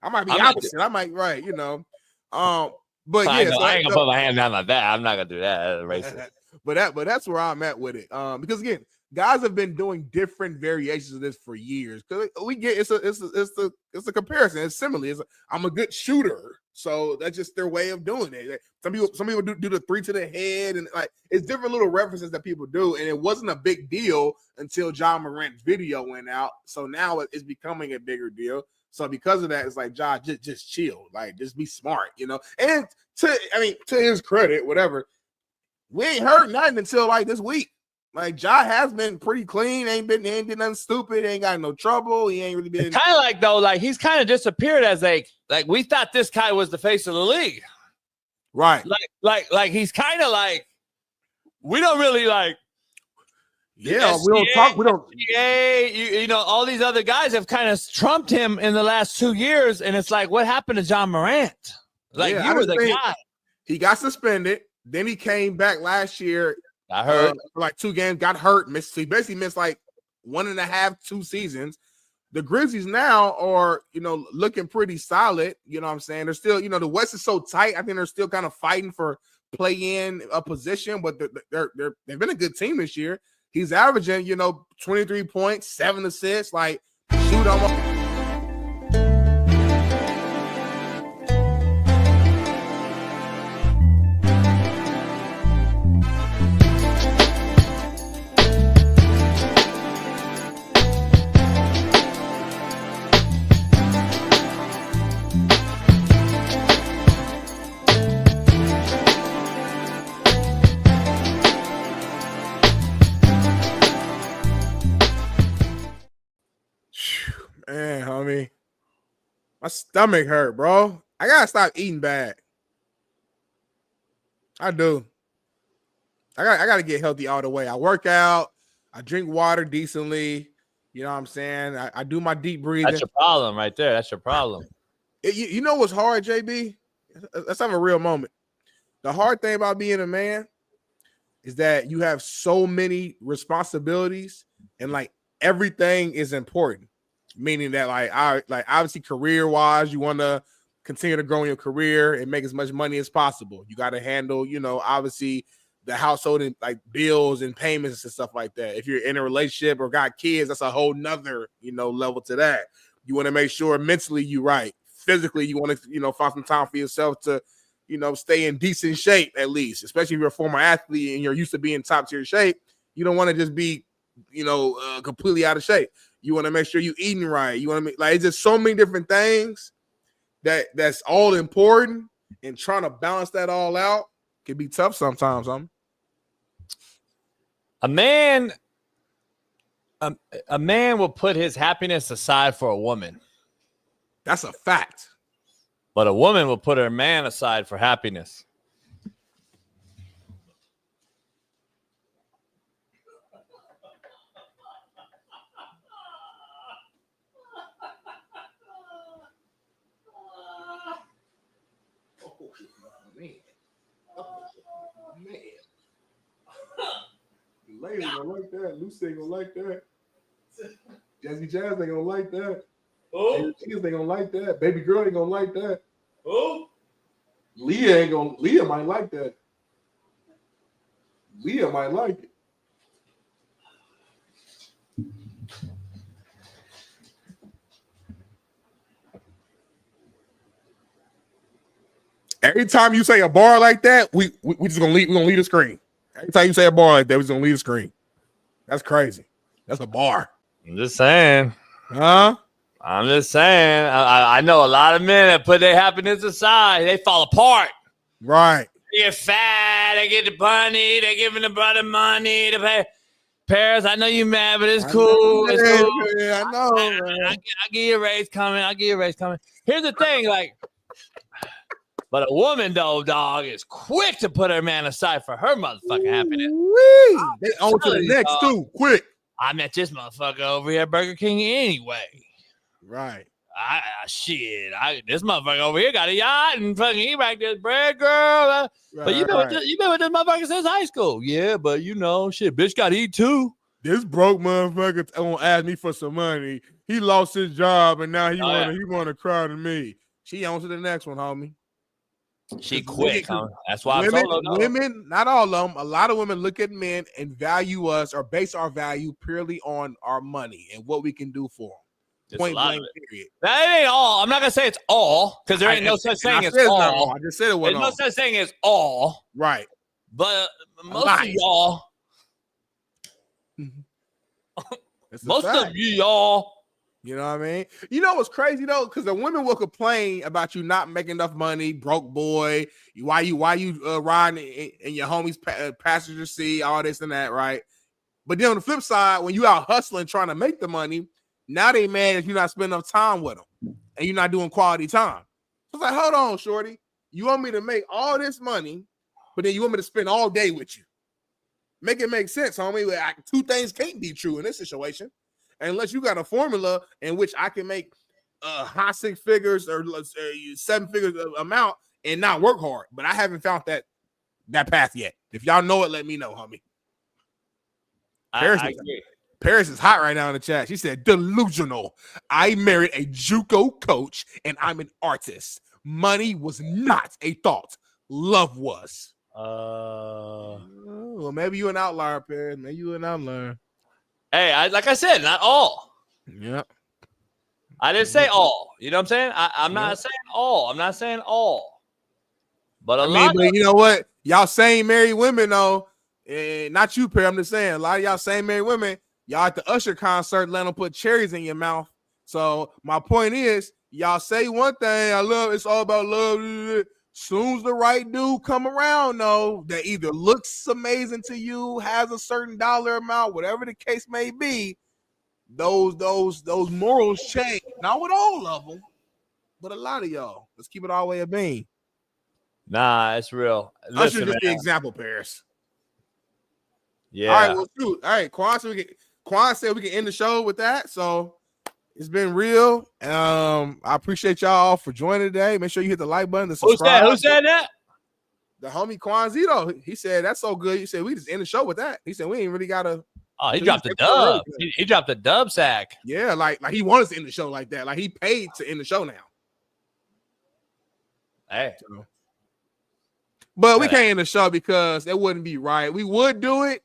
I might be opposite. I might you know. But I ain't gonna put my hand down like that. I'm not gonna do that. That's racist. but that's where I'm at with it. Because again, guys have been doing different variations of this for years. Because we get it's a comparison. It's similar. I'm a good shooter, so that's just their way of doing it. Some people do the three to the head, and like it's different little references that people do. And it wasn't a big deal until Ja Morant's video went out. So now it's becoming a bigger deal. So because of that, it's like, Ja, just chill, like just be smart, you know. And to his credit, whatever, we ain't heard nothing until like this week. Like Ja has been pretty clean, ain't did nothing stupid, ain't got no trouble. He ain't really been kind of like though, like he's kind of disappeared as like we thought this guy was the face of the league, right? Like he's kind of like we don't really like. Yeah, we don't talk. We don't. You know, all these other guys have kind of trumped him in the last 2 years, and it's like, what happened to Ja Morant? Like, you were the guy. He got suspended. Then he came back last year. I heard for like 2 games. Got hurt. He basically missed like 1.5, 2 seasons. The Grizzlies now are, you know, looking pretty solid. You know what I'm saying? They're still, you know, the West is so tight. I think they're still kind of fighting for play-in a position, but they've been a good team this year. He's averaging, you know, 23 points, 7 assists, like shoot almost. Man, homie. My stomach hurt, bro. I gotta stop eating bad. I do. I gotta get healthy all the way. I work out. I drink water decently. You know what I'm saying? I do my deep breathing. That's your problem right there. That's your problem. You know what's hard, JB? Let's have a real moment. The hard thing about being a man is that you have so many responsibilities and like everything is important. Meaning that like obviously career-wise, you want to continue to grow in your career and make as much money as possible. You got to handle, obviously the household and like bills and payments and stuff like that. If you're in a relationship or got kids, that's a whole nother, level to that. You want to make sure mentally you're right. Physically, you want to, find some time for yourself to, stay in decent shape at least, especially if you're a former athlete and you're used to being top tier shape. You don't want to just be, completely out of shape. You want to make sure you're eating right. You want to make it's just so many different things that's all important, and trying to balance that all out can be tough sometimes. A man will put his happiness aside for a woman. That's a fact. But a woman will put her man aside for happiness. Lady ain't gonna like that. Lucy ain't gonna like that. Jazzy Jazz ain't gonna like that. Who? Kids ain't gonna like that. Baby girl ain't gonna like that. Who? Leah might like that. Leah might like it. Every time you say a bar like that, we just gonna leave the screen. Every time you say a bar like that, we're just gonna leave the screen. That's crazy. That's a bar. I'm just saying. Huh? I'm just saying. I know a lot of men that put their happiness aside. They fall apart. Right. They get fat. They get the money. They giving the brother money to pay. Paris, I know you mad, but it's cool. It's cool. Yeah, I know. I'll give you a raise coming. Here's the thing, but a woman, though, dog, is quick to put her man aside for her motherfucking happiness. They on to the next, too. Quick. I met this motherfucker over here at Burger King anyway. Right. This motherfucker over here got a yacht and fucking he back this bread girl. But you been with this motherfucker since high school. Yeah, but bitch got to eat too. This broke motherfucker won't ask me for some money. He lost his job and now he want to cry to me. She on to the next one, homie. She quick, huh? That's why women, not all of them, a lot of women look at men and value us or base our value purely on our money and what we can do for them. Point blank, period. That ain't all. I'm not gonna say it's all because there ain't no such thing as all. I just said it wasn't all. There's no such thing as all. Right. But most of y'all, most of y'all. You know what I mean? You know what's crazy though? Because the women will complain about you not making enough money, broke boy. Why you riding in your homie's passenger seat, all this and that, right? But then on the flip side, when you out hustling trying to make the money, now they mad if you're not spending enough time with them and you're not doing quality time. So it's like, hold on, shorty. You want me to make all this money, but then you want me to spend all day with you? Make it make sense, homie. Two things can't be true in this situation. Unless you got a formula in which I can make high six figures or seven figures amount and not work hard. But I haven't found that path yet. If y'all know it, let me know, homie. Paris is hot right now in the chat. She said, delusional. I married a JUCO coach and I'm an artist. Money was not a thought. Love was. Well, maybe you an outlier, Paris. Maybe you an outlier. Hey, like I said, not all. Yeah. I didn't say all. You know what I'm saying? I'm not saying all. I'm not saying all. But but you know what? Y'all same married women, though. Not you, Perry. I'm just saying. A lot of y'all same married women, y'all at the Usher concert, let them put cherries in your mouth. So my point is, y'all say one thing, it's all about love. Soon as the right dude come around, though, that either looks amazing to you, has a certain dollar amount, whatever the case may be, those morals change. Not with all of them, but a lot of y'all. Let's keep it all the way a bean. Nah, it's real. I should Listen, just be man. example, Paris. Yeah. All right, well, shoot. All right, Quan said we can end the show with that. So it's been real. I appreciate y'all for joining today. Make sure you hit the like button, the subscribe. Who said that? The homie Quanzito. He said that's so good. He said we just end the show with that. He said we ain't really gotta. Oh, he dropped the dub. He dropped the dub sack. Yeah, like he wanted to end the show like that. Like he paid to end the show now. Hey. But we can't end the show because that wouldn't be right. We would do it,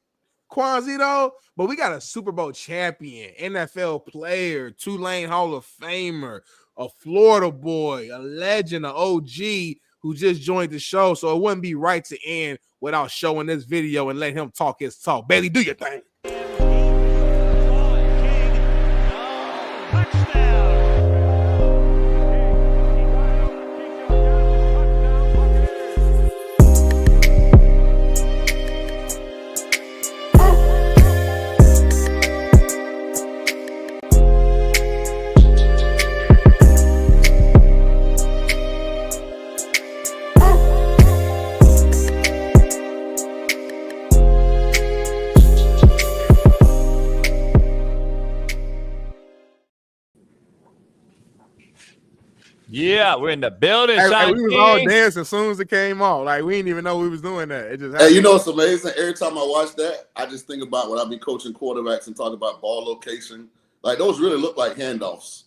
Quanzito, but we got a Super Bowl champion, NFL player, Tulane Hall of Famer, a Florida boy, a legend, an OG who just joined the show. So it wouldn't be right to end without showing this video and let him talk his talk. Bailey, do your thing. Yeah, we're in the building. Hey, we was all dancing as soon as it came on. Like we didn't even know we was doing that. It just happened. Hey, you know what's amazing? Every time I watch that, I just think about when I be coaching quarterbacks and talk about ball location. Like those really look like handoffs.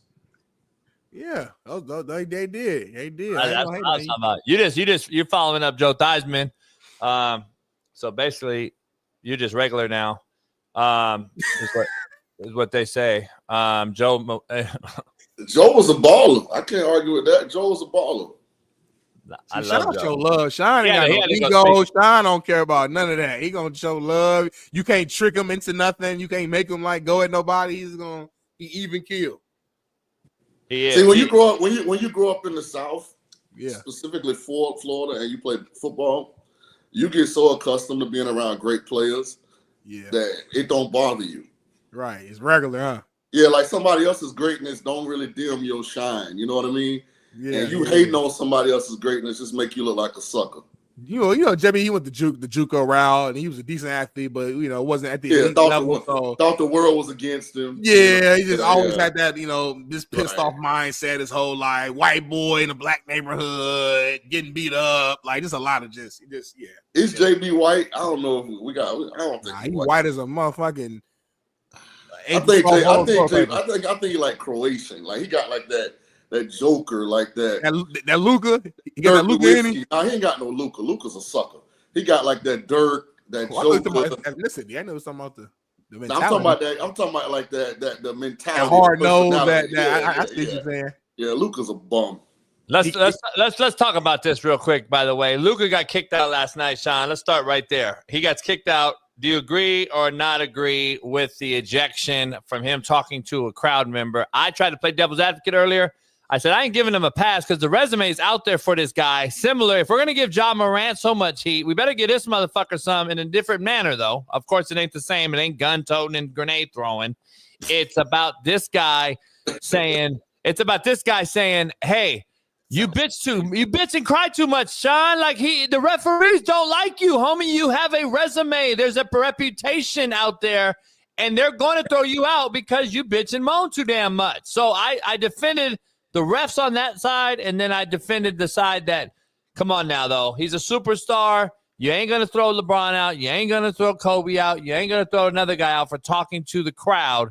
Yeah, they did. They did. That's what I was talking about. You're following up Joe Theismann. So basically, you're just regular now. Is what they say. Joe was a baller. I can't argue with that. Joe was a baller. I Shout love out Joe. your love. Shaun ain't got no ego. Shaun don't care about none of that. He gonna show love. You can't trick him into nothing. You can't make him like go at nobody. He even kill. See, when you grow up in the South, yeah, specifically for Florida, and you play football, you get so accustomed to being around great players, that it don't bother you. Right, it's regular, huh? Yeah, like somebody else's greatness don't really dim your shine. You know what I mean? Yeah. And you hating on somebody else's greatness just make you look like a sucker. You know, Jimmy, he went the JUCO route, and he was a decent athlete, but it wasn't at the elite thought level. Thought the world was against him. Yeah, he just always had that, this pissed off mindset his whole life. White boy in a black neighborhood, getting beat up, like just a lot of Is JB white? I don't know if I don't think he's white as a motherfucking. I think he like Croatian. Like he got like that Joker, like that Luka. He got that Luka in him. Nah, he ain't got no Luka. Luka's a sucker. He got like that Dirk, that Joker. Listen, I know something about the mentality. I'm talking about that. I'm talking about like the mentality. That hard nose. I see what you're saying. Yeah, Luka's a bum. Let's talk about this real quick. By the way, Luka got kicked out last night, Shaun. Let's start right there. He got kicked out. Do you agree or not agree with the ejection from him talking to a crowd member? I tried to play devil's advocate earlier. I said, I ain't giving him a pass because the resume is out there for this guy. Similar, if we're going to give Ja Morant so much heat, we better give this motherfucker some in a different manner, though. Of course, it ain't the same. It ain't gun-toting and grenade throwing. It's about this guy saying, hey, you bitch and cry too much, Shaun. Like the referees don't like you, homie. You have a resume. There's a reputation out there, and they're going to throw you out because you bitch and moan too damn much. So I defended the refs on that side, and then I defended the side that, come on now, though. He's a superstar. You ain't going to throw LeBron out. You ain't going to throw Kobe out. You ain't going to throw another guy out for talking to the crowd.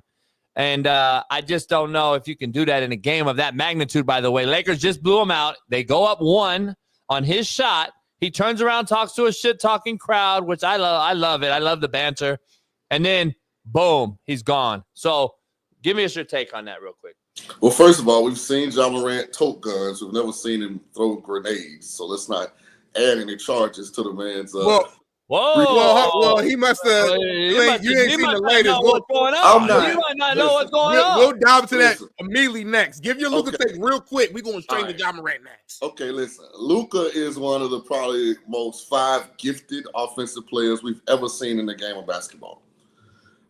And I just don't know if you can do that in a game of that magnitude, by the way. Lakers just blew him out. They go up 1 on his shot. He turns around, talks to a shit-talking crowd, which I love. I love it. I love the banter. And then, boom, he's gone. So give me your take on that real quick. Well, first of all, we've seen Ja Morant tote guns. We've never seen him throw grenades. So let's not add any charges to the man's Well, he must have. You ain't seen the latest. What's going on? You might not know what's going on. We'll dive into that immediately next. Give your Luka take real quick. We're going straight to Ja Morant next. Okay, listen. Luka is one of the probably most 5 gifted offensive players we've ever seen in the game of basketball.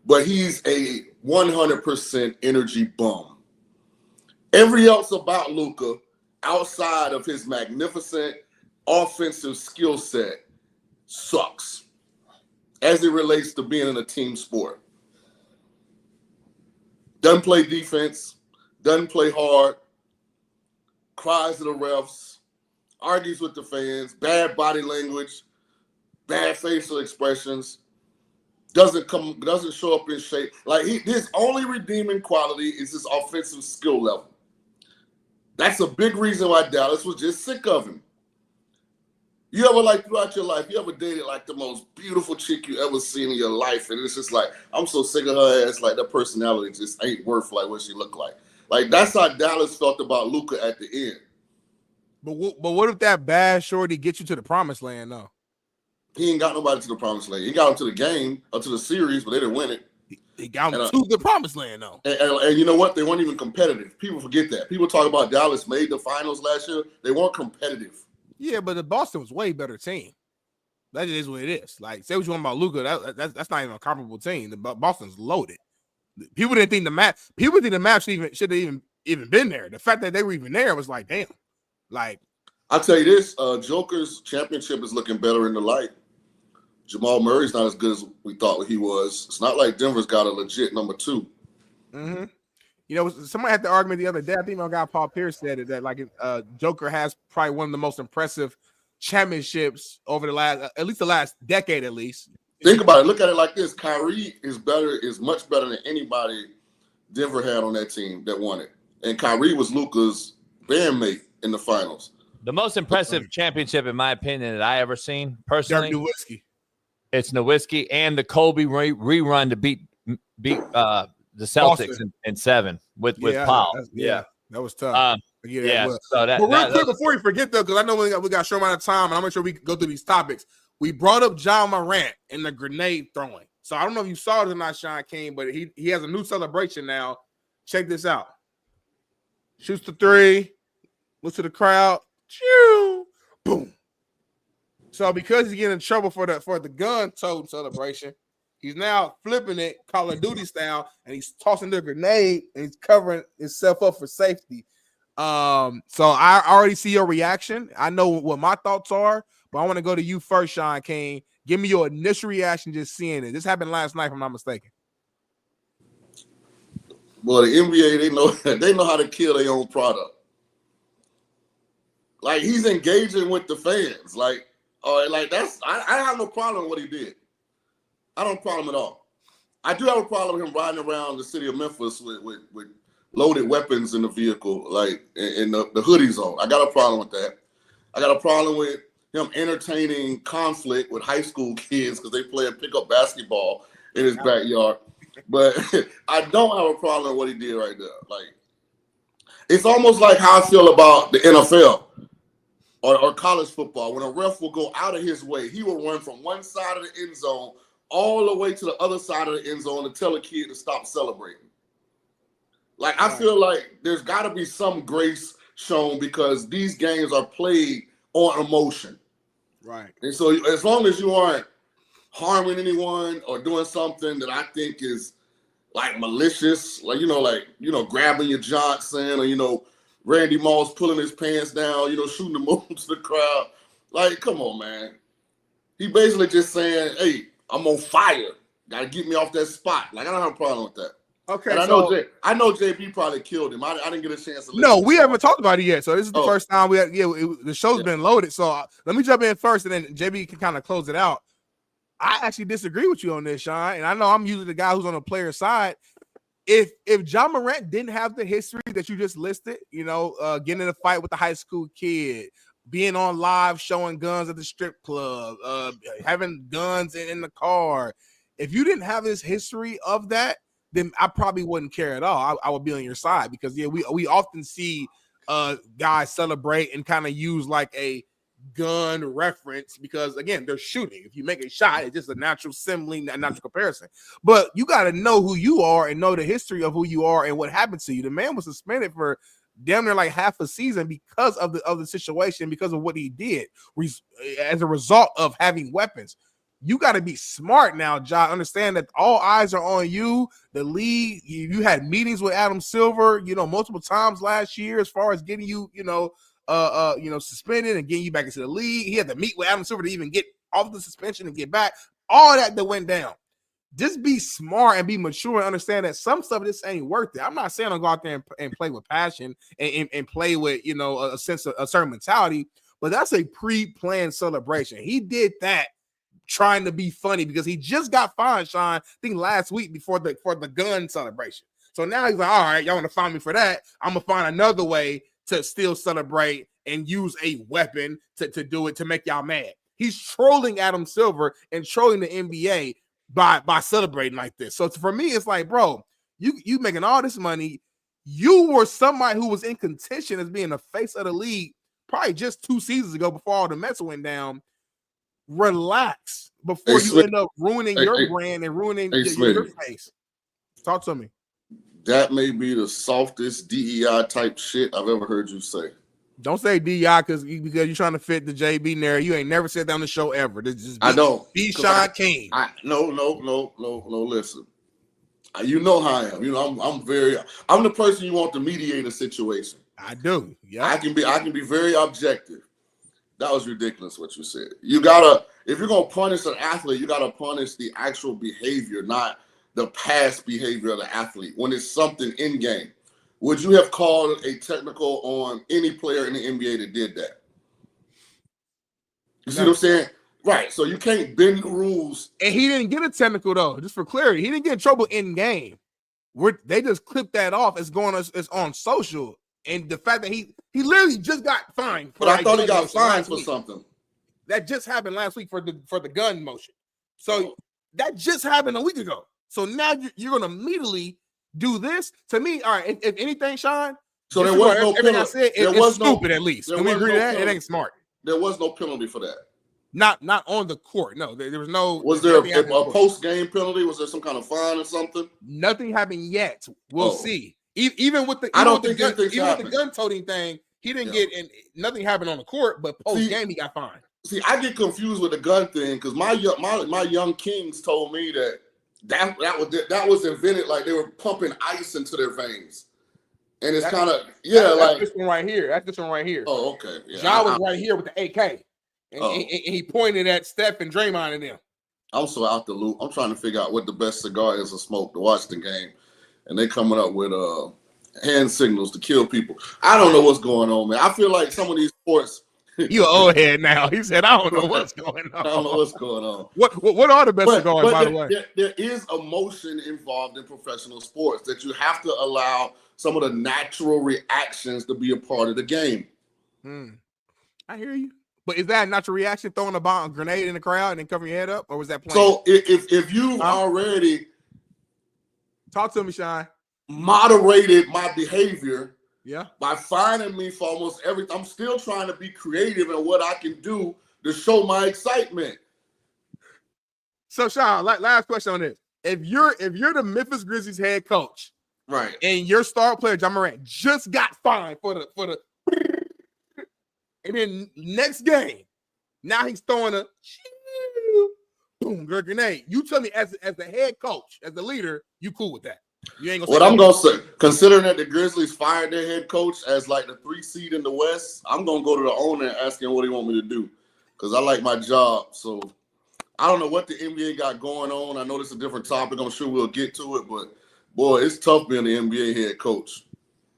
but he's a 100% energy bum. Every else about Luka, outside of his magnificent offensive skill set, sucks as it relates to being in a team sport. Doesn't play defense, doesn't play hard, cries to the refs, argues with the fans, bad body language, bad facial expressions, doesn't show up in shape. Like his only redeeming quality is his offensive skill level. That's a big reason why Dallas was just sick of him. You ever, like, throughout your life, you ever dated like the most beautiful chick you ever seen in your life, and it's just like, I'm so sick of her ass, like that personality just ain't worth like what she looked like. Like that's how Dallas felt about Luka at the end. But what if that bad shorty gets you to the promised land though? He ain't got nobody to the promised land. He got him to the game or to the series, but they didn't win it. He got him to the promised land though. And you know what? They weren't even competitive. People forget that. People talk about Dallas made the finals last year. They weren't competitive. Yeah, but the Boston was way better team. That is what it is. Like, say what you want about Luka, that's not even a comparable team. The Boston's loaded. People didn't think the match. People think the match should have even been there. The fact that they were even there was like, damn. Like, I'll tell you this: Joker's championship is looking better in the light. Jamal Murray's not as good as we thought he was. It's not like Denver's got a legit number 2. Mm-hmm. You know, somebody had the argument the other day. I think my guy Paul Pierce said it, that like Joker has probably one of the most impressive championships over at least the last decade, at least. Think about it. Look at it like this: Kyrie is much better than anybody Denver had on that team that won it, and Kyrie was Luka's bandmate in the finals. The most impressive championship, in my opinion, that I ever seen personally. Nowitzki. It's Nowitzki and the Kobe rerun to beat the Celtics in 7 with Paul. Yeah, that was tough. So but real quick before we forget though, because I know we got a short amount of time, and I'm sure we can go through these topics. We brought up Ja Morant in the grenade throwing. So I don't know if you saw it or not, Shaun King, but he has a new celebration now. Check this out. Shoots the 3, looks to the crowd, choo, boom. So because he's getting in trouble for the gun totem celebration, he's now flipping it Call of Duty style, and he's tossing the grenade and he's covering himself up for safety. So I already see your reaction. I know what my thoughts are, but I want to go to you first, Shaun King. Give me your initial reaction just seeing it. This happened last night, if I'm not mistaken. Well, the NBA, they know how to kill their own product. Like, he's engaging with the fans. Like I have no problem with what he did. I don't have a problem at all. I do have a problem with him riding around the city of Memphis with loaded weapons in the vehicle, like in the hoodies on. I got a problem with that. I got a problem with him entertaining conflict with high school kids because they play pickup basketball in his backyard. But I don't have a problem with what he did right there. Like, it's almost like how I feel about the NFL. Or college football, when a ref will go out of his way, he will run from one side of the end zone all the way to the other side of the end zone to tell a kid to stop celebrating. Like, I feel like there's got to be some grace shown because these games are played on emotion. Right. And so as long as you aren't harming anyone or doing something that I think is like malicious, like, grabbing your Johnson or, Randy Moss pulling his pants down, shooting the moon to the crowd. Like, come on, man. He basically just saying, hey, I'm on fire. Got to get me off that spot. Like, I don't have a problem with that. Okay, and I know JB probably killed him. I didn't get a chance to listen. No, we haven't talked about it yet. So this is the first time we had. The show's been loaded. So let me jump in first, and then JB can kind of close it out. I actually disagree with you on this, Shaun, and I know I'm usually the guy who's on the player side. If Ja Morant didn't have the history that you just listed, getting in a fight with the high school kid, being on live showing guns at the strip club, having guns in the car, if you didn't have this history of that, then I probably wouldn't care at all. I would be on your side because we often see guys celebrate and kind of use like a gun reference because again they're shooting. If you make a shot, it's just a natural sibling, a natural comparison. But you got to know who you are and know the history of who you are and what happened to you. The man was suspended for damn near like half a season because of the situation, because of what he did as a result of having weapons. you got to be smart now, Ja. Understand that all eyes are on you. The league, you had meetings with Adam Silver, multiple times last year as far as getting you, suspended and getting you back into the league. He had to meet with Adam Silver to even get off the suspension and get back. All that went down. Just be smart and be mature and understand that some stuff this ain't worth it. I'm not saying I'll go out there and play with passion and play with, a sense of a certain mentality, but that's a pre-planned celebration. He did that trying to be funny because he just got fined, Shaun, I think last week for the gun celebration. So now he's like, all right, y'all want to fine me for that? I'm going to find another way to still celebrate and use a weapon to do it to make y'all mad. He's trolling Adam Silver and trolling the NBA by celebrating like this. So for me, it's like, bro, you making all this money. You were somebody who was in contention as being the face of the league probably just 2 seasons ago before all the mess went down. Relax before you end up ruining your brand and ruining your face. Talk to me. That may be the softest DEI type shit I've ever heard you say. Don't say DEI because you're trying to fit the JB narrative. You ain't never said that on the show ever. I don't. Be Shaun King. No. Listen, you know how I am. I'm the person you want to mediate a situation. I do. Yeah. I can be very objective. That was ridiculous what you said. If you're gonna punish an athlete, you gotta punish the actual behavior, not the past behavior of the athlete. When it's something in game. Would you have called a technical on any player in the NBA that did that? You see what I'm saying? Right. So you can't bend the rules. And he didn't get a technical though. Just for clarity, he didn't get in trouble in game. They just clipped that off. It's on social, and the fact that he literally just got fined. But I thought he got fined for something. That just happened last week for the gun motion. So that just happened a week ago. So now you're going to immediately do this to me. All right. If anything, Shaun. So there was no penalty. I said, it's stupid. At least can we agree to that? It ain't smart. There was no penalty for that. Not on the court. No, there was no. Was there a post-game penalty? Was there some kind of fine or something? Nothing happened yet. We'll see. Even with the gun toting thing, he didn't get and nothing happened on the court, but post-game he got fined. See, I get confused with the gun thing because my young kings told me that was invented like they were pumping ice into their veins. And it's kind of that's this one right here. That's this one right here. Oh, okay. Yeah, Ja was right here with the AK. And he pointed at Steph and Draymond and them. I'm so out the loop. I'm trying to figure out what the best cigar is to smoke to watch the game. And they coming up with hand signals to kill people. I don't know what's going on, man. I feel like some of these sports. You an old head now. He said, I don't know what's going on. I don't know what's going on. What are the best cigars, by the way? There is emotion involved in professional sports that you have to allow some of the natural reactions to be a part of the game. I hear you. But is that a natural reaction, throwing a grenade in the crowd and then covering your head up? Or was that playing? So if you already talk to me, Shaun, moderated my behavior by fining me for almost everything, I'm still trying to be creative in what I can do to show my excitement. So Shaun, last question on this. If you're the Memphis Grizzlies head coach, right, and your star player, Ja Morant, just got fined for the and then next game, now he's throwing a boom grenade. You tell me as the head coach, as the leader, you cool with that? You ain't gonna. What I'm gonna say, considering that the Grizzlies fired their head coach as like the 3 seed in the West, I'm gonna go to the owner and ask him what he want me to do because I like my job. So I don't know what the NBA got going on. I know this is a different topic. I'm sure we'll get to it, but boy, it's tough being the NBA head coach.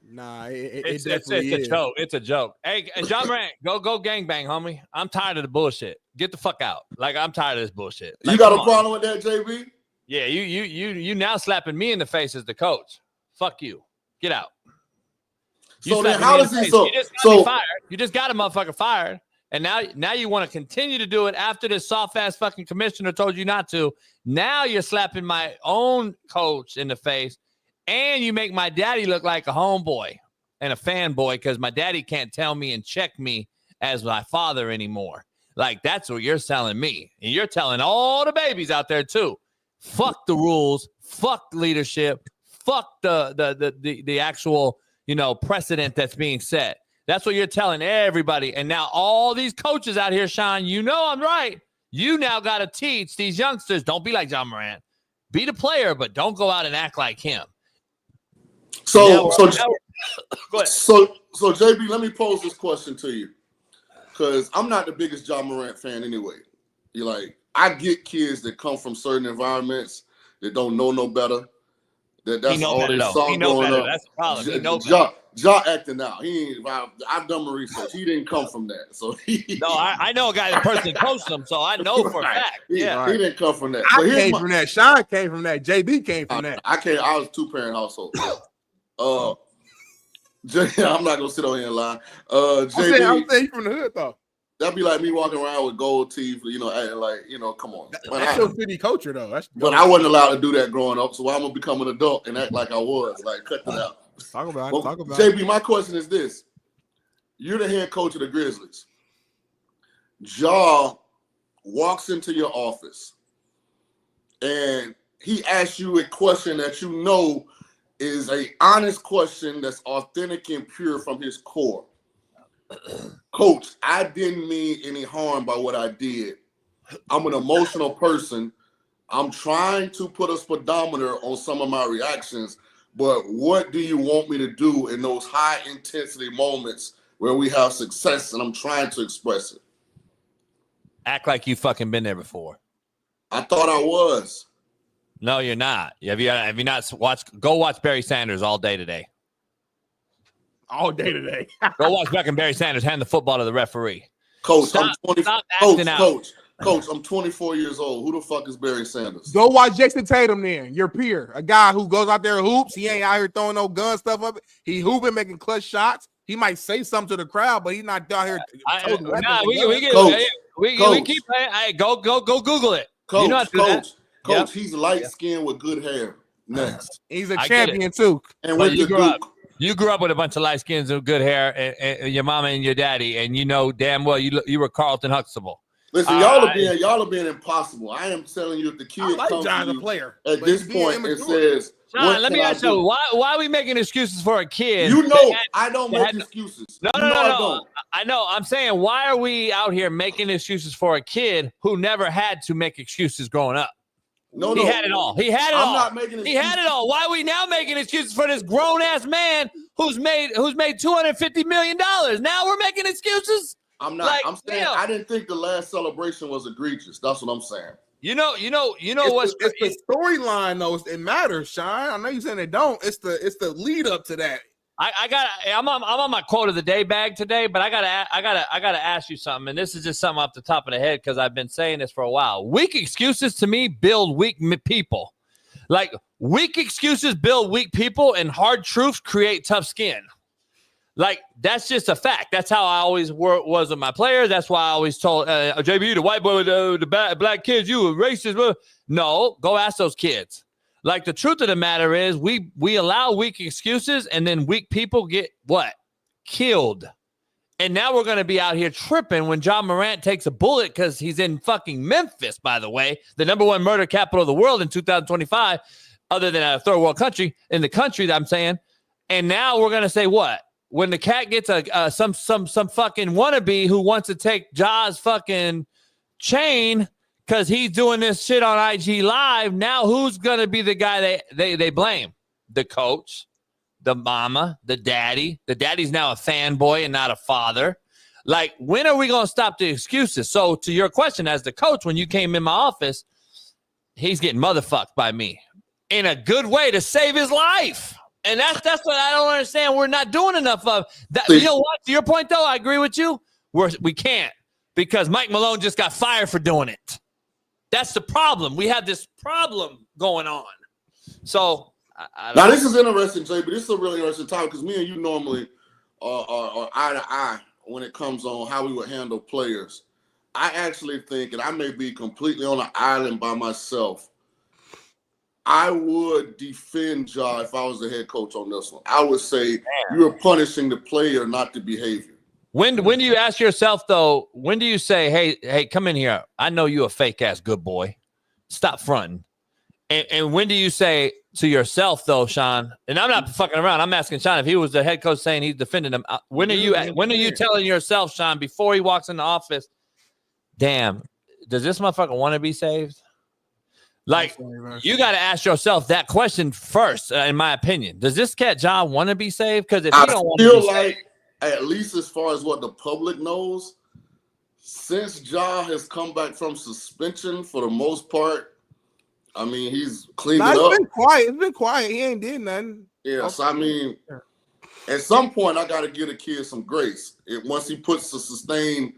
Nah, it's a joke. It's a joke. Hey, Ja Morant, go gangbang, homie. I'm tired of the bullshit. Get the fuck out. Like, I'm tired of this bullshit. Like, you got a problem with that, JB? Yeah, you now slapping me in the face as the coach. Fuck you. Get out. So then how does he? You just got me fired. You just got a motherfucker fired, and now you want to continue to do it after this soft ass fucking commissioner told you not to. Now you're slapping my own coach in the face. And you make my daddy look like a homeboy and a fanboy because my daddy can't tell me and check me as my father anymore. Like, that's what you're telling me. And you're telling all the babies out there, too. Fuck the rules. Fuck leadership. Fuck the actual, precedent that's being set. That's what you're telling everybody. And now all these coaches out here, Shaun, I'm right. You now got to teach these youngsters, don't be like Ja Morant. Be the player, but don't go out and act like him. So go ahead. So JB, let me pose this question to you, because I'm not the biggest Ja Morant fan anyway. You're like, I get kids that come from certain environments that don't know no better. That's all they saw growing up. That's the problem. Ja acting out. I've done my research. He didn't come from that. So I know a guy that personally coached him, so I know for a fact. He didn't come from that. I came from that. Shaun came from that. JB came from that. I was a 2-parent household. I'm not gonna sit on here and lie. JB, I'm saying you from the hood though. That'd be like me walking around with gold teeth, acting like, come on. That's your city culture though. But I wasn't allowed to do that growing up, so I'm gonna become an adult and act like I was. Like, cut it out. Talk about it. JB, my question is this. You're the head coach of the Grizzlies. Ja walks into your office and he asks you a question that you know is an honest question that's authentic and pure from his core. Coach, I didn't mean any harm by what I did. I'm an emotional person. I'm trying to put a speedometer on some of my reactions, but what do you want me to do in those high intensity moments where we have success and I'm trying to express it? Act like you fucking been there before. I thought I was. No, you're not. Have you not watched? Go watch Barry Sanders all day today. All day today. Go watch Barry Sanders hand the football to the referee. Coach, stop acting out. Coach, I'm 24 years old. Who the fuck is Barry Sanders? Go watch Jason Tatum then, your peer. A guy who goes out there and hoops. He ain't out here throwing no gun stuff up. He hooping, making clutch shots. He might say something to the crowd, but he's not out here. We keep playing. Hey, go Google it. Coach, he's light skinned with good hair. Next. He's a champion too. And when you grew up with a bunch of light skins and good hair, and your mama and your daddy, and you know damn well you were Carlton Huxtable. Listen, y'all are being impossible. I am telling you, if the kid comes to you player, at this point and says, Shaun, let me ask you, why are we making excuses for a kid? I don't make excuses. No. I know. I'm saying, why are we out here making excuses for a kid who never had to make excuses growing up? He had it all. He had it all. I'm not making excuses. He had it all. Why are we now making excuses for this grown ass man who's made $250 million? Now we're making excuses. I'm not. I'm saying I didn't think the last celebration was egregious. That's what I'm saying. You know what's the storyline though. It matters, Shaun. I know you saying it don't. It's the lead up to that. I'm on my quote of the day bag today, but I gotta ask you something, and this is just something off the top of the head because I've been saying this for a while. Weak excuses to me build weak people. Like, weak excuses build weak people, and hard truths create tough skin. Like, that's just a fact. That's how I always was with my players. That's why I always told JB, the white boy with the black kids, you a racist. No, go ask those kids. Like, the truth of the matter is we allow weak excuses, and then weak people get what? Killed. And now we're going to be out here tripping when Ja Morant takes a bullet because he's in fucking Memphis, by the way, the #1 murder capital of the world in 2025, other than a third world country, in the country that I'm saying. And now we're going to say what? When the cat gets some fucking wannabe who wants to take Ja's fucking chain because he's doing this shit on IG Live, now who's going to be the guy they blame? The coach, the mama, the daddy. The daddy's now a fanboy and not a father. Like, when are we going to stop the excuses? So to your question, as the coach, when you came in my office, he's getting motherfucked by me in a good way to save his life. And that's what I don't understand. We're not doing enough of that. You know what? To your point, though, I agree with you. We can't, because Mike Malone just got fired for doing it. That's the problem. We have this problem going on. So now this is interesting, Jay. But this is a really interesting topic because me and you normally are eye to eye when it comes on how we would handle players. I actually think, and I may be completely on an island by myself, I would defend Ja if I was the head coach on this one. I would say you're punishing the player, not the behavior. When do you ask yourself, though, when do you say, hey, come in here. I know you a fake-ass good boy. Stop fronting. And when do you say to yourself, though, Shaun, and I'm not fucking around. I'm asking Shaun if he was the head coach saying he's defending him. When are you telling yourself, Shaun, before he walks in the office, damn, does this motherfucker want to be saved? Like, you got to ask yourself that question first, in my opinion. Does this cat Ja want to be saved? Because if he don't want to be saved, at least as far as what the public knows, since Ja has come back from suspension for the most part, I mean, he's cleaned it up. It's been quiet. It's been quiet. He ain't did nothing. Yeah, so I mean, at some point, I got to give a kid some grace. Once he puts a sustained,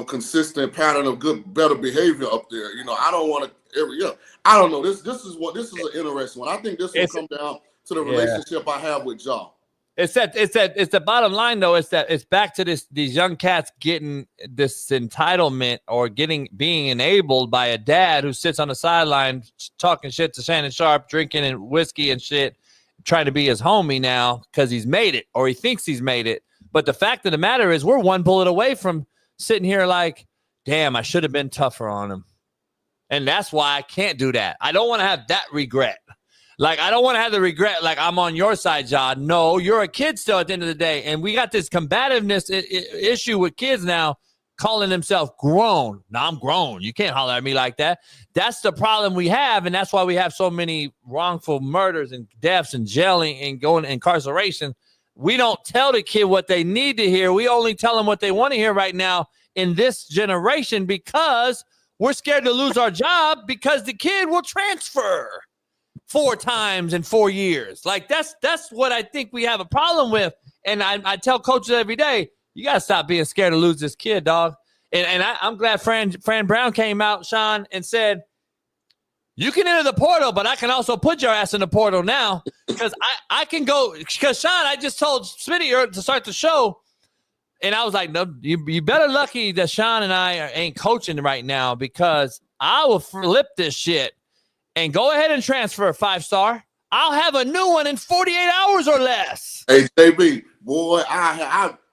consistent pattern of better behavior up there, I don't want to. I don't know. This is an interesting one. I think this will come down to the relationship I have with Ja. It's the bottom line though. It's back to these young cats getting this entitlement or being enabled by a dad who sits on the sideline talking shit to Shannon Sharp, drinking and whiskey and shit, trying to be his homie now because he's made it or he thinks he's made it. But the fact of the matter is, we're one bullet away from sitting here like, damn, I should have been tougher on him. And that's why I can't do that. I don't want to have that regret. Like, I don't want to have the regret, like, I'm on your side, Ja. No, you're a kid still at the end of the day. And we got this combativeness issue with kids now calling themselves grown. Now, I'm grown. You can't holler at me like that. That's the problem we have, and that's why we have so many wrongful murders and deaths and jailing and going to incarceration. We don't tell the kid what they need to hear. We only tell them what they want to hear right now in this generation because we're scared to lose our job because the kid will transfer 4 times in 4 years. Like, that's what I think we have a problem with. And I tell coaches every day, you got to stop being scared to lose this kid, dog. And I'm glad Fran Brown came out, Shaun, and said, you can enter the portal, but I can also put your ass in the portal now because I can go. Because, Shaun, I just told Smitty to start the show, and I was like, no, you better lucky that Shaun and I ain't coaching right now because I will flip this shit and go ahead and transfer a 5-star. I'll have a new one in 48 hours or less. Hey, JB, boy,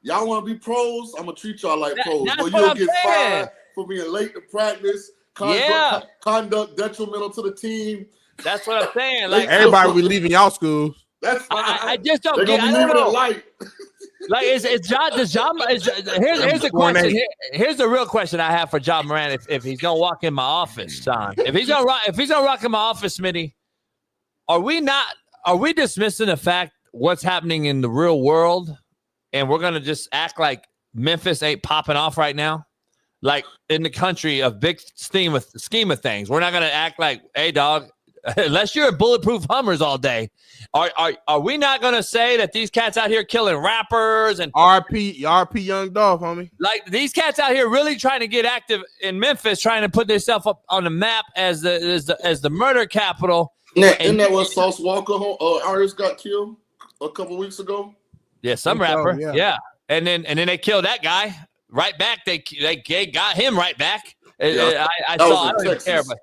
y'all want to be pros? I'm going to treat y'all like pros. But you'll get fired for being late to practice. Conduct detrimental to the team. That's what I'm saying. Like, everybody will be leaving y'all school. That's fine. I just don't get. I don't know. Like, here's the question. Here's the real question I have for Ja Morant. If he's gonna walk in my office, Shaun. If he's gonna rock in my office, Smitty, are we dismissing the fact what's happening in the real world, and we're gonna just act like Memphis ain't popping off right now? Like, in the country of big scheme of things, we're not going to act like, hey, dog, unless you're in bulletproof Hummers all day. Are we not going to say that these cats out here killing rappers and RP Young Dolph, homie? Like, these cats out here really trying to get active in Memphis, trying to put themselves up on the map as the murder capital. Isn't that what Sauce Walker artist got killed a couple weeks ago? Yeah, some rapper. Yeah. And then they killed that guy. Right back, they got him right back. I don't even care, but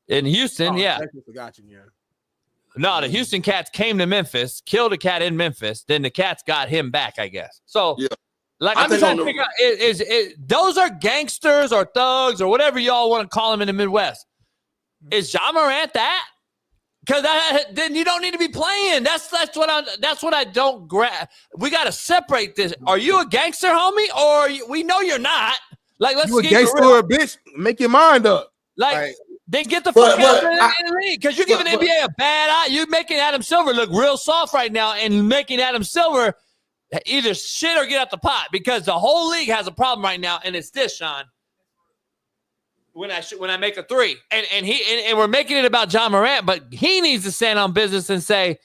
in Houston, No, the Houston Cats came to Memphis, killed a cat in Memphis. Then the Cats got him back, I guess. So, like, I'm just trying to figure out, is those are gangsters or thugs or whatever y'all want to call them in the Midwest. Is Ja Morant that? Because then you don't need to be playing. That's what I don't grab. We got to separate this. Are you a gangster, homie, or we know you're not? Like, let's you a get gangster or a bitch? Make your mind up. Like then get the fuck out of the league because you're giving the NBA a bad eye. You're making Adam Silver look real soft right now, and making Adam Silver either shit or get out the pot because the whole league has a problem right now, and it's this, Shaun. When I make a 3, and we're making it about Ja Morant, but he needs to stand on business and say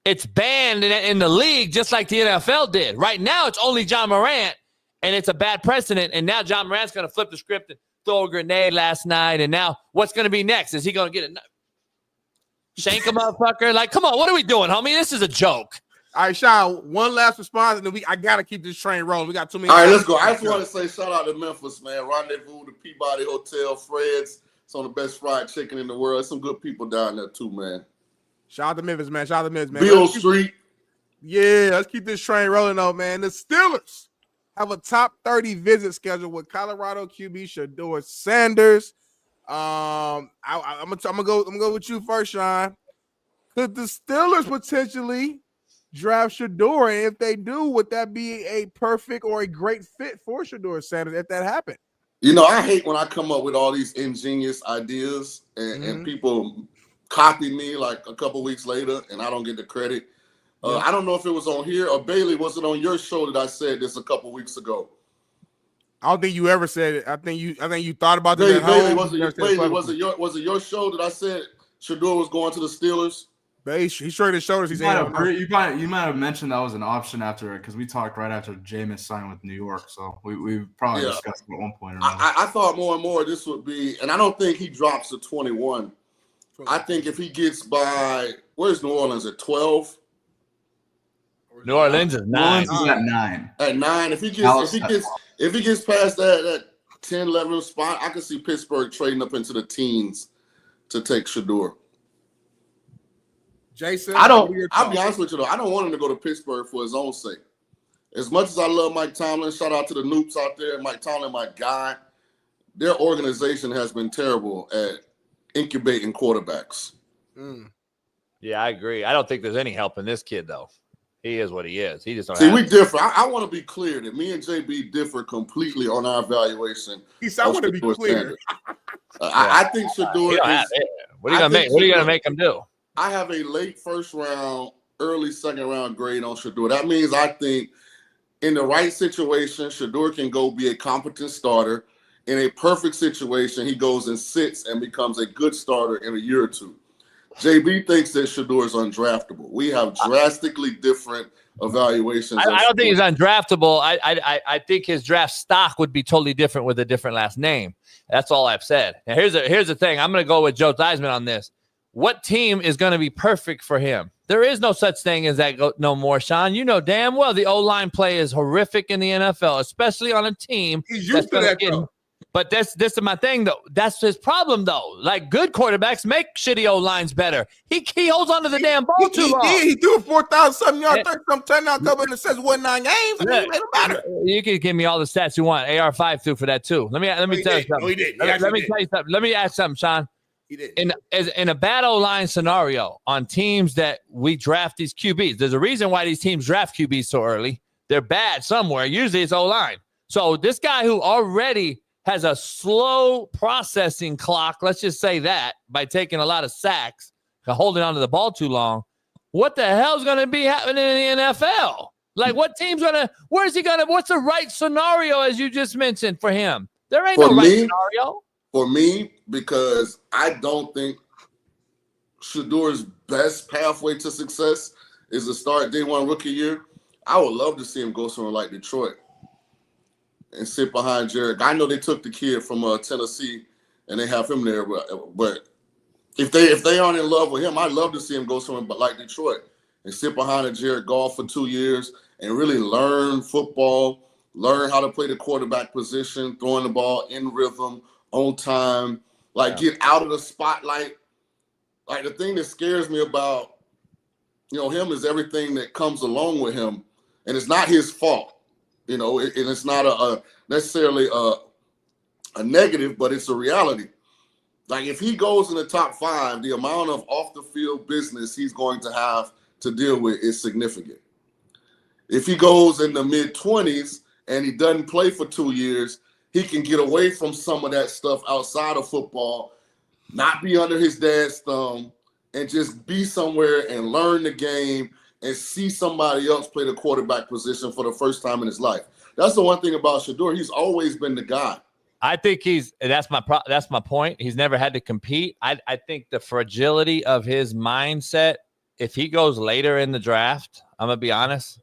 it's banned in the league, just like the NFL did. Right now, it's only Ja Morant, and it's a bad precedent. And now Ja Morant's going to flip the script and throw a grenade last night. And now, what's going to be next? Is he going to get a shank a motherfucker? Like, come on, what are we doing, homie? This is a joke. All right, Shaun, one last response, and then I gotta keep this train rolling. We got too many. All right, let's go. I just want to say shout out to Memphis, man. Rendezvous, the Peabody Hotel, Fred's. It's on the best fried chicken in the world. There's some good people down there too, man. Shout out to Memphis, man. Shout out to Memphis, man. Beale Street. Let's keep this train rolling, though, man. The Steelers have a top 30 visit schedule with Colorado QB Shedeur Sanders. I'm gonna go with you first, Shaun. Could the Steelers potentially draft Shedeur, and if they do, would that be a perfect or a great fit for Shedeur Sanders if that happened? You know, I hate when I come up with all these ingenious ideas and people copy me like a couple weeks later and I don't get the credit. I don't know if it was on here or Bailey, was it on your show that I said this a couple weeks ago? I don't think you ever said it. I think you thought about this at Bailey, home. was it your show that I said Shedeur was going to the Steelers? But he shrugged his shoulders. He You might have mentioned that was an option after it because we talked right after Jameis signed with New York. So we probably discussed it at one point or another. I thought more and more this would be, and I don't think he drops to 21. I think if he gets by, where's New Orleans at 12? New Orleans is 9. New Orleans is at 9. At 9, if he gets past that 10, 11 spot, I can see Pittsburgh trading up into the teens to take Shedeur. Jason, I'll be honest with you though, I don't want him to go to Pittsburgh for his own sake. As much as I love Mike Tomlin, shout out to the Noops out there, Mike Tomlin, my guy. Their organization has been terrible at incubating quarterbacks. Yeah, I agree. I don't think there's any help in this kid though. He is what he is. He just don't See, have we it. differ. I want to be clear that me and JB differ completely on our evaluation. I want to be clear. I think Shedeur is. What are you gonna make? What are you gonna make him do? I have a late first round, early second round grade on Shedeur. That means I think in the right situation, Shedeur can go be a competent starter. In a perfect situation, he goes and sits and becomes a good starter in a year or two. JB thinks that Shedeur is undraftable. We have drastically different evaluations. I don't think he's undraftable. I think his draft stock would be totally different with a different last name. That's all I've said. Now here's the thing. I'm going to go with Joe Theismann on this. What team is going to be perfect for him? There is no such thing as that no more, Shaun. You know damn well the O-line play is horrific in the NFL, especially on a team. He's used to that, though. But this is my thing, though. That's his problem, though. Like, good quarterbacks make shitty O-lines better. He holds on to the damn ball too long. He threw a 4,000-something yard, 30-some touchdown cover in the says won 9 games. And he made them better. You can give me all the stats you want. AR5 threw for that, too. Let me tell you something. No, he did. Let me tell you something. Let me ask something, Shaun. He did. In a bad O-line scenario on teams that we draft these QBs, there's a reason why these teams draft QBs so early. They're bad somewhere. Usually it's O-line. So this guy who already has a slow processing clock, let's just say that, by taking a lot of sacks, holding onto the ball too long, what the hell's going to be happening in the NFL? Like, what team's going to – what's the right scenario, as you just mentioned, for him? There ain't no right scenario. For me, because I don't think Shedeur's best pathway to success is to start day one rookie year. I would love to see him go somewhere like Detroit and sit behind Jared. I know they took the kid from Tennessee and they have him there, but if they aren't in love with him, I'd love to see him go somewhere like Detroit and sit behind a Jared Goff for 2 years and really learn football, learn how to play the quarterback position, throwing the ball in rhythm, on time, get out of the spotlight. Like, the thing that scares me about, him is everything that comes along with him, and it's not his fault. And it's not necessarily a negative, but it's a reality. Like, if he goes in the top 5, the amount of off-the-field business he's going to have to deal with is significant. If he goes in the mid-20s and he doesn't play for 2 years, he can get away from some of that stuff outside of football, not be under his dad's thumb, and just be somewhere and learn the game and see somebody else play the quarterback position for the first time in his life. That's the one thing about Shedeur. He's always been the guy. I think that's my point. He's never had to compete. I think the fragility of his mindset, if he goes later in the draft, I'm going to be honest,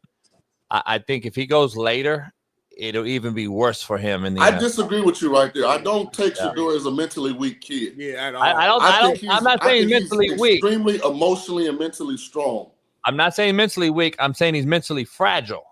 I think if he goes later, it'll even be worse for him in the I NFL. disagree with you right there. I don't take Shedeur as a mentally weak kid. Yeah, at all. I'm not saying mentally weak. Extremely emotionally and mentally strong. I'm not saying mentally weak. I'm saying he's mentally fragile.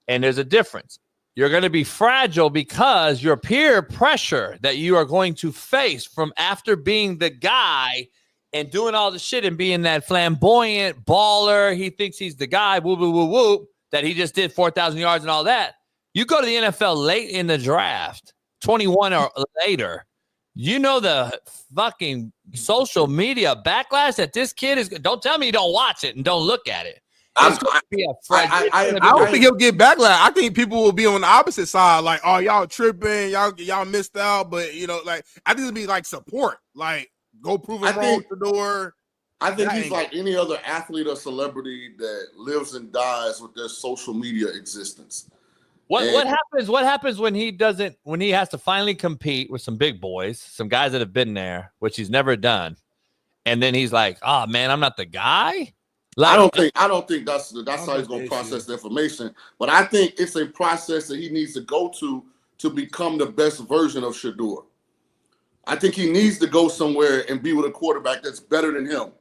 And there's a difference. You're going to be fragile because your peer pressure that you are going to face from after being the guy and doing all the shit and being that flamboyant baller, he thinks he's the guy, whoop, whoop, whoop, whoop, that he just did 4,000 yards and all that. You go to the NFL late in the draft, 21 or later, the fucking social media backlash that this kid is. Don't tell me you don't watch it and don't look at it. It's going to be a fight. I don't think he'll get backlash. I think people will be on the opposite side, like, "Oh, y'all tripping, y'all missed out." But you know, like, I think it'll be like support, like, go prove it wrong to the door. I think he's like any other athlete or celebrity that lives and dies with their social media existence. What happens when he doesn't, when he has to finally compete with some big boys, some guys that have been there, which he's never done, and then he's like, "Oh man, I'm not the guy." Like, I don't think that's how he's going to process the information. But I think it's a process that he needs to go to become the best version of Shedeur. I think he needs to go somewhere and be with a quarterback that's better than him,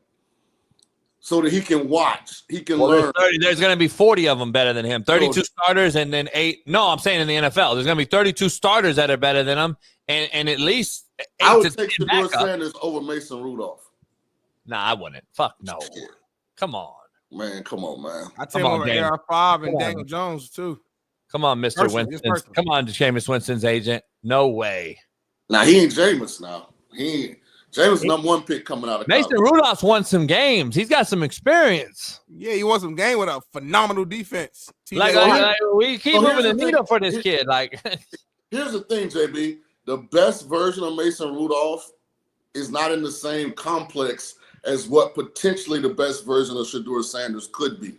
so that he can watch, he can learn. There's going to be 40 of them better than him. 32 starters and then 8. No, I'm saying in the NFL, there's going to be 32 starters that are better than him, and at least 8 I would to take 10 Shedeur backup. Sanders over Mason Rudolph. Nah, I wouldn't. Fuck no. Come on. Man, come on, man. I take him over AR5 and Daniel Jones too. Come on, Mr. Winston. Come on, Jameis Winston's agent. No way. Now, he ain't Jameis now. Jameis #1 pick coming out of Mason college. Rudolph's won some games. He's got some experience. Yeah, he won some game with a phenomenal defense. Like we keep moving the needle for this kid. Like, here's the thing, JB. The best version of Mason Rudolph is not in the same complex as what potentially the best version of Shedeur Sanders could be.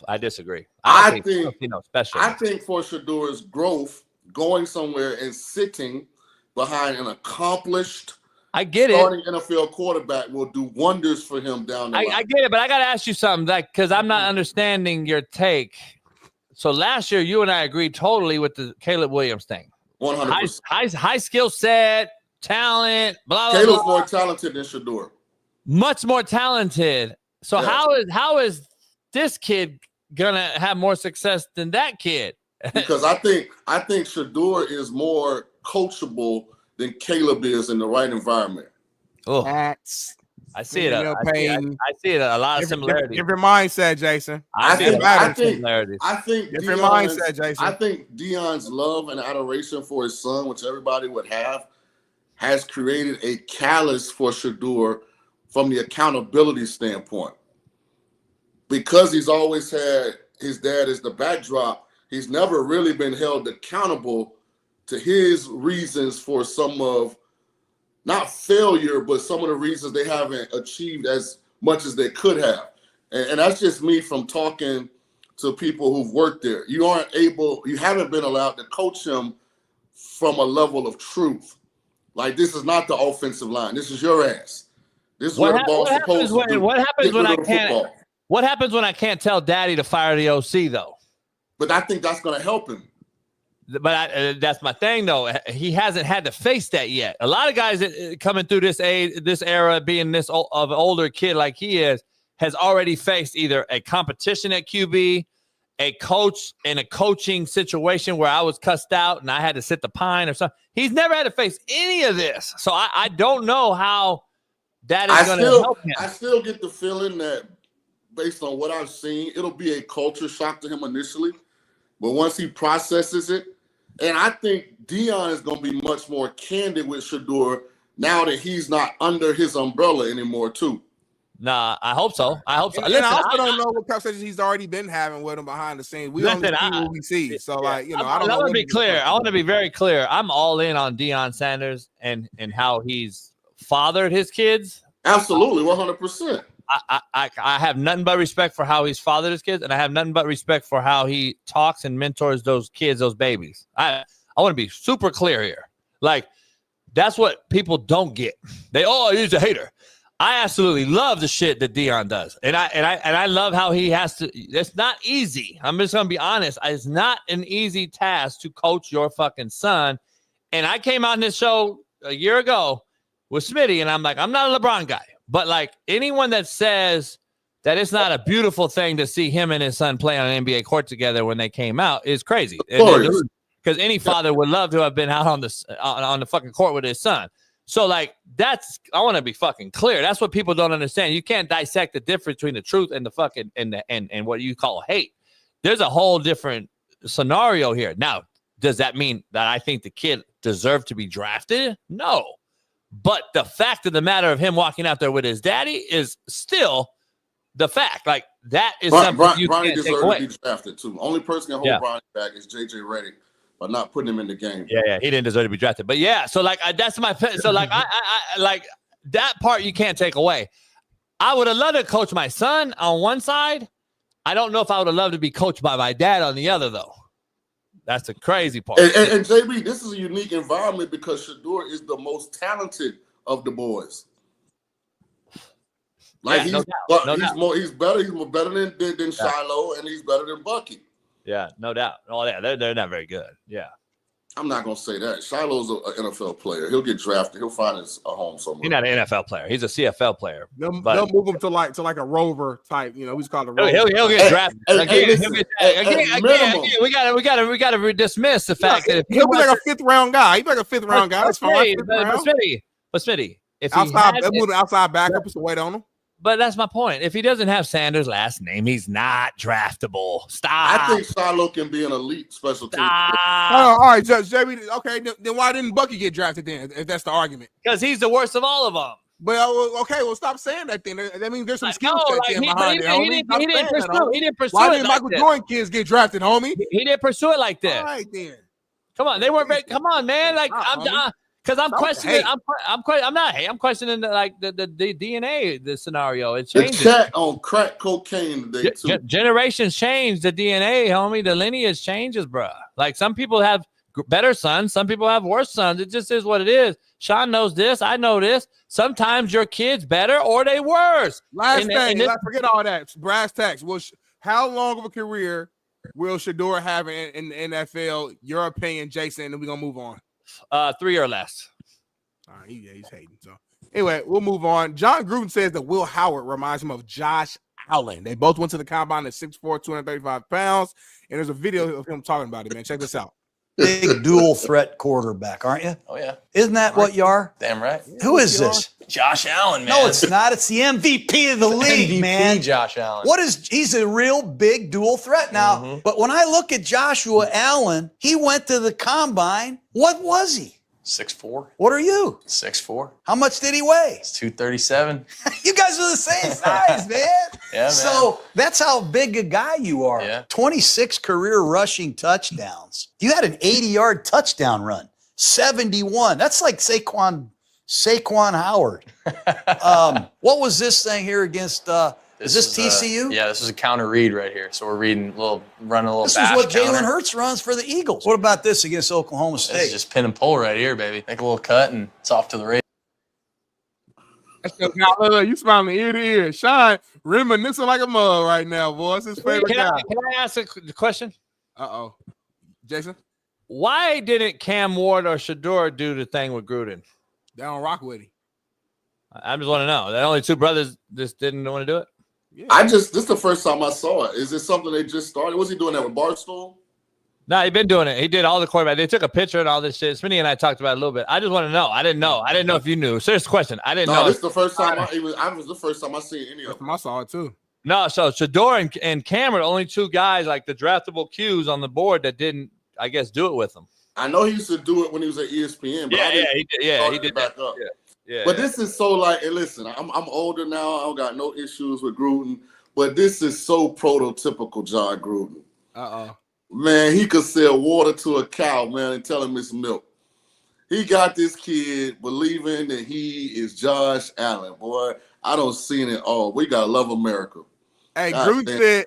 I disagree. I think special. I think for Shedeur's growth, going somewhere and sitting behind an accomplished, starting NFL quarterback will do wonders for him down the line. I get it, but I got to ask you something, like, because I'm not understanding your take. So last year, you and I agreed totally with the Caleb Williams thing. 100%. High skill set, talent, blah, blah, Caleb's blah. more talented than Shedeur. Much more talented. So Yeah. how is this kid gonna have more success than that kid? Because I think Shedeur is more coachable than Caleb is in the right environment. Oh, I see it. I see it. A lot of similarities. Different mindset, Jason. I think different mindset, Jason. I think Deion's love and adoration for his son, which everybody would have, has created a callous for Shedeur from the accountability standpoint. Because he's always had his dad as the backdrop, he's never really been held accountable to his reasons for some of, not failure, but some of the reasons they haven't achieved as much as they could have. And that's just me from talking to people who've worked there. You haven't been allowed to coach him from a level of truth. Like, this is not the offensive line. This is your ass. This is where the ball's supposed to do. What happens Get when rid I of the can't? football. What happens when I can't tell Daddy to fire the OC though? But I think that's going to help him. But that's my thing though. He hasn't had to face that yet. A lot of guys coming through this era, being this of an older kid like he is, has already faced either a competition at QB, a coach in a coaching situation where I was cussed out and I had to sit the pine or something. He's never had to face any of this. So I don't know how that is going to help him. I still get the feeling that, based on what I've seen, it'll be a culture shock to him initially. But once he processes it, and I think Deion is going to be much more candid with Shedeur now that he's not under his umbrella anymore, too. Nah, I hope so. And Listen, I also don't know what conversations he's already been having with him behind the scenes. We only see what we see. So, like, you know, I don't know. I want to be clear. I want to be very clear. I'm all in on Deion Sanders and how he's fathered his kids. Absolutely, 100%. I have nothing but respect for how he's fathered his kids, and I have nothing but respect for how he talks and mentors those kids, those babies. I want to be super clear here. Like, that's what people don't get. He's a hater. I absolutely love the shit that Deion does, and I love how he has to. It's not easy. I'm just gonna be honest. It's not an easy task to coach your fucking son. And I came on this show a year ago with Smitty, and I'm like, I'm not a LeBron guy. But like anyone that says that it's not a beautiful thing to see him and his son play on an NBA court together when they came out is crazy. Because any father would love to have been out on the fucking court with his son. So like I want to be fucking clear. That's what people don't understand. You can't dissect the difference between the truth and the fucking and what you call hate. There's a whole different scenario here. Now, does that mean that I think the kid deserved to be drafted? No. But the fact of the matter of him walking out there with his daddy is still the fact. Like that is Bronny something you can't take deserved away. to be drafted too. Only person can hold Bronny back is JJ Redick, but not putting him in the game. Yeah, he didn't deserve to be drafted. But yeah, so like that's my so like I like that part you can't take away. I would have loved to coach my son on one side. I don't know if I would have loved to be coached by my dad on the other though. That's the crazy part. And JB, this is a unique environment because Shedeur is the most talented of the boys. Like he's better. He's more better than Shiloh, and he's better than Bucky. Yeah, no doubt. Oh yeah, they're not very good. Yeah. I'm not gonna say that. Shiloh's an NFL player. He'll get drafted. He'll find a home somewhere. He's not an NFL player. He's a CFL player. They'll move him to like a rover type. You know, he's called a rover. He'll get drafted again. We gotta dismiss the fact that if he'll be like a fifth round guy. He's like a fifth round guy. That's fine. But Smitty, if outside backup, put some weight on him. But that's my point. If he doesn't have Sanders' last name, he's not draftable. Stop. I think Shiloh can be an elite special team. All right, Judge JB. Okay, then why didn't Bucky get drafted then? If that's the argument, because he's the worst of all of them. But okay, well, stop saying that then. That means there's some skill set behind it, homie. He didn't pursue Why it didn't like Michael this. Jordan kids get drafted, homie? He didn't pursue it like this. All right then. Come on, they weren't very. Come on, man. Like I'm questioning. I'm questioning the DNA, the scenario. It changes. The chat on crack cocaine today too. Generations change. The DNA, homie. The lineage changes, bro. Like some people have better sons, some people have worse sons. It just is what it is. Shaun knows this. I know this. Sometimes your kid's better or they worse. Last thing, forget all that. Brass tacks. How long of a career will Shedeur have in the NFL? Your opinion, Jason, and we're gonna move on. 3 or less. All right, he's hating. So anyway, we'll move on. John Gruden says that Will Howard reminds him of Josh Allen. They both went to the combine at 6'4", 235 pounds, and there's a video of him talking about it, man. Check this out. Big dual threat quarterback, aren't you? Oh, yeah. Isn't that what you are? Damn right. Who is this? Josh Allen, man. No, it's not. It's the MVP of the league, MVP man. Josh Allen. He's a real big dual threat now. But when I look at Joshua Allen, he went to the combine. What was he? 6'4". What are you? 6'4". How much did he weigh? It's 237. You guys are the same size, man. Yeah, man. So that's how big a guy you are. Yeah. 26 career rushing touchdowns. You had an 80-yard touchdown run. 71. That's like Saquon Howard. What was this thing here against is this TCU? Yeah, this is a counter read right here. So we're running a little This bash is what counter. Jalen Hurts runs for the Eagles. What about this against Oklahoma State? This is just pin and pull right here, baby. Make a little cut and it's off to the race. You smiling ear to ear. Shaun reminiscing like a mug right now, boy. It's his favorite guy. Can I ask a question? Uh-oh. Jason? Why didn't Cam Ward or Shedeur do the thing with Gruden? They don't rock with him. I just want to know. The only two brothers just didn't want to do it? Yeah. This is the first time I saw it. Is it something they just started? Was he doing that with Barstool? No, he's been doing it. He did all the quarterback. They took a picture and all this shit. Smitty and I talked about it a little bit. I just want to know. I didn't know. I didn't know if you knew. Serious question. I didn't know. This is the first time was the first time I seen any of them. I saw it too. No, so Shedeur and Cam are the only two guys, like the draftable Qs on the board that didn't, I guess, do it with them. I know he used to do it when he was at ESPN. But he did back up. But this is so like, and listen, I'm older now. I don't got no issues with Gruden, but this is so prototypical John Gruden. Man, he could sell water to a cow, man, and tell him it's milk. He got this kid believing that he is Josh Allen. Boy, I don't see it all. We gotta love America. Hey, Gruden said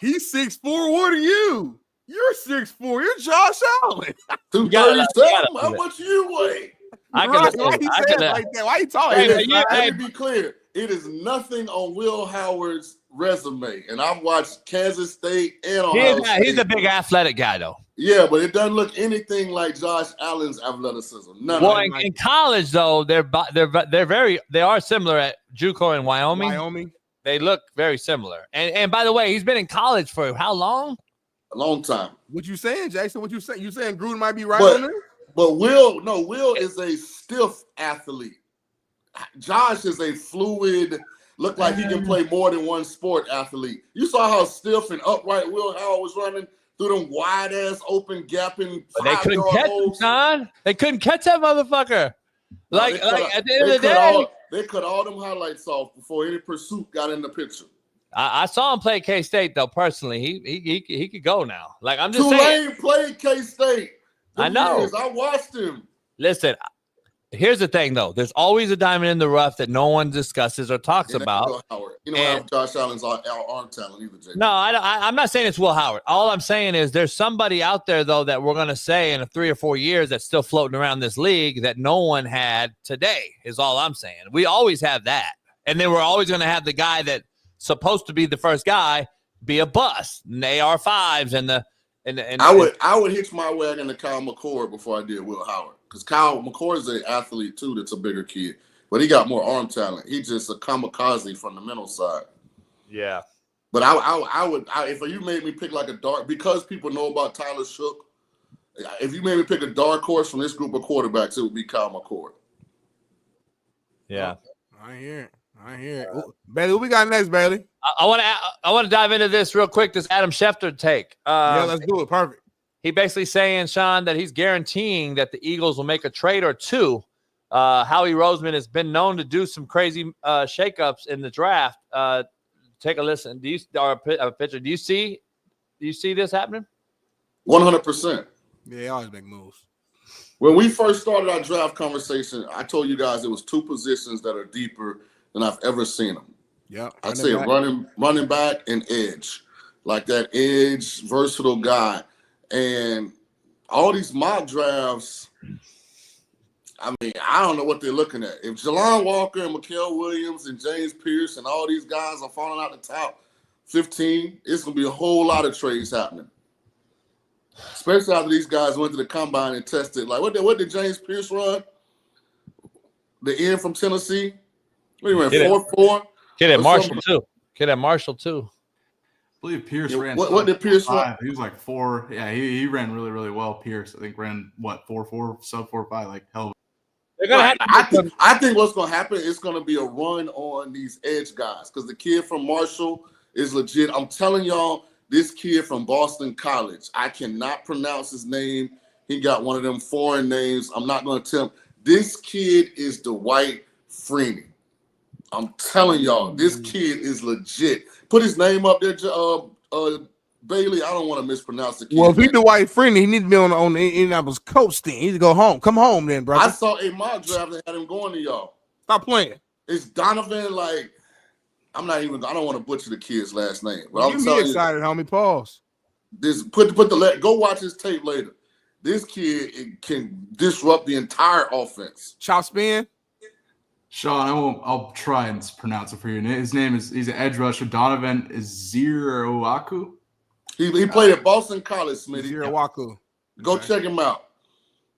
he's 6'4". What are you? You're 6'4". You're Josh Allen. 237. How much you weigh? Why you talking? Let me be clear. It is nothing on Will Howard's resume, and I've watched Kansas State and Ohio State. He's a big athletic guy, though. Yeah, but it doesn't look anything like Josh Allen's athleticism. In college, though, they are similar at JUCO in Wyoming. They look very similar. And by the way, he's been in college for how long? A long time. What you saying, Jason? What you saying? You saying Gruden might be right on there? But Will is a stiff athlete. Josh is a fluid, look like he can play more than one sport athlete. You saw how stiff and upright Will Howard was running through them wide ass open gapping. They couldn't catch him, Shaun. They couldn't catch that motherfucker. At the end of the day, they cut all them highlights off before any pursuit got in the picture. I saw him play K-State though. Personally, he could go now. Like I'm just saying. Tulane played K-State. I know. I watched him. Listen, here's the thing though. There's always a diamond in the rough that no one discusses or talks about. Will Howard. You don't have Josh Allen's arm talent either, Jay. No, I'm not saying it's Will Howard. All I'm saying is there's somebody out there though that we're gonna say in 3 or 4 years that's still floating around this league that no one had today. Is all I'm saying. We always have that, and then we're always gonna have the guy that. Supposed to be the first guy, be a bust. And the AR5s and I would hitch my wagon to Kyle McCord before I did Will Howard, because Kyle McCord is an athlete too. That's a bigger kid, but he got more arm talent. He's just a kamikaze from the mental side. Yeah, but I would if you made me pick like a dark, because people know about Tyler Shook. If you made me pick a dark horse from this group of quarterbacks, it would be Kyle McCord. Yeah, I hear it. Bailey, what we got next, Bailey? I want to dive into this real quick. This Adam Schefter take. Yeah, let's do it. Perfect. He basically saying, Shaun, that he's guaranteeing that the Eagles will make a trade or two. Howie Roseman has been known to do some crazy shakeups in the draft. Take a listen. Do you a picture? Do you see this happening? 100%. Yeah, they always make moves. When we first started our draft conversation, I told you guys it was 2 positions that are deeper than I've ever seen them. Yeah, I'd say running back and edge, like that edge versatile guy. And all these mock drafts, I mean, I don't know what they're looking at. If Jelon Walker and Mikael Williams and James Pierce and all these guys are falling out the top 15, it's going to be a whole lot of trades happening. Especially after these guys went to the combine and tested. Like, what did James Pierce run? The end from Tennessee? What do you ran, 4.4? Kid at Marshall, too. I believe Pierce ran. What did Pierce run? He was like 4. Yeah, he ran really, really well. Pierce, I think, ran, 4.4, sub 4.5, like hell. I think what's going to happen is going to be a run on these edge guys, because the kid from Marshall is legit. I'm telling y'all, this kid from Boston College, I cannot pronounce his name. He got one of them foreign names. I'm not going to tell him. This kid is Dwight Freeney. I'm telling y'all, this kid is legit. Put his name up there, Bailey. I don't want to mispronounce the kid. Well, if he Dwight Freeney, he needs to be on the Indianapolis coach team. He needs to go home. Come home then, brother. I saw a mock draft that had him going to y'all. Stop playing. It's Donovan, like, I don't want to butcher the kid's last name. But I'm telling you, excited, homie. Pause. Go watch his tape later. This kid can disrupt the entire offense. Chop spin. Shaun, I'll try and pronounce it for you. He's an edge rusher. Donovan Zirowaku. He played at Boston College, Smitty. Zirowaku. Go check him out.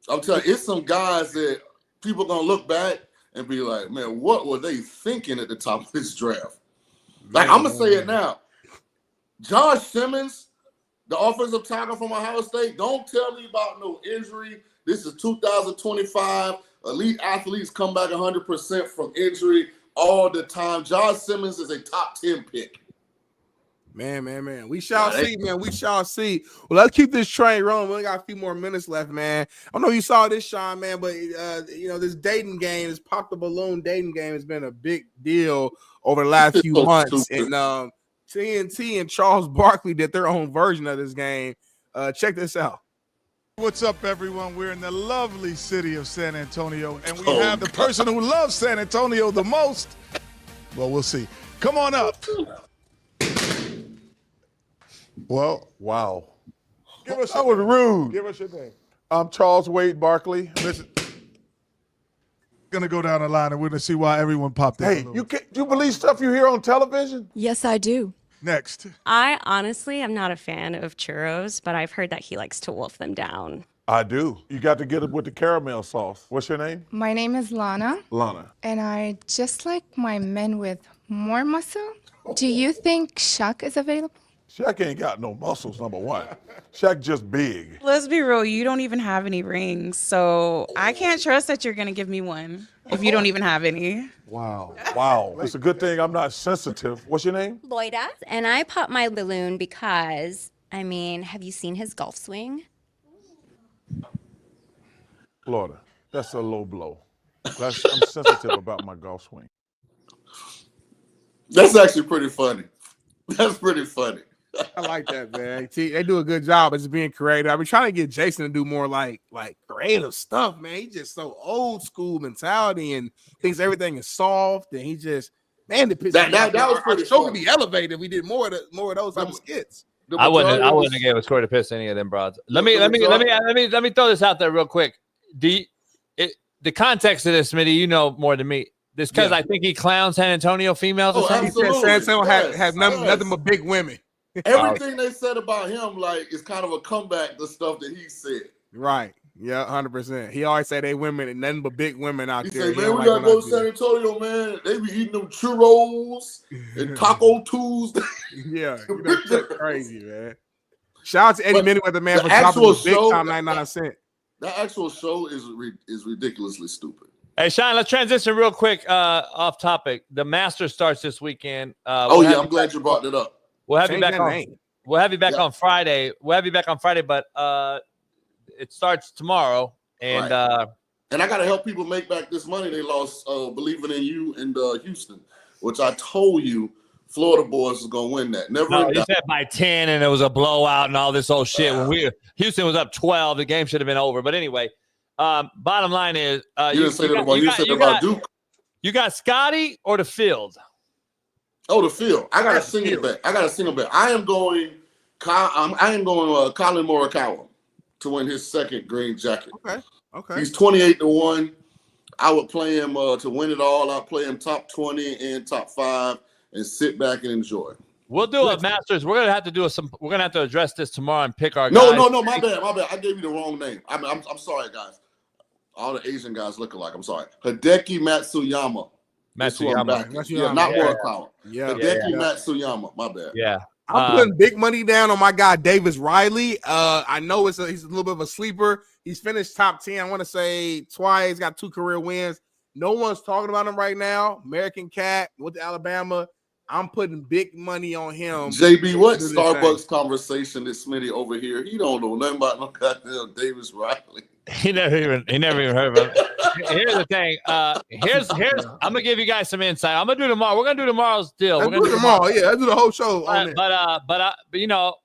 I'm telling you, it's some guys that people are going to look back and be like, man, what were they thinking at the top of this draft? Like, I'm going to say it now. Josh Simmons, the offensive tackle from Ohio State, don't tell me about no injury. This is 2025. Elite athletes come back 100% from injury all the time. Josh Simmons is a top 10 pick. Man. We shall see, man. We shall see. Well, let's keep this train rolling. We only got a few more minutes left, man. I don't know if you saw this, Shaun, man, but this dating game, this pop the balloon dating game has been a big deal over the last few months. And TNT and Charles Barkley did their own version of this game. Check this out. What's up, everyone? We're in the lovely city of San Antonio, and we have the person who loves San Antonio the most. Well, we'll see. Come on up. Well, wow. That was rude. Give us your name. I'm Charles Wade Barkley. Listen, gonna go down the line, and we're gonna see why everyone popped in. Hey, you believe stuff you hear on television? Yes, I do. Next. I honestly am not a fan of churros, but I've heard that he likes to wolf them down. I do. You got to get it with the caramel sauce. What's your name? My name is Lana. Lana. And I just like my men with more muscle. Do you think Shaq is available? Shaq ain't got no muscles, number one. Shaq just big. Let's be real, you don't even have any rings, so I can't trust that you're gonna give me one if you don't even have any. Wow. It's a good thing I'm not sensitive. What's your name? Loida. And I popped my balloon because, have you seen his golf swing? Florida. That's a low blow. I'm sensitive about my golf swing. That's actually pretty funny. That's pretty funny. I like that, man. They do a good job as being creative. I've been trying to get Jason to do more like creative stuff, man. He's just so old school mentality and thinks everything is soft, and he just that was pretty. Show could be elevated if we did more of those type of skits. I wouldn't have gave a score to piss any of them broads. Let me throw this out there real quick. The context of this, Smitty, you know more than me. This because I think he clowns San Antonio females. Or something. He said San Antonio had nothing but big women. Everything they said about him, like, is kind of a comeback to stuff that he said. Right. Yeah, 100%. He always said they women and nothing but big women out there. He said, man, we gotta go to San Antonio, man. They be eating them churros and Taco Tuesday. Yeah, that's crazy, man. Shout out to Eddie Manyweather, man, for dropping the big time 99 cent. That actual show is ridiculously stupid. Hey, Shaun, let's transition real quick off topic. The Masters starts this weekend. I'm glad you brought that up. We'll have you back on. We'll have you back on Friday. But it starts tomorrow, and and I got to help people make back this money they lost believing in you in Houston, which I told you Florida boys was gonna win that. You said by 10, and it was a blowout and all this old shit. When Houston was up 12, the game should have been over. But anyway, bottom line is you didn't say that about Duke. You got Scotty or the field? Oh, the field. I got a single bet. I am going Colin Morikawa to win his second green jacket. Okay. He's 28-1. I would play him to win it all. I'll play him top 20 and top 5 and sit back and enjoy. We'll do a Masters. We're gonna have to address this tomorrow and pick our guys. No, my bad. I gave you the wrong name. I'm sorry, guys. All the Asian guys look alike. I'm sorry. Hideki Matsuyama. Matsuyama. Not Morikawa. Hideki Matsuyama. My bad. Yeah. I'm putting big money down on my guy Davis Riley. I know he's a little bit of a sleeper. He's finished top 10. I want to say twice. Got 2 career wins. No one's talking about him right now. American Cat went to Alabama. I'm putting big money on him. JB, what Starbucks conversation is Smitty over here? He don't know nothing about no goddamn Davis Riley. He never even heard of him. Here's the thing. Here's I'm gonna give you guys some insight. I'm gonna do tomorrow. We're gonna do tomorrow's deal. Let's do tomorrow. Yeah, let's do the whole show on it. But you know,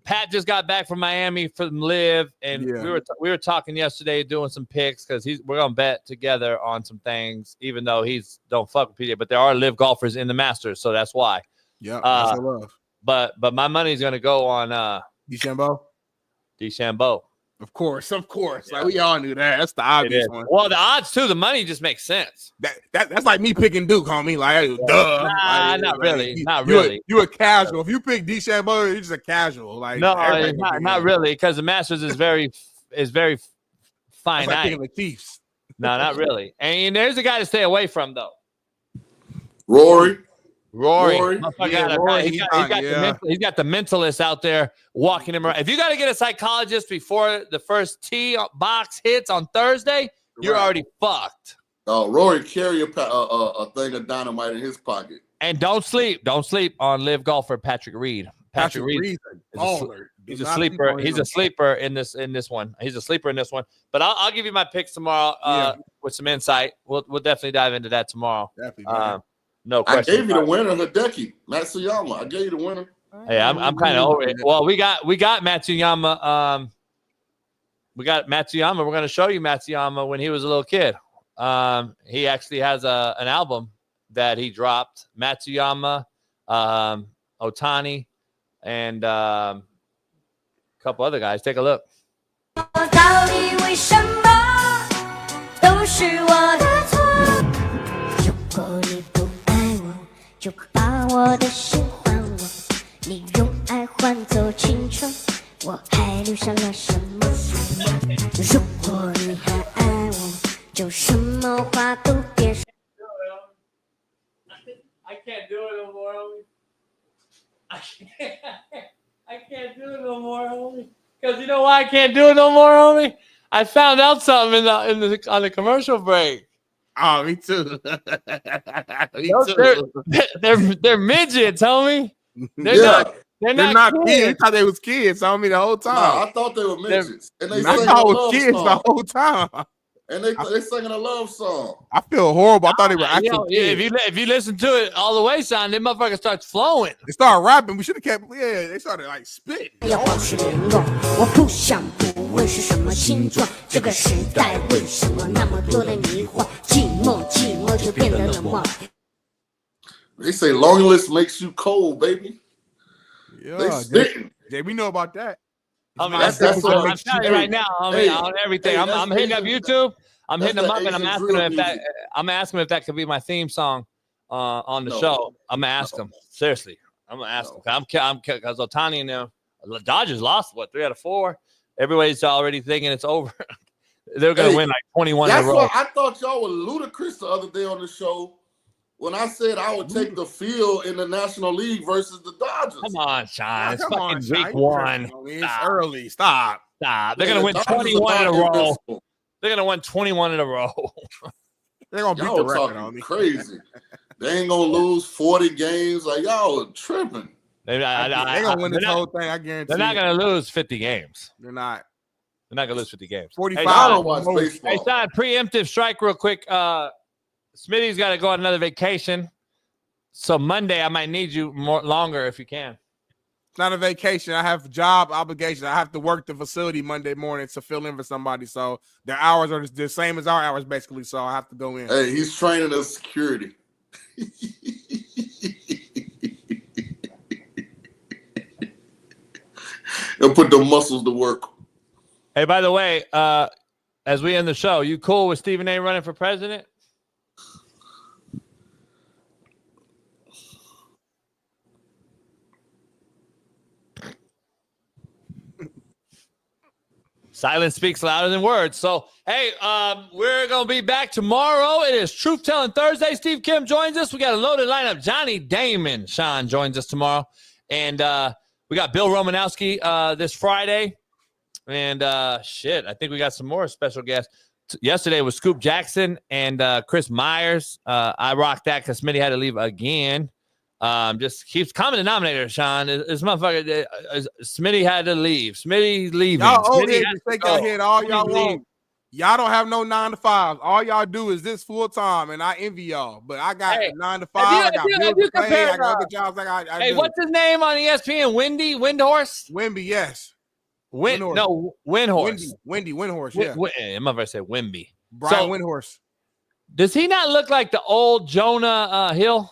Pat just got back from Miami from Live, and we were talking yesterday, doing some picks because we're gonna bet together on some things, even though he's don't fuck with PJ, but there are Live golfers in the Masters, so that's why. Yeah, that's love. But my money's gonna go on DeChambeau. Of course. Like we all knew that. That's the obvious one. Well, the odds too. The money just makes sense. That's like me picking Duke, homie. Like, duh. Nah, not really. Not really. You a casual. If you pick DeChambeau, you're just a casual. Like no, not really, because the Masters is very finite. Like picking the Chiefs. No, not really. And there's a guy to stay away from though. Rory. He's got the mentalist out there walking him around. If you got to get a psychologist before the first tee box hits on Thursday, you're already fucked. Rory carry a thing of dynamite in his pocket. And don't sleep on Live golfer Patrick Reed. Patrick Reed he's a sleeper. He's a sleeper in this one. He's a sleeper in this one. But I'll give you my picks tomorrow with some insight. We'll definitely dive into that tomorrow. Definitely. No question. I gave you the winner, Hideki Matsuyama. I gave you the winner. Hey, I'm kind of over it. Well, we got Matsuyama. We're going to show you Matsuyama when he was a little kid. He actually has an album that he dropped. Matsuyama, Otani, and a couple other guys. Take a look. I can't do it no more, homie. I can't do it no more, homie. Because you know why I can't do it no more, homie? I found out something on the commercial break. Oh, me too. They're midgets, homie. They're not kids. I thought they was kids, homie, the whole time. No, I thought they were midgets. I thought it was kids the whole time. and they singing a love song. I feel horrible. I thought they were actual kids. If you listen to it all the way, Shaun, that motherfucker starts flowing. They started rapping. We should have kept. Yeah, they started like spitting. They say loneliness makes you cold, baby. Yeah, Jay, we know about that. I'm telling you right now, on everything. I'm hitting up YouTube. I'm hitting them up, and I'm asking them if that could be my theme song on the show. I'm gonna ask them seriously. I'm gonna ask them. I'm because Ohtani and them. The Dodgers lost 3 out of 4. Everybody's already thinking it's over. They're gonna win like 21 in a row. I thought y'all were ludicrous the other day on the show when I said I would take the field in the National League versus the Dodgers. Come on, Shaun. It's fucking week 1. It's early. Stop. They're gonna win 21 in a row. They're gonna win 21 in a row. They're gonna beat the record on me. Crazy. They ain't gonna lose 40 games. Like y'all are tripping. They're gonna win this whole thing. I guarantee. They're not gonna lose 50 games. They're not. They're not gonna lose 50 games. 45. I don't watch baseball. Hey, Shaun, preemptive strike real quick. Smitty's got to go on another vacation, so Monday I might need you longer if you can. It's not a vacation. I have job obligations. I have to work the facility Monday morning to fill in for somebody. So their hours are the same as our hours, basically. So I have to go in. Hey, he's training as security. He'll put the muscles to work. Hey, by the way, as we end the show, you cool with Stephen A. running for president? Silence speaks louder than words. So, hey, we're going to be back tomorrow. It is Truth Telling Thursday. Steve Kim joins us. We got a loaded lineup. Johnny Damon, Shaun, joins us tomorrow. And we got Bill Romanowski this Friday. And, I think we got some more special guests. Yesterday was Scoop Jackson and Chris Myers. I rocked that because Smitty had to leave again. Just keeps common denominator, Shaun. This motherfucker, Smitty had to leave. Smitty's leaving. Y'all old heads take your head all y'all want. Y'all don't have no 9 to 5s. All y'all do is this full time, and I envy y'all. But I got 9 to 5. I got bills to pay. I got other jobs. I do. What's his name on ESPN? Windhorse? Wimby, yes. Windhorse. Windhorse, yeah. I'm about to say Wimby. Brian Windhorse. Does he not look like the old Jonah Hill?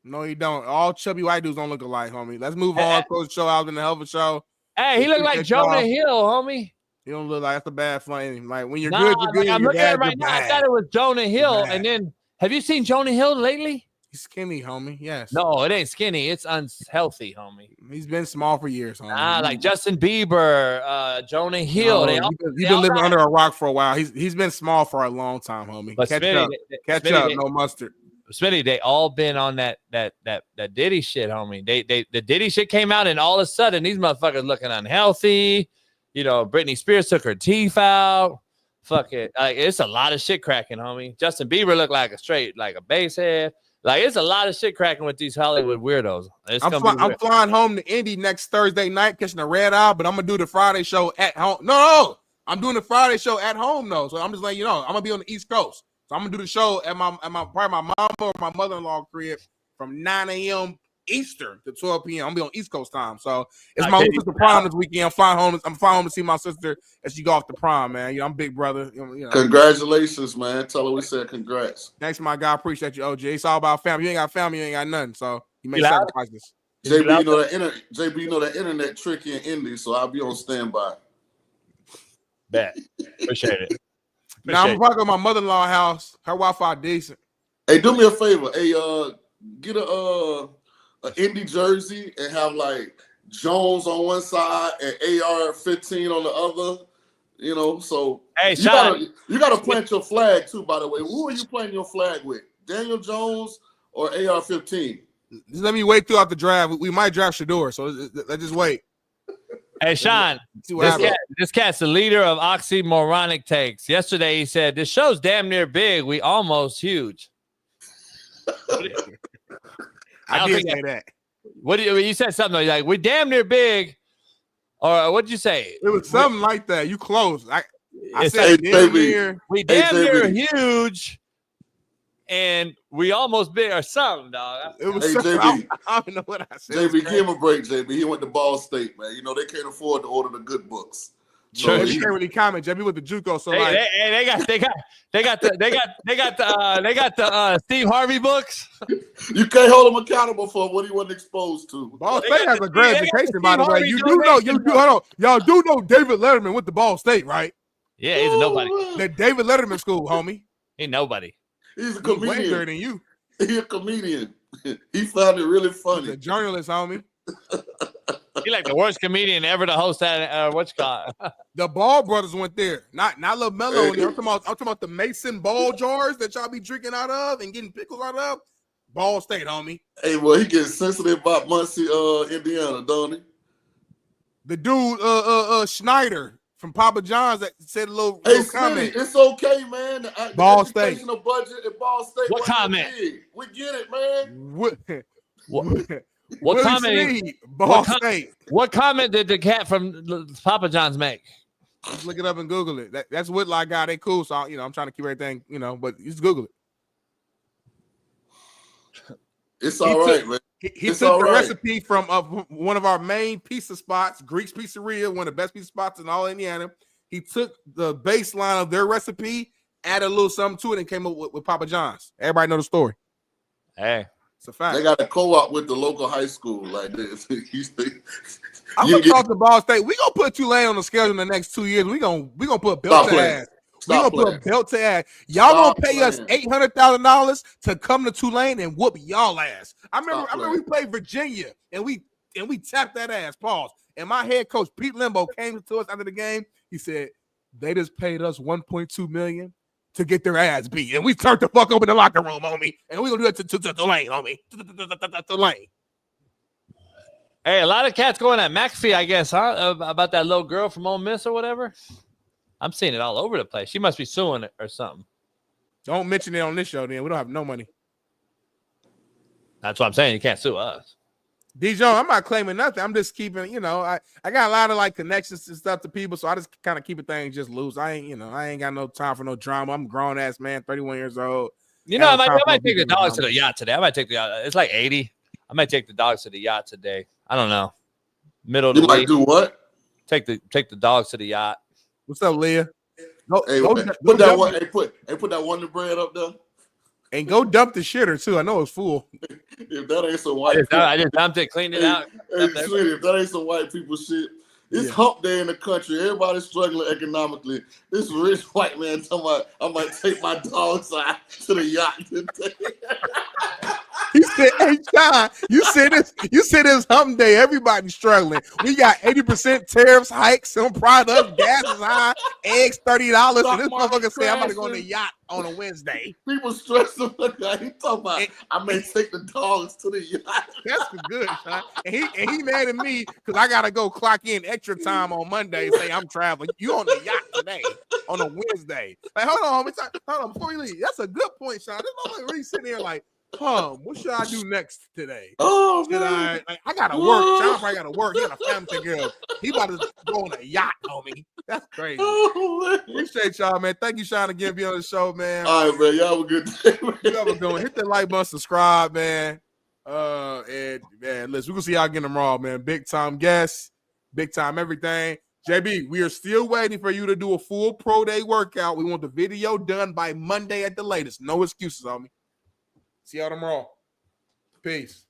No, he don't. All chubby white dudes don't look alike, homie. Let's move on. Close the show out in the hell of a show. Hey, he looked like Jonah Hill, homie. He don't look like that's a bad flame. Like when you're good, you're good. I'm looking at it right now. I thought it was Jonah Hill. And then, have you seen Jonah Hill lately? He's skinny, homie. Yes. No, it ain't skinny. It's unhealthy, homie. He's been small for years, homie. Like Justin Bieber, Jonah Hill. He's been living under a rock for a while. He's been small for a long time, homie. But Catch Smitty, up, no mustard. Smitty, they all been on that Diddy shit, homie. The Diddy shit came out, and all of a sudden these motherfuckers looking unhealthy. You know, Britney Spears took her teeth out. Fuck it, like it's a lot of shit cracking, homie. Justin Bieber looked like a bass head. Like it's a lot of shit cracking with these Hollywood weirdos. I'm flying home to Indy next Thursday night, catching a red eye, but I'm gonna do the Friday show at home. No, I'm doing the Friday show at home though. So I'm just letting you know, I'm gonna be on the East Coast. So I'm gonna do the show at probably my mama or my mother-in-law crib from 9 a.m. Eastern to 12 p.m. I'm gonna be on East Coast time. So it's my little sister prom this weekend. I'm flying home to see my sister as she go off the prom, man. You know, I'm big brother. You know. Congratulations, man. Tell her we said congrats. Thanks, my guy. Appreciate you, OJ. It's all about family. You ain't got family, you ain't got nothing. So you make sacrifices. JB, you know that internet tricky in Indy, so I'll be on standby. Bet. Appreciate it. Now I'm probably at my mother-in-law house. Her Wi-Fi decent. Hey, do me a favor. Hey, get a Indy jersey and have like Jones on one side and AR-15 on the other. You know, so hey, you gotta plant your flag too. By the way, who are you planting your flag with? Daniel Jones or AR-15? Just let me wait throughout the draft. We might draft Shador, so let's just wait. Hey, Shaun, this cat's the leader of oxymoronic takes. Yesterday, he said, this show's damn near big. We almost huge. I did say that. What you said something like, we're damn near big. Or what did you say? It was something like that. You close. I said damn near. We damn near huge, and we almost big or something, dog. It was JB. I don't know what I said. JB, give him a break, JB. He went to Ball State, man. You know, they can't afford to order the good books. Sure, he can't really comment. JB with the JUCO, so like they got the Steve Harvey books. You can't hold him accountable for what he wasn't exposed to. Ball State has a great education, by the way. You do know, hold on. Y'all do know David Letterman with the Ball State, right? Yeah, he's a nobody. The David Letterman school, homie. Ain't nobody. He's a He's way comedian. better than you. He's a comedian. He found it really funny. He's a journalist, homie. He like the worst comedian ever to host that. What's called? The Ball brothers went there, not little Mello. I'm talking about the Mason Ball jars that y'all be drinking out of and getting pickles out of. Ball State, homie. Hey, well, he gets sensitive about Muncie, Indiana, don't he? The dude, Schneider from Papa John's that said a little comment. Smitty, it's okay, man. The Ball State. educational budget at Ball State. What comment? Big. We get it, man. What comment? Ball State. What comment did the cat from Papa John's make? Just look it up and Google it. That's Whitlock guy. They cool. So I'm trying to keep everything, but just Google it. It's all right, man. He took the recipe from one of our main pizza spots, Greek's Pizzeria, one of the best pizza spots in all Indiana. He took the baseline of their recipe, added a little something to it, and came up with Papa John's. Everybody know the story. Hey, it's a fact. They got a co-op with the local high school like this. I'm gonna talk to Ball State. We gonna put Tulane on the schedule in the next 2 years. We gonna put belt to ass. We gonna put a belt to ass. Y'all gonna pay us $800,000 to come to Tulane and whoop y'all ass. I remember we played Virginia and we tapped that ass. Pause. And my head coach Pete Limbo came to us after the game. He said they just paid us $1.2 million to get their ass beat, and we turned the fuck up in the locker room, homie. And we gonna do it to Tulane, homie. Tulane. Hey, a lot of cats going at McAfee, I guess, huh? About that little girl from Ole Miss or whatever. I'm seeing it all over the place. She must be suing it or something. Don't mention it on this show, then. We don't have no money. That's what I'm saying. You can't sue us. Dijon, I'm not claiming nothing. I'm just keeping, I got a lot of connections and stuff to people, so I just kind of keep things just loose. I ain't got no time for no drama. I'm a grown ass man, 31 years old. I might take the dogs to the yacht today. I might take the yacht. It's like 80. I might take the dogs to the yacht today. I don't know. Middle of the week. You might do what? Take the dogs to the yacht. What's up, Leah? Put that Wonder Bread up there. And go dump the shitter too. I know it's full. If that ain't some white I just dumped it, cleaned it out. Hey, sweetie, if that ain't some white people shit, it's hump day in the country. Everybody's struggling economically. This rich white man talking about I might take my dogs out to the yacht today. He said, "Hey, Shaun, you said this hump day. Everybody's struggling. We got 80% tariffs hikes on products. Gas is high. Eggs $30. And this motherfucker say I'm about to go on the yacht on a Wednesday. People stressing. He talking about I may take the dogs to the yacht. That's good, Shaun. And he mad at me because I gotta go clock in extra time on Monday and say I'm traveling. You on the yacht today on a Wednesday? Like, hold on, before you leave. That's a good point, Shaun. This motherfucker really sitting there like, what should I do next today? Oh, man. I gotta work. Shaun probably gotta work. He got a family to take care of. He about to go on a yacht, homie. That's crazy. Appreciate y'all, man. Thank you, Shaun, again being on the show, man. All right, man. Y'all have a good day, man. Y'all have a good one. Hit that like button, subscribe, man. And man, listen, we're gonna see y'all again tomorrow, man. Big time guests, big time everything. JB, we are still waiting for you to do a full pro day workout. We want the video done by Monday at the latest. No excuses, homie. See y'all tomorrow. Peace.